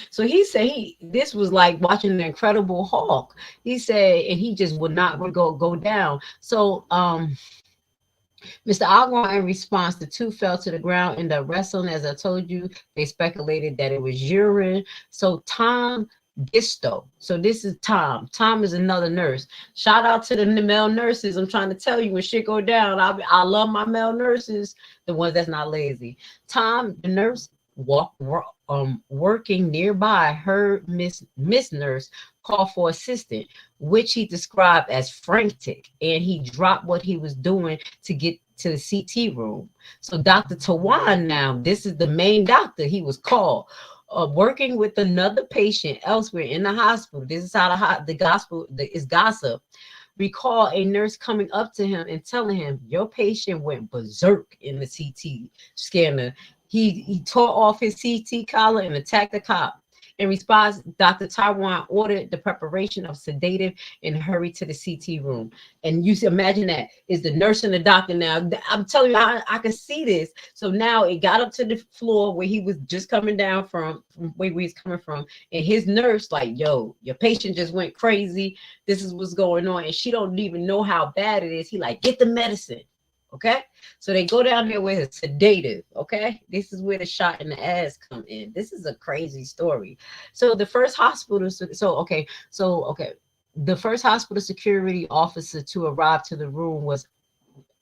So he said this was like watching the Incredible Hulk. He said, and he just would not go down. So Mr. Agwan, in response, the two fell to the ground in the wrestling. As I told you, they speculated that it was urine. So Tom Gisto. So this is Tom. Tom is another nurse. Shout out to the male nurses. I'm trying to tell you, when shit go down, I love my male nurses, the ones that's not lazy. Tom, the nurse, working nearby, heard Miss Nurse call for assistance, which he described as frantic, and he dropped what he was doing to get to the CT room. So Dr. Tawan, now this is the main doctor, he was called, working with another patient elsewhere in the hospital. This is how the gospel is gossip. Recall a nurse coming up to him and telling him, your patient went berserk in the CT scanner. He tore off his CT collar and attacked the cop. In response, Dr. Taiwan ordered the preparation of sedative and hurried to the CT room. And you imagine that is the nurse and the doctor now. I'm telling you, I can see this. So now it got up to the floor where he was just coming down from where he was coming from. And his nurse like, yo, your patient just went crazy. This is what's going on. And she don't even know how bad it is. He like, get the medicine. Okay, so they go down there with a sedative. Okay, this is where the shot in the ass come in. This is a crazy story. So the first hospital, the first hospital security officer to arrive to the room was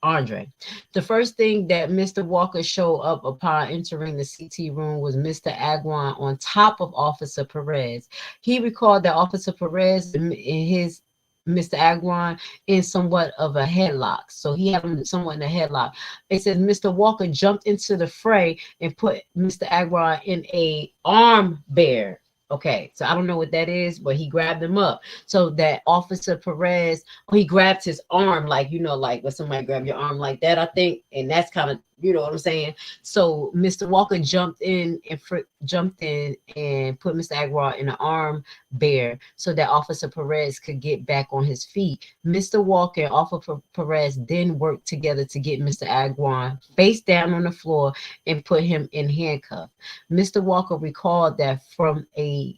Andre. The first thing that Mr. Walker showed up upon entering the CT room was Mr. Agwan on top of Officer Perez. He recalled that Officer Perez in his Mr. Agwan in somewhat of a headlock. So he had him somewhat in a headlock. It says Mr. Walker jumped into the fray and put Mr. Agwan in a arm bear. Okay, so I don't know what that is, but he grabbed him up. So that Officer Perez, he grabbed his arm, like, you know, like when somebody grab your arm like that, I think, and that's kind of, you know what I'm saying? So Mr. Walker jumped in and put Mr. Agwan in an arm bear so that Officer Perez could get back on his feet. Mr. Walker and Officer Perez then worked together to get Mr. Agwan face down on the floor and put him in handcuffs. Mr. Walker recalled that from a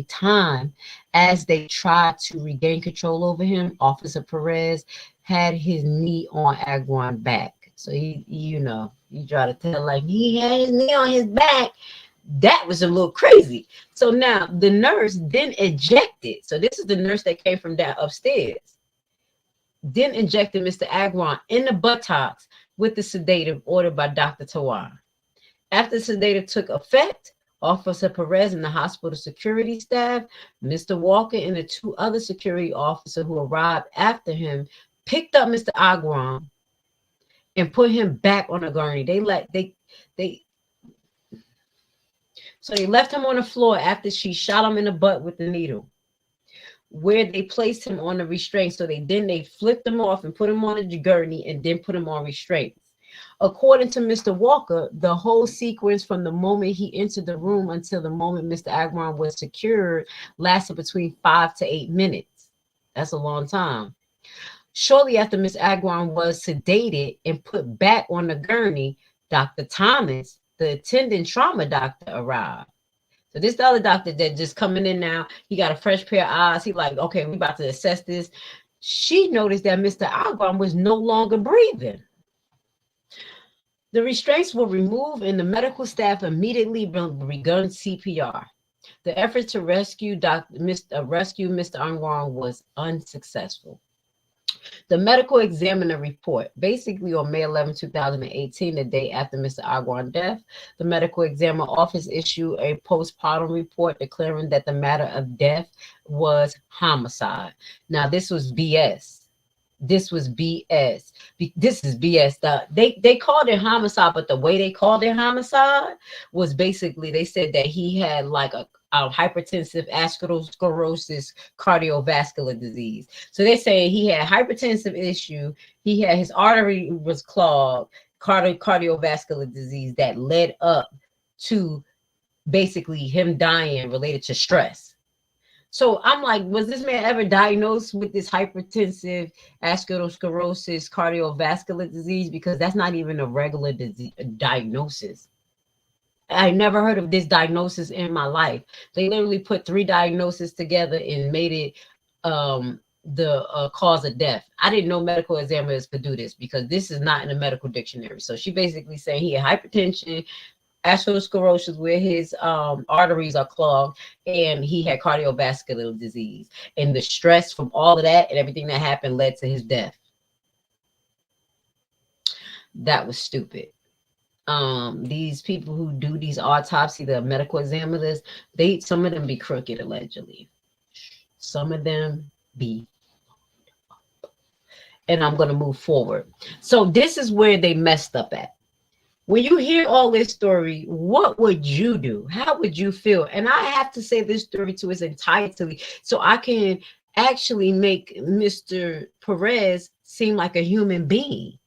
time as they tried to regain control over him, Officer Perez had his knee on Agwan back. So he try to tell like he had his knee on his back. That was a little crazy. So now the nurse then ejected. So this is the nurse that came from that upstairs. Then injected Mr. Agwan in the buttocks with the sedative ordered by Dr. Tawan. After the sedative took effect, Officer Perez and the hospital security staff, Mr. Walker and the two other security officers who arrived after him picked up Mr. Agron and put him back on a gurney. So they left him on the floor after she shot him in the butt with the needle, where they placed him on the restraint. So they flipped him off and put him on a gurney and then put him on restraints. According to Mr. Walker, the whole sequence from the moment he entered the room until the moment Mr. Agron was secured lasted between 5 to 8 minutes. That's a long time. Shortly after Ms. Agron was sedated and put back on the gurney, Dr. Thomas, the attending trauma doctor, arrived. So this the other doctor that just coming in now. He got a fresh pair of eyes. He like, okay, we about to assess this. She noticed that Mr. Agron was no longer breathing. The restraints were removed and the medical staff immediately begun CPR. The effort to rescue Mr. Agron was unsuccessful. The medical examiner report, basically on May 11, 2018, the day after Mr. Agron's death, the medical examiner office issued a postpartum report declaring that the matter of death was homicide. Now, this was BS. This was BS. This is BS. They called it homicide, but the way they called it homicide was basically, they said that he had like a hypertensive atherosclerosis cardiovascular disease. So they're saying he had hypertensive issue. He had his artery was clogged, cardiovascular disease that led up to basically him dying related to stress. So I'm like, was this man ever diagnosed with this hypertensive atherosclerosis cardiovascular disease? Because that's not even a regular diagnosis. I never heard of this diagnosis in my life. They literally put 3 diagnoses together and made it the cause of death. I didn't know medical examiners could do this because this is not in the medical dictionary. So she basically saying he had hypertension, atherosclerosis where his arteries are clogged, and he had cardiovascular disease. And the stress from all of that and everything that happened led to his death. That was stupid. These people who do these autopsy, the medical examiners, some of them be crooked allegedly. Some of them be. And I'm going to move forward. So this is where they messed up at. When you hear all this story, what would you do? How would you feel? And I have to say this story to its entirety so I can actually make Mr. PEREZ seem like a human being.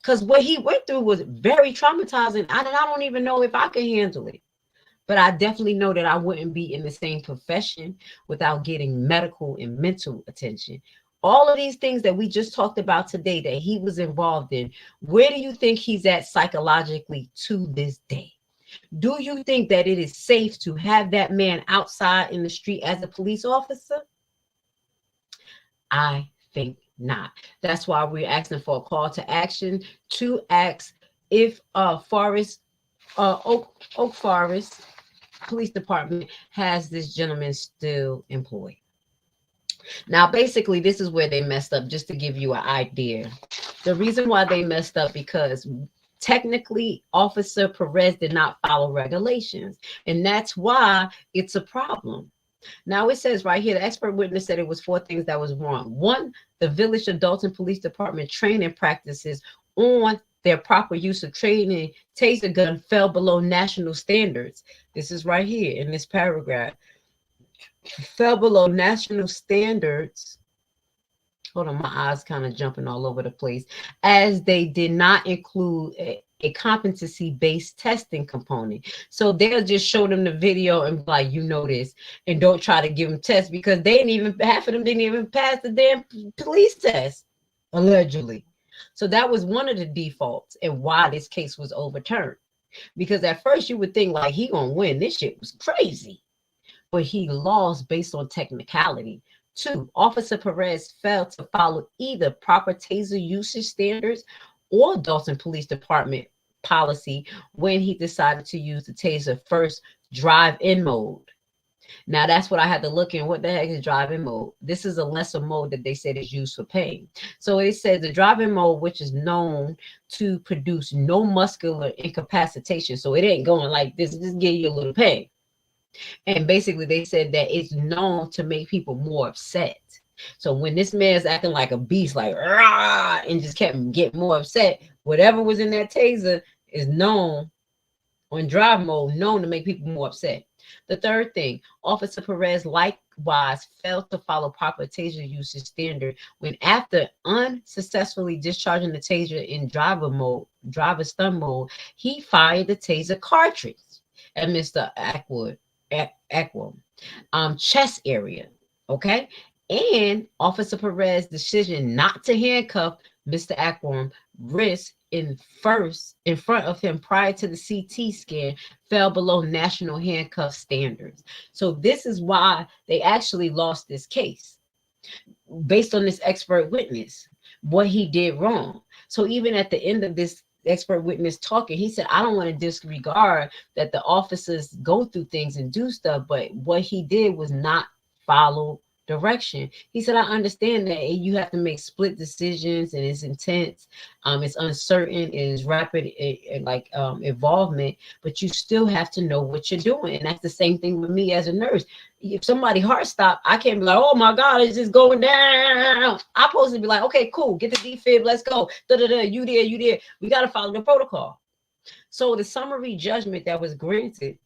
Because what he went through was very traumatizing. I don't even know if I can handle it. But I definitely know that I wouldn't be in the same profession without getting medical and mental attention. All of these things that we just talked about today that he was involved in, where do you think he's at psychologically to this day? Do you think that it is safe to have that man outside in the street as a police officer? I think not. That's why we're asking for a call to action to ask if Oak Forest Police Department has this gentleman still employed. Now, basically, this is where they messed up, just to give you an idea. The reason why they messed up because technically Officer PEREZ did not follow regulations, and that's why it's a problem. Now, it says right here, the expert witness said it was 4 things that was wrong. 1, the Village of Dolton Police Department training practices on their proper use of training taser gun fell below national standards. This is right here in this paragraph. Fell below national standards. Hold on, my eyes kind of jumping all over the place. As they did not include a competency-based testing component. So they'll just show them the video and be like, you know this, and don't try to give them tests because they didn't even, half of them didn't even pass the damn police test, allegedly. So that was one of the defaults and why this case was overturned. Because at first you would think like he gonna win. This shit was crazy. But he lost based on technicality. 2, Officer PEREZ failed to follow either proper taser usage standards or Dolton Police Department policy when he decided to use the taser first drive-in mode. Now, that's what I had to look in. What the heck is drive-in mode? This is a lesser mode that they said is used for pain. So it says the drive-in mode, which is known to produce no muscular incapacitation. So it ain't going like this, just give you a little pain. And basically they said that it's known to make people more upset. So when this man's acting like a beast, like rah, and just kept getting more upset, whatever was in that taser is known on drive mode, known to make people more upset. The third thing, Officer Perez likewise failed to follow proper taser usage standard when, after unsuccessfully discharging the taser in driver stun mode, he fired the taser cartridge at Mr. Aquam chest area. Okay. And Officer Perez's decision not to handcuff Mr. Aquam wrist in front of him prior to the CT scan fell below national handcuff standards. So this is why they actually lost this case, based on this expert witness, what he did wrong. So even at the end of this expert witness talking, he said, I don't want to disregard that the officers go through things and do stuff, but what he did was not follow direction. He said, I understand that you have to make split decisions and it's intense, it's uncertain, it is rapid involvement, but you still have to know what you're doing. And that's the same thing with me as a nurse. If somebody heart stop, I can't be like, oh my God, it's just going down. I'm supposed to be like, okay, cool, get the defib, let's go. You there. We got to follow the protocol. So the summary judgment that was granted,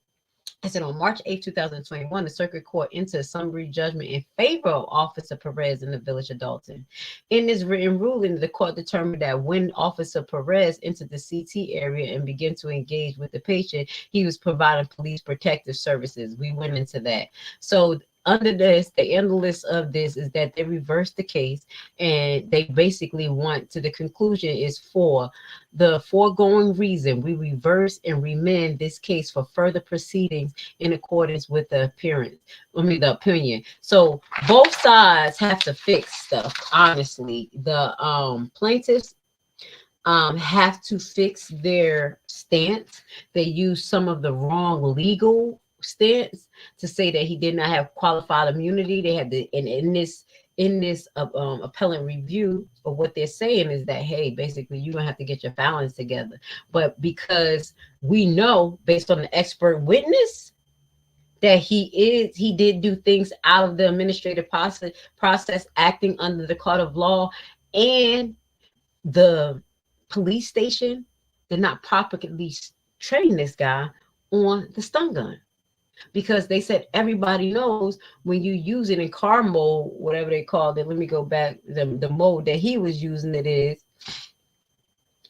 I said on March 8, 2021, the circuit court entered a summary judgment in favor of Officer Perez in the village of Dolton. In this written ruling, the court determined that when Officer Perez entered the CT area and began to engage with the patient, he was providing police protective services. We went into that. So under this, the analyst of this is that they reversed the case, and they basically want to, the conclusion is, for the foregoing reason, we reverse and remand this case for further proceedings in accordance with the opinion. So both sides have to fix stuff. Honestly, the plaintiffs have to fix their stance. They use some of the wrong legal stance to say that he did not have qualified immunity. They had the in this appellant review of what they're saying is that, hey, basically you're gonna have to get your balance together. But because we know based on the expert witness that he did do things out of the administrative process acting under the code of law, and the police station did not properly train this guy on the stun gun. Because they said everybody knows when you use it in car mode, whatever they called it. Let me go back. The mode that he was using it is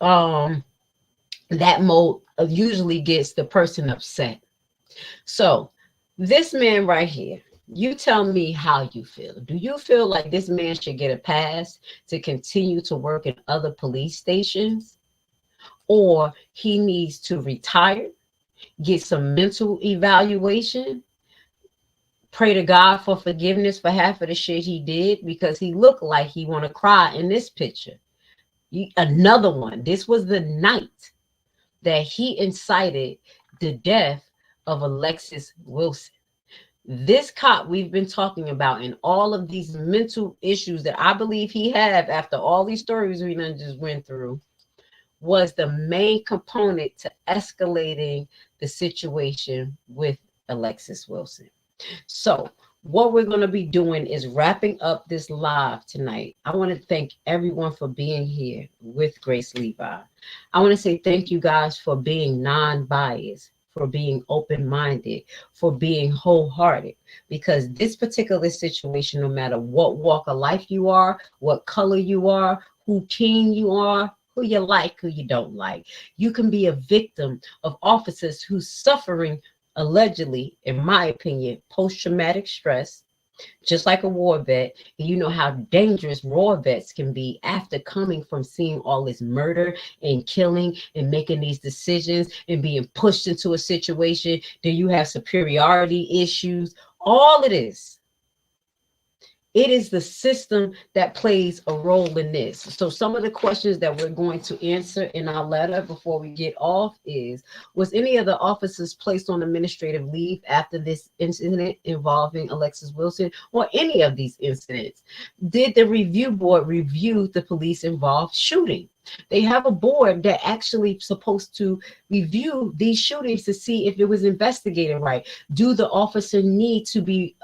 that mode usually gets the person upset. So this man right here, you tell me how you feel. Do you feel like this man should get a pass to continue to work in other police stations, or he needs to retire, get some mental evaluation, pray to God for forgiveness for half of the shit he did, because he looked like he want to cry in this picture? Another one. This was the night that he incited the death of Alexis Wilson. This cop we've been talking about, and all of these mental issues that I believe he had after all these stories we done just went through, was the main component to escalating the situation with Alexis Wilson. So what we're going to be doing is wrapping up this live tonight. I want to thank everyone for being here with Grace Levi. I want to say thank you guys for being non-biased, for being open-minded, for being wholehearted, because this particular situation, no matter what walk of life you are, what color you are, who king you are, who you like, who you don't like, you can be a victim of officers who's suffering, allegedly, in my opinion, post-traumatic stress, just like a war vet. And you know how dangerous war vets can be after coming from seeing all this murder and killing and making these decisions and being pushed into a situation. Do you have superiority issues? All of this. It is the system that plays a role in this. So some of the questions that we're going to answer in our letter before we get off is, was any of the officers placed on administrative leave after this incident involving Alexis Wilson, or any of these incidents? Did the review board review the police involved shooting? They have a board that actually supposed to review these shootings to see if it was investigated right. Do the officer need to be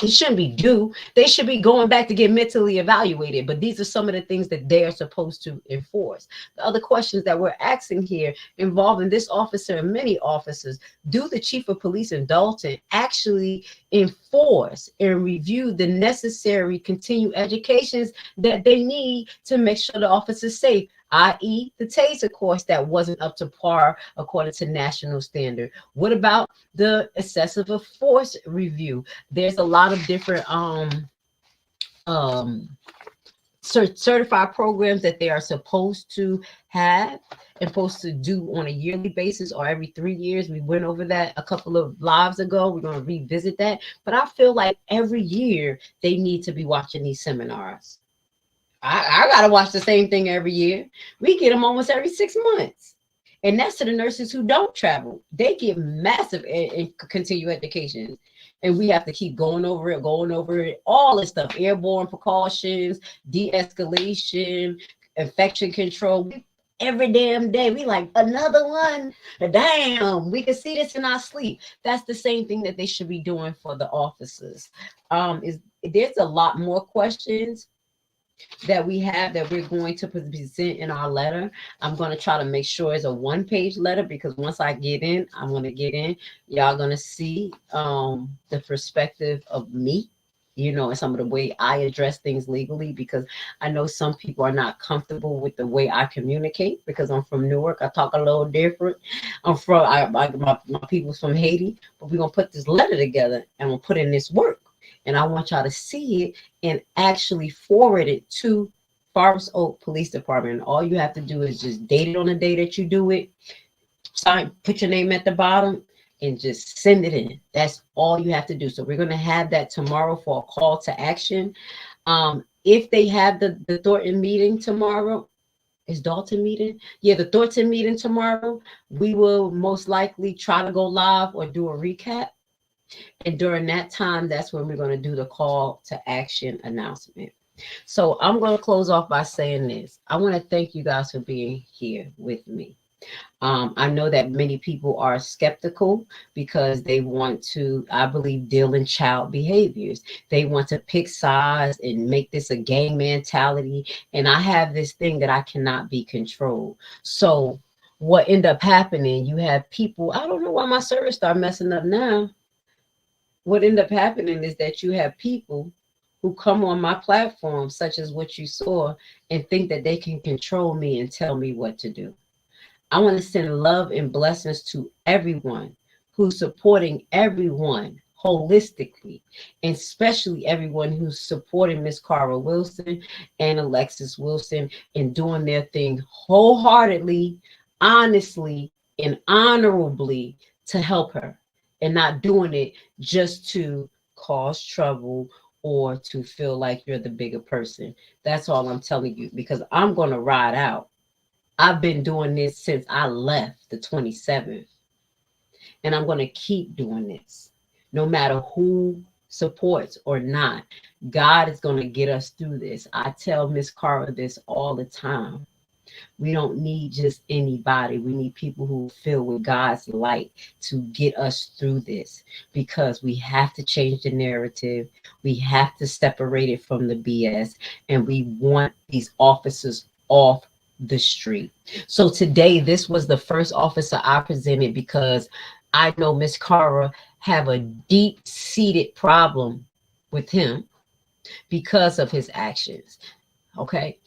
It shouldn't be due. They should be going back to get mentally evaluated. But these are some of the things that they are supposed to enforce. The other questions that we're asking here involving this officer and many officers: do the chief of police in Dolton actually enforce and review the necessary continued educations that they need to make sure the officer's safe? I.e., the taser course that wasn't up to par according to national standard. What about the excessive force review? There's a lot of different certified programs that they are supposed to have and supposed to do on a yearly basis or every 3 years. We went over that a couple of lives ago. We're going to revisit that. But I feel like every year they need to be watching these seminars. I got to watch the same thing every year. We get them almost every 6 months. And that's to the nurses who don't travel. They get massive and continue education. And we have to keep going over it, all this stuff: airborne precautions, de-escalation, infection control. Every damn day, we like another one. Damn, we can see this in our sleep. That's the same thing that they should be doing for the officers. There's a lot more questions that we have that we're going to present in our letter. I'm going to try to make sure it's a 1-page letter, because once I get in, I'm going to get in. Y'all going to see the perspective of me, you know, and some of the way I address things legally, because I know some people are not comfortable with the way I communicate, because I'm from Newark. I talk a little different. My people's from Haiti, but we're going to put this letter together and we'll put in this work. And I want y'all to see it and actually forward it to Forest Oak Police Department. And all you have to do is just date it on the day that you do it, sign, put your name at the bottom, and just send it in. That's all you have to do. So we're going to have that tomorrow for a call to action. If they have the Thornton meeting tomorrow, is Dolton meeting? Yeah, the Thornton meeting tomorrow, we will most likely try to go live or do a recap. And during that time, that's when we're going to do the call to action announcement. So I'm going to close off by saying this. I want to thank you guys for being here with me. I know that many people are skeptical because they want to, I believe, deal in child behaviors. They want to pick sides and make this a gang mentality. And I have this thing that I cannot be controlled. So what ended up happening, you have people, I don't know why my servers start messing up now. What ended up happening is that you have people who come on my platform, such as what you saw, and think that they can control me and tell me what to do. I want to send love and blessings to everyone who's supporting everyone holistically, and especially everyone who's supporting Miss Cara Wilson and Alexis Wilson and doing their thing wholeheartedly, honestly, and honorably to help her, and not doing it just to cause trouble or to feel like you're the bigger person. That's all I'm telling you, because I'm going to ride out. I've been doing this since I left the 27th, and I'm going to keep doing this no matter who supports or not. God is going to get us through this. I tell Miss Cara this all the time. We don't need just anybody. We need people who fill with God's light to get us through this, because we have to change the narrative. We have to separate it from the BS, and we want these officers off the street. So today, this was the first officer I presented because I know Miss Cara have a deep-seated problem with him because of his actions. Okay.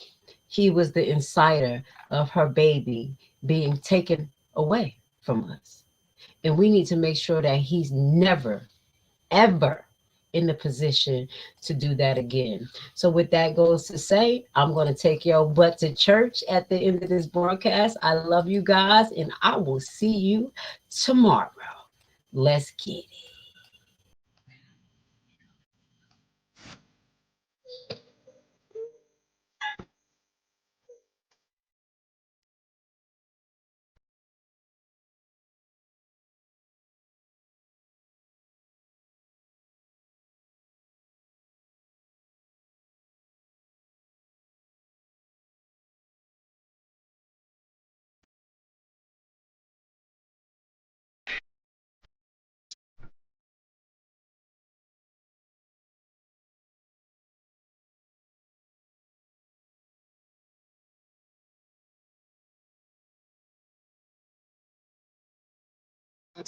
He was the inciter of her baby being taken away from us. And we need to make sure that he's never, ever in the position to do that again. So with that goes to say, I'm going to take your butt to church at the end of this broadcast. I love you guys, and I will see you tomorrow. Let's get it. I'm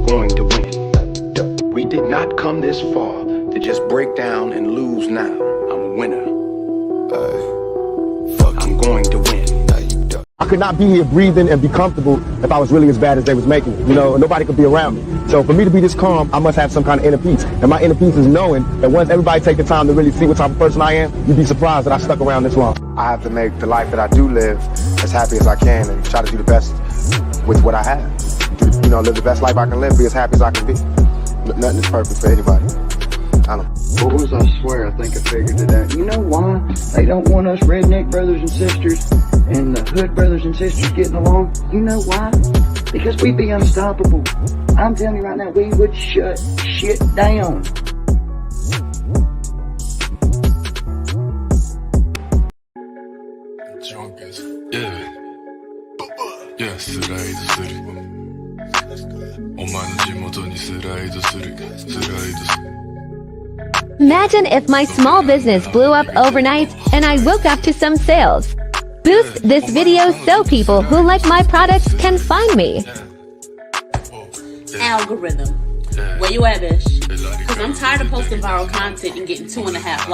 going to win. We did not come this far to just break down and lose now. I'm a winner. I'm going to win. I could not be here breathing and be comfortable if I was really as bad as they was making it. You know, nobody could be around me. So for me to be this calm, I must have some kind of inner peace. And my inner peace is knowing that once everybody take the time to really see what type of person I am, you'd be surprised that I stuck around this long. I have to make the life that I do live as happy as I can and try to do the best with what I have. You know, live the best life I can live, be as happy as I can be. Nothing is perfect for anybody. I don't. Boys, I swear, I think I figured it out. You know why they don't want us redneck brothers and sisters and the hood brothers and sisters getting along? You know why? Because we'd be unstoppable. I'm telling you right now, we would shut shit down. Yeah, スライドする。お前の地元にスライドする。スライドする。Imagine if my small business blew up overnight and I woke up to some sales. Boost this video so people who like my products can find me. Algorithm. Where you at, Bish? Because I'm tired of posting viral content and getting 2.5 likes.